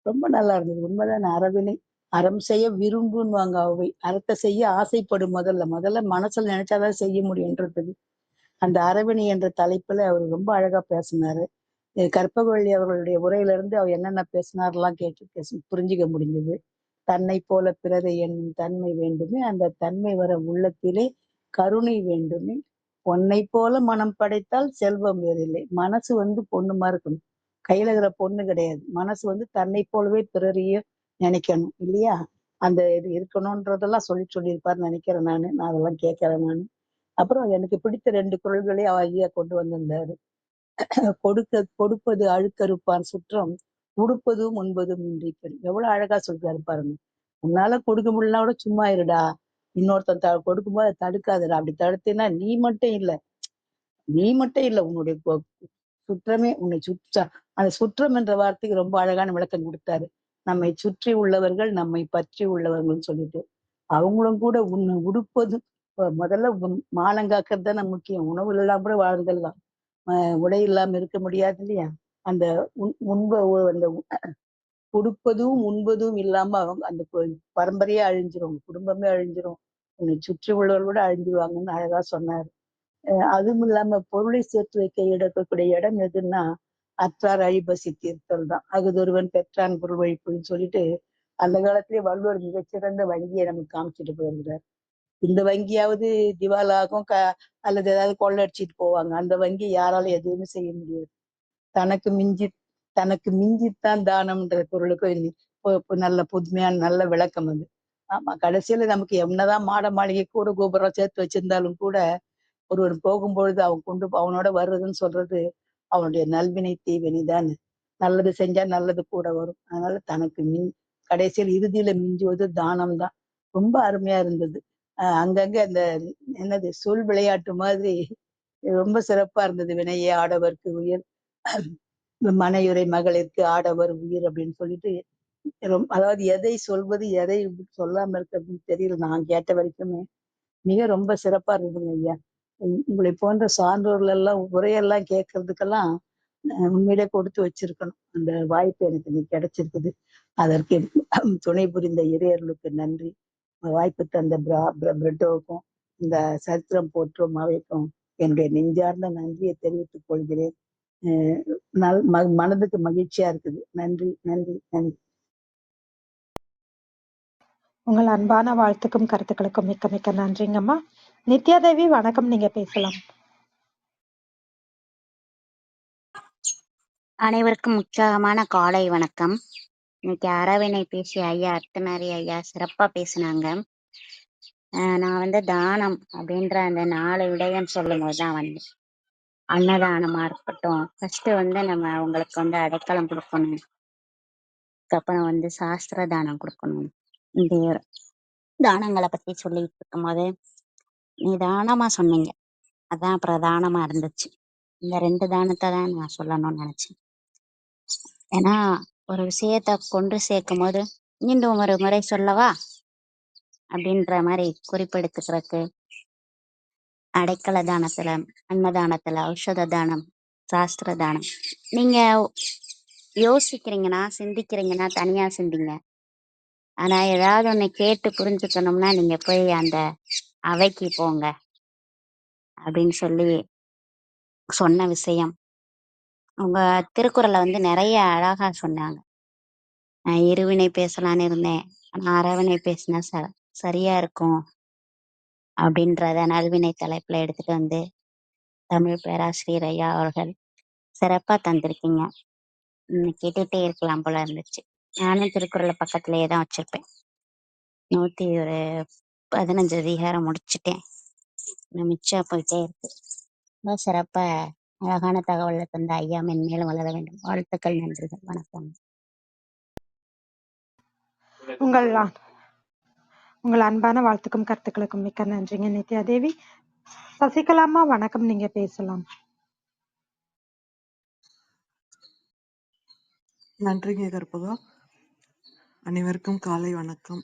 ரொம்ப நல்லா இருந்தது. உண்மைதான். அறவினை அறம் செய்ய விரும்புவாங்க அவை, அறத்தை செய்ய ஆசைப்படும். முதல்ல மனசுல நினைச்சாதான் செய்ய முடியுன்றது. அந்த அறவினை என்ற தலைப்புல அவர் ரொம்ப அழகா பேசினாரு. கற்பகவள்ளி அவர்களுடைய உரையில இருந்து அவர் என்னென்ன பேசினார்லாம் கேட்டு புரிஞ்சுக்க முடிஞ்சது. தன்னை போல பிறரை என்னும் தன்மை வேண்டுமே, அந்த தன்மை வர உள்ளத்திலே கருணை வேண்டுமே, பொன்னை போல மனம் படைத்தால் செல்வம் வேறில்லை. மனசு பொண்ணுமா இருக்கணும், கையில இருக்கிற பொண்ணு கிடையாது. மனசு தன்னை போலவே பிறரையும் நினைக்கணும் இல்லையா? அந்த இது இருக்கணும்ன்றதெல்லாம் சொல்லியிருப்பாருன்னு நினைக்கிறேன். நான் அதெல்லாம் கேட்கிறேன் நான். அப்புறம் எனக்கு பிடித்த 2 குறள்களே ஐயா கொண்டு வந்திருந்தாரு. கொடுப்பது அழுக்கறுப்பான் சுற்றம், உடுப்பதும் உண்பதும் இன்றி பெண். எவ்வளவு அழகா சொல்றாரு பாருங்க. உன்னால கொடுக்க முடியலனா கூட சும்மா இருடா, இன்னொருத்தன் கொடுக்கும்போது அதை தடுக்காதடா. அப்படி தடுத்தேன்னா நீ மட்டும் இல்ல உன்னுடைய சுற்றமே உன்னை அந்த சுற்றம் என்ற வார்த்தைக்கு ரொம்ப அழகான விளக்கம் கொடுத்தாரு. நம்மை சுற்றி உள்ளவர்கள், நம்மை பற்றி உள்ளவர்கள் சொல்லிட்டு அவங்களும் கூட உன்னை உடுப்பதும் முதல்ல மானங்காக்கிறது தானே முக்கியம். உணவு இல்லாம கூட வாழ்ந்துடலாம், உடை இல்லாம இருக்க முடியாது இல்லையா? அந்த அந்த கொடுப்பதும் உண்பதும் இல்லாம அவங்க அந்த பரம்பரையே அழிஞ்சிரும், குடும்பமே அழிஞ்சிரும், உன்னை சுற்றி உள்ளவர்களோட அழிஞ்சிருவாங்கன்னு அழகா சொன்னாரு. அதுவும் இல்லாம பொருளை சேர்த்து வைக்க இருக்கக்கூடிய இடம் எதுன்னா அற்றார் அழிபசி தீர்த்தல் தான். அகுதொருவன் பெற்றான் பொருள் வழிப்புன்னு சொல்லிட்டு அந்த காலத்திலேயே வள்ளுவர் மிகச்சிறந்த வங்கியை நமக்கு காமிச்சிட்டு போயிருந்தார். இந்த வங்கியாவது திவாலாகும் அல்லது ஏதாவது கொள்ளடிச்சிட்டு போவாங்க. அந்த வங்கி யாராலும் எதுவுமே செய்ய முடியாது. தனக்கு மிஞ்சித்தான் தானம்ன்ற பொருளுக்கு நல்ல புதுமையான நல்ல விளக்கம் அது. ஆமா, கடைசியில நமக்கு என்னதான் மாட மாளிகை கூட கோபுரம் சேர்த்து வச்சிருந்தாலும் கூட ஒருவர் போகும்பொழுது அவனோட வர்றதுன்னு சொல்றது அவனுடைய நல்வினை தீவினை தான். நல்லது செஞ்சா நல்லது கூட வரும். அதனால தனக்கு கடைசியில் இறுதியில மிஞ்சுவது தானம் தான். ரொம்ப அருமையா இருந்தது. அங்கங்க அந்த என்னது சொல் விளையாட்டு மாதிரி ரொம்ப சிறப்பா இருந்தது. வினையே ஆடவர்க்கு உயிர், மனையுரை மகளிருக்கு ஆடவர் உயிர் அப்படின்னு சொல்லிட்டு அதாவது எதை சொல்வது எதை சொல்லாம இருக்கிறதுன்னு தெரியல. நான் கேட்ட வரைக்குமே மிக ரொம்ப சிறப்பா இருந்ததுங்க ஐயா. உங்களை போன்ற சான்றோர்கள் எல்லாம் உரையெல்லாம் கேட்கறதுக்கெல்லாம் உண்மையிலே கொடுத்து வச்சிருக்கணும். அந்த வாய்ப்பு எனக்கு இன்னைக்கு கிடைச்சிருக்குது. அதற்கு துணை புரிந்த இறையர்களுக்கு நன்றி. வாய்ப்பு தந்த பிரெட்டோவுக்கும் இந்த சரித்திரம் போற்றும் அவைக்கும் என்னுடைய நெஞ்சார்ந்த நன்றியை தெரிவித்துக் கொள்கிறேன். மனதுக்கு மகிழ்ச்சியா இருக்குது. நன்றி நன்றி நன்றி. உங்கள் அன்பான வாழ்த்துக்கும் கருத்துக்களுக்கும் மிக்க மிக்க நன்றிங்கம்மா. நித்யாதேவி வணக்கம், நீங்க பேசலாம். அனைவருக்கும் உற்சாகமான காலை வணக்கம். இன்னைக்கு அறவினை பேசிய ஐயா அர்த்தநாரி ஐயா சிறப்பா பேசினாங்க. நான் தானம் அப்படின்ற அந்த 4 விடயம் சொல்லும் போதுதான் அன்னதானமா இருக்கட்டும், ஃபர்ஸ்ட் நம்ம அவங்களுக்கு அடைக்கலம் கொடுக்கணும், அப்புறம் சாஸ்திர தானம் கொடுக்கணும். இந்த தானங்களை பத்தி சொல்லிட்டு இருக்கும் போது நிதானமா சொன்னீங்க, அதான் பிரதானமா இருந்துச்சு. இந்த 2 தானத்தை தான் நான் சொல்லணும்னு நினைச்சேன். ஏன்னா ஒரு விஷயத்த கொண்டு சேர்க்கும் போது மீண்டும் ஒரு முறை சொல்லவா அப்படின்ற மாதிரி குறிப்பெடுத்துக்கிறதுக்கு அடைக்கல தானத்துல, அன்னதானத்துல, ஔஷத தானம், சாஸ்திர தானம், நீங்க யோசிக்கிறீங்கன்னா சிந்திக்கிறீங்கன்னா தனியா சிந்திங்க. ஆனா ஏதாவது ஒண்ணு கேட்டு புரிஞ்சுக்கணும்னா நீங்க போய் அந்த அவைக்கு போங்க அப்படின்னு சொல்லி சொன்ன விஷயம். உங்க திருக்குறளை நிறைய அழகா சொன்னாங்க. நான் இருவினை பேசலான்னு இருந்தேன், ஆனா அறவினை பேசினா சரியா இருக்கும் அப்படின்றத நல்வினை தலைப்புல எடுத்துட்டு தமிழ் பேராசிரியர் ஐயா அவர்கள் சிறப்பா தந்திருக்கீங்க. கேட்டுட்டே இருக்கலாம் போல இருந்துச்சு. நானும் திருக்குறளை பக்கத்திலேயே தான் வச்சிருப்பேன். 115 அதிகாரம் முடிச்சுட்டேன். மிச்சம் போயிட்டே இருக்கு. ரொம்ப சிறப்பா அழகான தகவலை தந்த ஐயா மென்மேலும் வளர வேண்டும். வாழ்த்துக்கள், நன்றிகள், வணக்கம். உங்கள் அன்பான வாழ்த்துக்கும் கருத்துக்களுக்கும் மிக்க நன்றிங்க நித்யாதேவி. சசிகலாமா வணக்கம், நீங்க பேசலாம். நன்றிங்க கற்பகா. அனைவருக்கும் காலை வணக்கம்.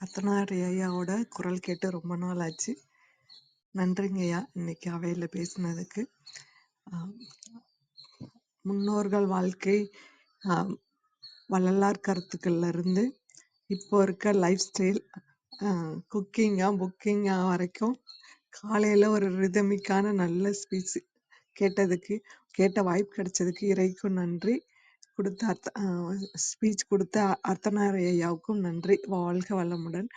அர்த்தநாரி ஐயாவோட குரல் கேட்டு ரொம்ப நாள் ஆச்சு. நன்றிங்க ஐயா இன்னைக்கு அவையில பேசினதுக்கு. முன்னோர்கள் வாழ்க்கை, வள்ளலார் கருத்துக்கள்ல இருந்து இப்போ இருக்க லைஃப் ஸ்டைல், குக்கிங்கா புக்கிங்கா வரைக்கும் காலையில ஒரு ரிதமிக்கான நல்ல ஸ்பீச் கேட்ட வாய்ப்பு கிடைச்சதுக்கு இறைக்கும் நன்றி. ஸ்பீச் கொடுத்த அர்த்தநாரி ஐயாவுக்கும் நன்றி. வாழ்க வளமுடன்.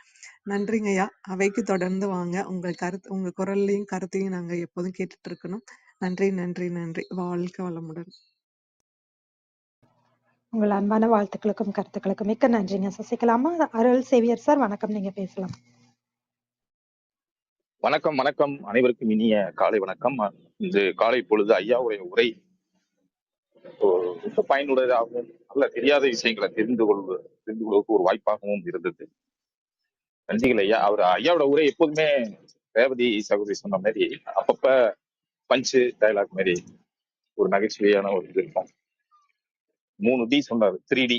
நன்றிங்க ஐயா. அவைக்கு தொடர்ந்து வாங்க. உங்க குரல்லையும் கருத்தையும் நாங்க எப்போதும் கேட்டுட்டு இருக்கணும். நன்றி நன்றி நன்றி. வாழ்க வளமுடன். உங்கள் அன்பான வாழ்த்துக்களுக்கும் கருத்துக்களுக்கும் மிக்க நன்றிங்க சசிகலாமா. அருள் சேவியர் சார் வணக்கம், நீங்க பேசலாம். வணக்கம் வணக்கம். அனைவருக்கும் இனிய காலை வணக்கம். இந்த காலை பொழுது ஐயாவுடைய உரை ரொம்ப பயனுள்ளதாகவும் நல்ல தெரியாத விஷயங்களை தெரிந்து கொள்வதற்கு ஒரு வாய்ப்பாகவும் இருந்தது. நன்றிகள் ஐயா. ஐயாவோட உரை எப்போதுமே ரேவதி சகோதரி சொன்ன மாதிரி அப்பப்ப பஞ்சு டைலாக் மாதிரி ஒரு நகைச்சுவையான ஒரு இது இருக்கும். 3D சொன்னாரு, 3D.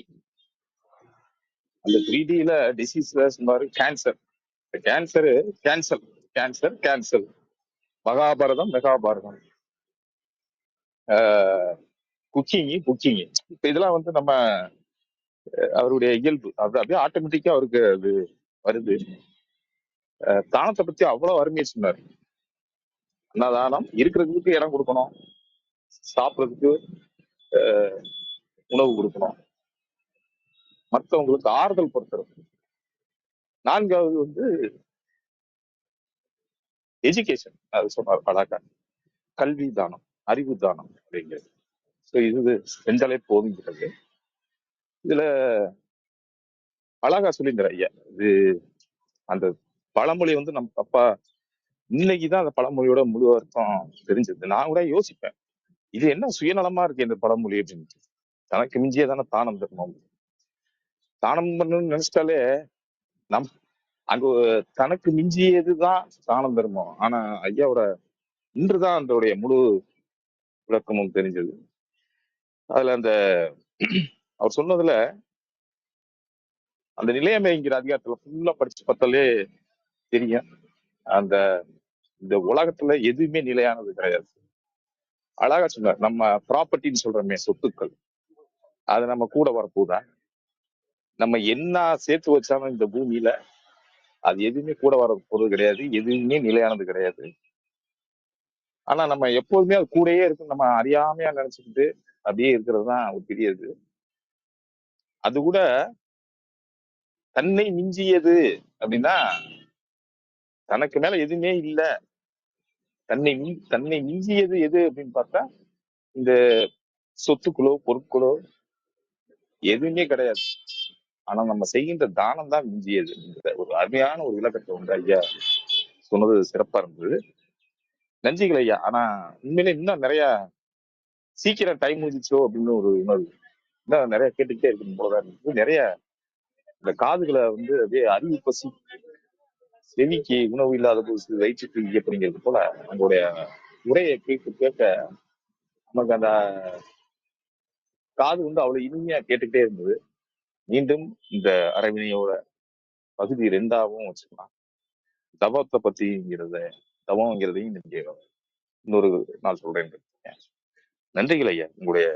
அந்த 3Dல டிசீஸ்ல சொன்னாரு கேன்சர். கேன்சரு கேன்சல், மகாபாரதம் மெகாபாரதம், குக்கிங். இப்ப இதெல்லாம் நம்ம அவருடைய இயல்பு. அப்படியே ஆட்டோமேட்டிக்கா அவருக்கு அது வருது. தானத்தை பத்தி அவ்வளவு அருமையா சொன்னார். அன்னதானம் இருக்கிறதுக்கு இடம் கொடுக்கணும், சாப்பிட்றதுக்கு உணவு கொடுக்கணும், மற்றவங்களுக்கு ஆறுதல் பொறுத்தரும். 4வது எஜுகேஷன். அது சொன்னார் அழகா, கல்வி தானம், அறிவு தானம் அப்படிங்கிறது. இது செஞ்சாலே போதுங்கிறது. இதுல அழகா சொல்லியிருந்தார் ஐயா. இது அந்த பழமொழி நம்ம அப்பா இன்னைக்குதான் அந்த பழமொழியோட முழு அர்த்தம் தெரிஞ்சது. நான் கூட யோசிப்பேன், இது என்ன சுயநலமா இருக்கு இந்த பழமொழி அப்படின்னு. தனக்கு மிஞ்சியே தானே தானம் தரணும். தானம் பண்ணணும்னு நினைச்சிட்டாலே அங்க தனக்கு மிஞ்சியதுதான் தானம் தர்மம். ஆனா ஐயாவோட இன்றுதான் அதோடைய முழு விளக்கமும் தெரிஞ்சது. அதுல அந்த அவர் சொன்னதுல அந்த நிலையமைங்கிற அதிகாரத்துல ஃபுல்லா படிச்சு பார்த்தாலே தெரியும். அந்த இந்த உலகத்துல எதுவுமே நிலையானது கிடையாது. அழகா சொன்னார். நம்ம ப்ராப்பர்ட்டின்னு சொல்றோமே, சொத்துக்கள், அது நம்ம கூட வரப்போதா? நம்ம என்ன சேர்த்து வச்சாலும் இந்த பூமியில அது எதுவுமே கூட வர போறது கிடையாது. எதுவுமே நிலையானது கிடையாது. ஆனா நம்ம எப்போதுமே அது கூடயே இருக்கு, நம்ம அறியாமையா நினைச்சுக்கிட்டு அப்படியே இருக்கிறது தான் ஒரு பெரிய இது. அது கூட தன்னை மிஞ்சியது அப்படின்னா, தனக்கு மேல எதுவுமே இல்ல, தன்னை மிஞ்சியது எது அப்படின்னு பார்த்தா இந்த சொத்துக்களோ பொருட்களோ எதுவுமே கிடையாது. ஆனா நம்ம செய்கின்ற தானம் தான் மிஞ்சியது. ஒரு அருமையான ஒரு விளக்கத்தை வந்து ஐயா சொன்னது சிறப்பா இருந்தது. நன்றிகள் ஐயா. ஆனா உண்மையிலே இன்னும் நிறைய சீக்கிரம் டைம் முடிஞ்சிச்சோ அப்படின்னு ஒரு உணர்வு. இன்னும் நிறைய கேட்டுக்கிட்டே இருக்கணும் போல இருந்தது. நிறைய இந்த காதுகளை வந்து அப்படியே அறிவு பசி, செவிக்கு உணவு இல்லாத போது வயிற்றுக்கு அப்படிங்கிறது போல நம்மளுடைய உரையை கேட்க கேட்க நமக்கு அந்த காது வந்து அவ்வளவு இனிமையா கேட்டுக்கிட்டே இருந்தது. மீண்டும் இந்த அரைவினையோட பகுதி 2ஆவும் வச்சுக்கலாம். தவத்தை பத்திங்கிறத தவங்கிறதையும் நீங்க இன்னொரு நாள் சொல்றேன். நன்றிகள் ஐயா. உங்களுடைய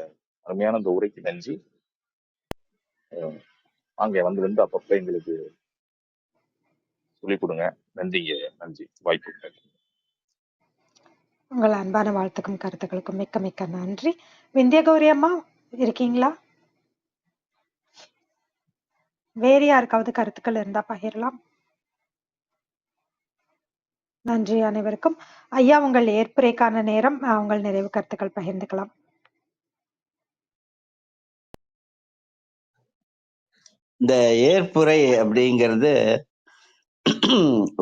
அருமையான இந்த உரைக்கு நன்றி. வாங்க வந்து அப்பப்ப எங்களுக்கு சொல்லிக் கொடுங்க. நன்றிங்க. நன்றி வாய்ப்பு. உங்கள் அன்பான வாழ்த்துக்கும் கருத்துக்களுக்கும் மிக்க மிக்க நன்றி. விந்திய கௌரி அம்மா இருக்கீங்களா? வேறு யாருக்காவது கருத்துக்கள் இருந்தா பகிரலாம். நன்றி அனைவருக்கும். ஐயா, உங்கள் ஏற்புரைக்கான நேரம். உங்கள் நிறைவு கருத்துக்கள் பகிர்ந்துக்கலாம். இந்த ஏற்புரை அப்படிங்கிறது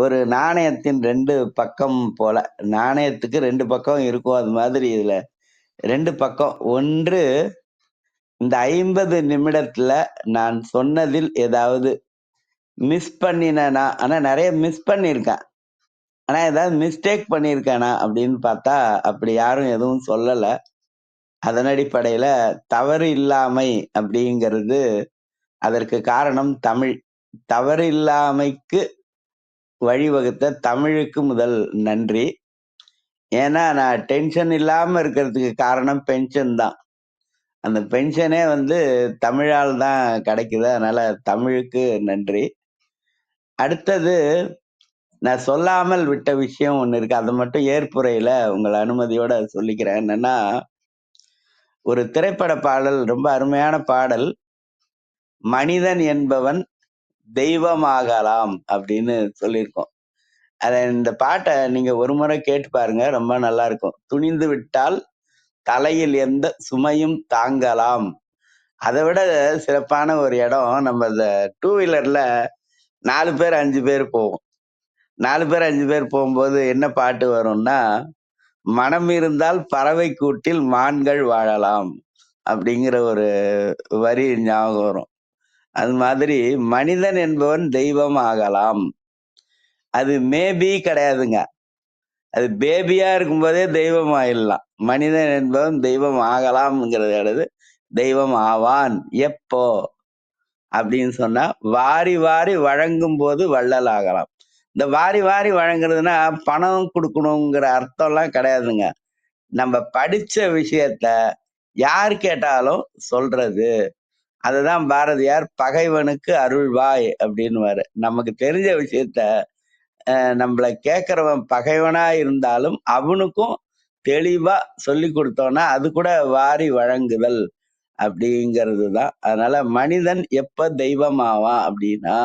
ஒரு நாணயத்தின் 2 பக்கம் போல. நாணயத்துக்கு 2 பக்கம் இருக்கும். அது மாதிரி இதுல 2 பக்கம். ஒன்று, இந்த 50 நிமிடத்துல நான் சொன்னதில் ஏதாவது மிஸ் பண்ணினேனா? ஆனா நிறைய மிஸ் பண்ணியிருக்கேன். ஆனா ஏதாவது மிஸ்டேக் பண்ணியிருக்கேனா அப்படின்னு பார்த்தா அப்படி யாரும் எதுவும் சொல்லல. அதன் அடிப்படையில தவறு இல்லாமை அப்படிங்கிறது அதற்கு காரணம் தமிழ். தவறு இல்லாமைக்கு வழிவகுத்த தமிழுக்கு முதல் நன்றி. ஏன்னா நான் டென்ஷன் இல்லாம இருக்கிறதுக்கு காரணம் பென்ஷன் தான். அந்த பென்ஷனே வந்து தமிழால் தான் கிடைக்குது. அதனால தமிழுக்கு நன்றி. அடுத்தது, நான் சொல்லாமல் விட்ட விஷயம் ஒண்ணு இருக்கு. அதை மட்டும் ஏற்புரையில உங்கள் அனுமதியோட சொல்லிக்கிறேன். என்னன்னா, ஒரு திரைப்பட பாடல், ரொம்ப அருமையான பாடல், மனிதன் என்பவன் தெய்வமாகலாம் அப்படின்னு சொல்லியிருக்கோம். இந்த பாட்டை நீங்க ஒரு முறை கேட்டு பாருங்க, ரொம்ப நல்லா இருக்கும். துணிந்து விட்டால் தலையில் எந்த சுமையும் தாங்கலாம். அதை விட சிறப்பான ஒரு இடம், நம்ம இந்த 2 வீலர்ல 4 பேர் 5 பேர் போவோம். 4 பேர் 5 பேர் போகும்போது என்ன பாட்டு வரும்னா, மனம் இருந்தால் பறவை கூட்டில் மான்கள் வாழலாம் அப்படிங்கிற ஒரு வரி ஞாபகம் வரும். அது மாதிரி மனிதன் என்பவன் தெய்வம் ஆகலாம். அது மேபி கிடையாதுங்க, அது பேபியா இருக்கும்போதே தெய்வம் ஆயிடலாம். மனிதன் என்பவன் தெய்வம் ஆகலாம்ங்கிறது தெய்வம் ஆவான் எப்போ அப்படின்னு சொன்னா, வாரி வாரி வழங்கும் போது வள்ளல் ஆகலாம். இந்த வாரி வாரி வழங்குறதுன்னா பணம் கொடுக்கணுங்கிற அர்த்தம்லாம் கிடையாதுங்க. நம்ம படிச்ச விஷயத்த யார் கேட்டாலும் சொல்றது. அதுதான் பாரதியார் பகைவனுக்கு அருள்வாய் அப்படின்னுவாரு. நமக்கு தெரிஞ்ச விஷயத்த நம்மள கேட்கறவன் பகைவனா இருந்தாலும் அவனுக்கும் தெளிவா சொல்லி கொடுத்தோம்னா அது கூட வாரி வழங்குதல் அப்படிங்கிறது தான். அதனால மனிதன் எப்ப தெய்வம் ஆவான் அப்படின்னா,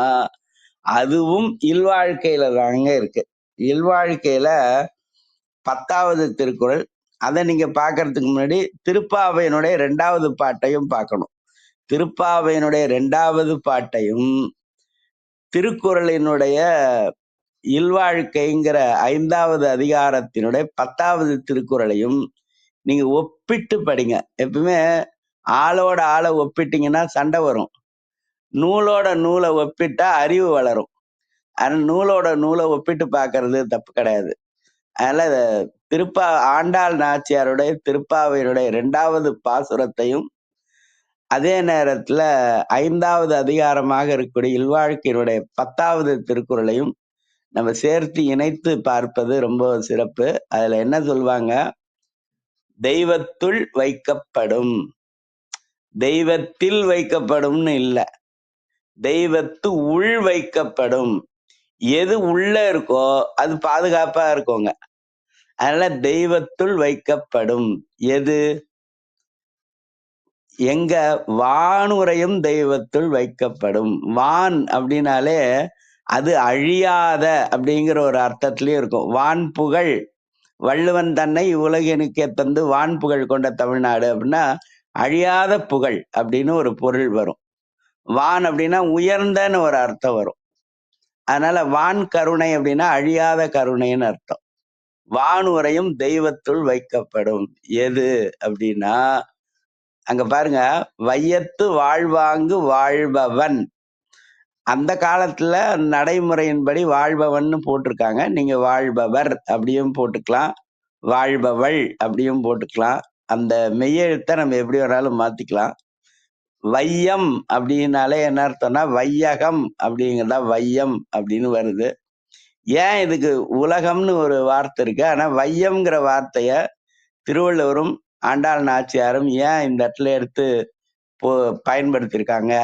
அதுவும் இல்வாழ்க்கையில தாங்க இருக்கு. இல்வாழ்க்கையில 10வது திருக்குறள். அதை நீங்க பாக்குறதுக்கு முன்னாடி திருப்பாவையினுடைய 2வது பாட்டையும் பார்க்கணும். திருப்பாவையினுடைய 2வது பாட்டையும் திருக்குறளினுடைய இல்வாழ்க்கைங்கிற 5வது அதிகாரத்தினுடைய 10வது திருக்குறளையும் நீங்க ஒப்பிட்டு படிங்க. எப்பவுமே ஆளோட ஆளை ஒப்பிட்டீங்கன்னா சண்டை வரும். நூலோட நூலை ஒப்பிட்டா அறிவு வளரும். ஆனா நூலோட நூலை ஒப்பிட்டு பார்க்கறது தப்பு கிடையாது. அதனால ஆண்டாள் நாச்சியாருடைய திருப்பாவையினுடைய 2வது பாசுரத்தையும் அதே நேரத்துல 5வது அதிகாரமாக இருக்கக்கூடிய இல்வாழ்க்கையினுடைய 10வது திருக்குறளையும் நம்ம சேர்த்து இணைத்து பார்ப்பது ரொம்ப சிறப்பு. அதுல என்ன சொல்லுவாங்க? தெய்வத்துள் வைக்கப்படும், தெய்வத்தில் வைக்கப்படும்னு இல்ல, தெய்வத்து உள் வைக்கப்படும். எது உள்ள இருக்கோ அது பாதுகாப்பா இருக்குங்க. அதனால தெய்வத்துள் வைக்கப்படும். எது? எங்க? வானுரையும் தெய்வத்துள் வைக்கப்படும். வான் அப்படின்னாலே அது அழியாத அப்படிங்கிற ஒரு அர்த்தத்திலயும் இருக்கும். வான் புகழ், வள்ளுவன் தன்னை உலகினுக்கே தந்து வான் புகழ் கொண்ட தமிழ்நாடு அப்படின்னா அழியாத புகழ் அப்படின்னு ஒரு பொருள் வரும். வான் அப்படின்னா உயர்ந்தன்னு ஒரு அர்த்தம் வரும். அதனால வான் கருணை அப்படின்னா அழியாத கருணைன்னு அர்த்தம். வானுரையும் தெய்வத்துள் வைக்கப்படும். எது அப்படின்னா அங்க பாருங்க, வையத்து வாழ்வாங்கு வாழ்பவன். அந்த காலத்துல நடைமுறையின்படி வாழ்பவன்னு போட்டிருக்காங்க. நீங்க வாழ்பவர் அப்படியும் போட்டுக்கலாம், வாழ்பவள் அப்படியும் போட்டுக்கலாம். அந்த மெய்யெழுத்தை நம்ம எப்படி வேணாலும் மாத்திக்கலாம். வையம் அப்படின்னாலே என்ன அர்த்தம்னா வையகம் அப்படிங்கிறதா வையம் அப்படின்னு வருது. ஏன் இதுக்கு உலகம்னு ஒரு வார்த்தை இருக்கு, ஆனா வையம்ங்கிற வார்த்தைய திருவள்ளுவரும் ஆண்டாள் நாச்சியாரும் ஏன் இந்த இடத்துல எடுத்து பயன்படுத்தியிருக்காங்க?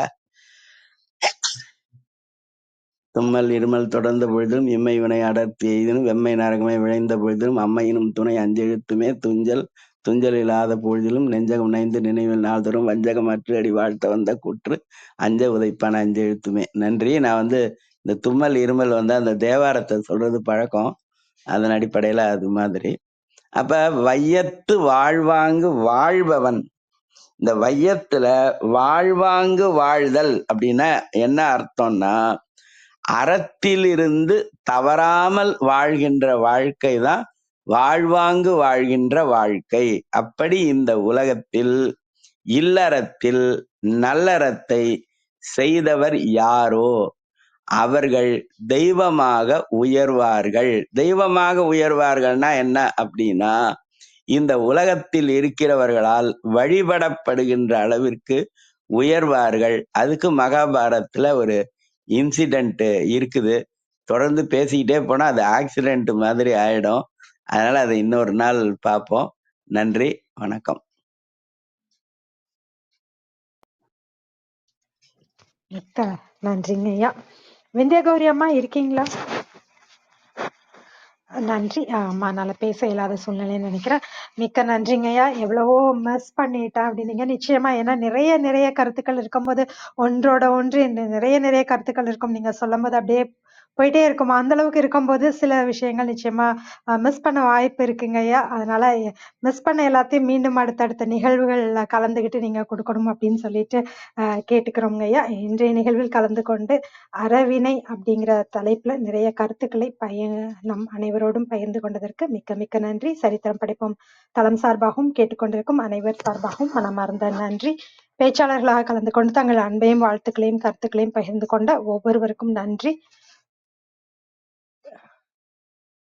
தும்மல் இருமல் தொடர்ந்த பொழுதும் இம்மை வினை அடர்த்தி எய்தினும் வெம்மை நரகமை விளைந்த பொழுதிலும் அம்மையினும் துணை அஞ்செழுத்துமே துஞ்சல், துஞ்சல் இல்லாத பொழுதிலும் நெஞ்சகம் நைந்து நினைவில் நாள்தோறும் வஞ்சகம் அற்று அடி வாழ்த்த வந்த கூற்று அஞ்ச உதைப்பான அஞ்செழுத்துமே. நன்றி. நான் இந்த தும்மல் இருமல் அந்த தேவாரத்தை சொல்றது பழக்கம். அதன் அடிப்படையில அது மாதிரி. அப்ப வையத்து வாழ்வாங்கு வாழ்பவன். இந்த வையத்துல வாழ்வாங்கு வாழ்தல் அப்படின்னா என்ன அர்த்தம்னா அறத்திலிருந்து தவறாமல் வாழ்கின்ற வாழ்க்கை தான் வாழ்வாங்கு வாழ்கின்ற வாழ்க்கை. அப்படி இந்த உலகத்தில் இல்லறத்தில் நல்லறத்தை செய்தவர் யாரோ அவர்கள் தெய்வமாக உயர்வார்கள். தெய்வமாக உயர்வார்கள்னா என்ன அப்படின்னா இந்த உலகத்தில் இருக்கிறவர்களால் வழிபடப்படுகின்ற அளவிற்கு உயர்வார்கள். அதுக்கு மகாபாரதத்துல ஒரு இன்சிடென்ட் இருக்குது. தொடர்ந்து பேசிக்கிட்டே போனா அது ஆக்சிடென்ட் மாதிரி ஆயிடும். அதனால அதை இன்னொரு நாள் பார்ப்போம். நன்றி, வணக்கம். மிக்க நன்றிங்க ஐயா. விந்தியா கௌரி அம்மா இருக்கீங்களா? நன்றி. அம்மானால பேச இயலாத சூழ்நிலைன்னு நினைக்கிறேன். மிக்க நன்றிங்கய்யா. எவ்வளவோ மிஸ் பண்ணிட்டேன் அப்படின்னீங்க. நிச்சயமா, ஏன்னா நிறைய கருத்துக்கள் இருக்கும்போது ஒன்றோட ஒன்று நிறைய கருத்துக்கள் இருக்கும். நீங்க சொல்லும்போது அப்படியே போயிட்டே இருக்கும். அந்த அளவுக்கு இருக்கும்போது சில விஷயங்கள் நிச்சயமா மிஸ் பண்ண வாய்ப்பு இருக்குங்க ஐயா. அதனால மிஸ் பண்ண எல்லாத்தையும் மீண்டும் அடுத்தடுத்த நிகழ்வுகள்ல கலந்துகிட்டு நீங்க கொடுக்கணும் அப்படின்னு சொல்லிட்டு கேட்டுக்கிறோங்க ஐயா. இன்றைய நிகழ்வில் கலந்து கொண்டு அறவினை அப்படிங்கிற தலைப்புல நிறைய கருத்துக்களை நம் அனைவரோடும் பகிர்ந்து கொண்டதற்கு மிக்க நன்றி. சரித்திரம் படைப்போம் தளம் சார்பாகவும் கேட்டுக்கொண்டிருக்கும் அனைவர் சார்பாகவும் மனமார்ந்த நன்றி. பேச்சாளர்களாக கலந்து கொண்டு தங்கள் அன்பையும் வாழ்த்துக்களையும் கருத்துக்களையும் பகிர்ந்து கொண்ட ஒவ்வொருவருக்கும் நன்றி.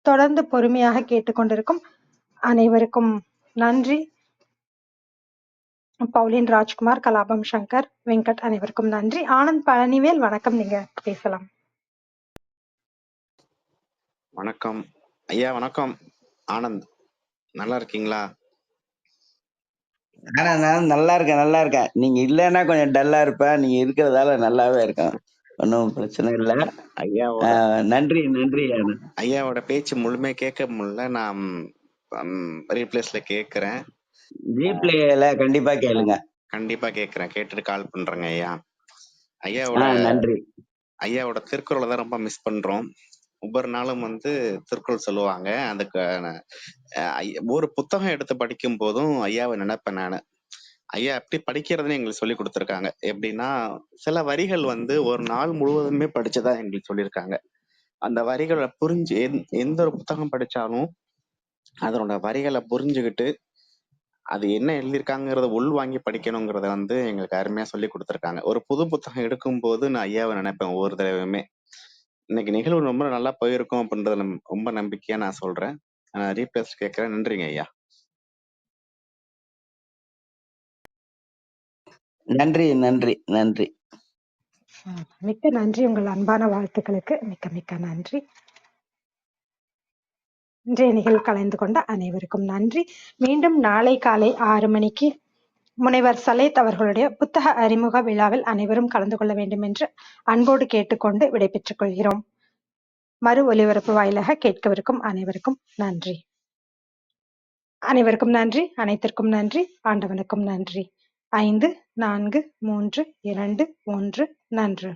தொடர்ந்து பொறுமையாக கேட்டுக்கொண்டிருக்கும் அனைவருக்கும் நன்றி. பவுலின் ராஜ்குமார், கலாபம் சங்கர், வெங்கட் அனைவருக்கும் நன்றி. ஆனந்த் பழனிவேல் வணக்கம், நீங்க பேசலாம். வணக்கம் ஐயா. வணக்கம் ஆனந்த், நல்லா இருக்கீங்களா? நான் நல்லா இருக்கேன். நீங்க இல்லைன்னா கொஞ்சம் டல்லா இருப்பேன். நீங்க இருக்கிறதால நல்லாவே இருக்கேன். ஒன்றும் பிரச்சனை இல்லை. ஐயாவோட நன்றி. ஐயாவோட பேச்சு முழுமையா கேட்க முடியல. நான் ரீப்ளேஸ்ல கேட்கிறேன். ரீப்ளேல கண்டிப்பா கேளுங்க. கண்டிப்பா கேட்கிறேன். கேட்டுட்டு கால் பண்றேங்க ஐயா. ஐயாவோட நன்றி. ஐயாவோட திருக்குறளை தான் ரொம்ப மிஸ் பண்றோம். ஒவ்வொரு நாளும் திருக்குறள் சொல்லுவாங்க. அதுக்கு ஒரு புத்தகம் எடுத்து படிக்கும் போதும் ஐயாவை நினைப்பேன் நானு. ஐயா எப்படி படிக்கிறதுன்னு எங்களுக்கு சொல்லி கொடுத்துருக்காங்க. எப்படின்னா சில வரிகள் ஒரு நாள் முழுவதுமே படிச்சதா எங்களுக்கு சொல்லியிருக்காங்க. அந்த வரிகளை புரிஞ்சு எந்த ஒரு புத்தகம் படிச்சாலும் அதனோட வரிகளை புரிஞ்சுக்கிட்டு அது என்ன எழுதியிருக்காங்கிறத உள் வாங்கி படிக்கணுங்கிறத எங்களுக்கு அருமையா சொல்லி கொடுத்துருக்காங்க. ஒரு புது புத்தகம் எடுக்கும் போது நான் ஐயாவை நினைப்பேன் ஒவ்வொரு தடவையுமே. இன்னைக்கு நிகழ்வு ரொம்ப நல்லா போயிருக்கும் அப்படின்றத ரொம்ப நம்பிக்கையா நான் சொல்றேன். ரீப்ளேஸ் கேட்கிறேன். நன்றிங்க ஐயா. நன்றி நன்றி நன்றி. மிக்க நன்றி. உங்கள் அன்பான வாழ்த்துக்களுக்கு மிக்க மிக்க நன்றி. இன்றைய நிகழ்வு கலந்து கொண்ட அனைவருக்கும் நன்றி. மீண்டும் நாளை காலை 6 மணிக்கு முனைவர் சலேத் அவர்களுடைய புத்தக அறிமுக விழாவில் அனைவரும் கலந்து கொள்ள வேண்டும் என்று அன்போடு கேட்டுக்கொண்டு விடைபெற்றுக் கொள்கிறோம். மறு ஒலிபரப்பு வாயிலாக கேட்கவிருக்கும் அனைவருக்கும் நன்றி. அனைவருக்கும் நன்றி. அனைத்திற்கும் நன்றி. ஆண்டவனுக்கும் நன்றி. 5, 4, 3, 2, 1 நன்று.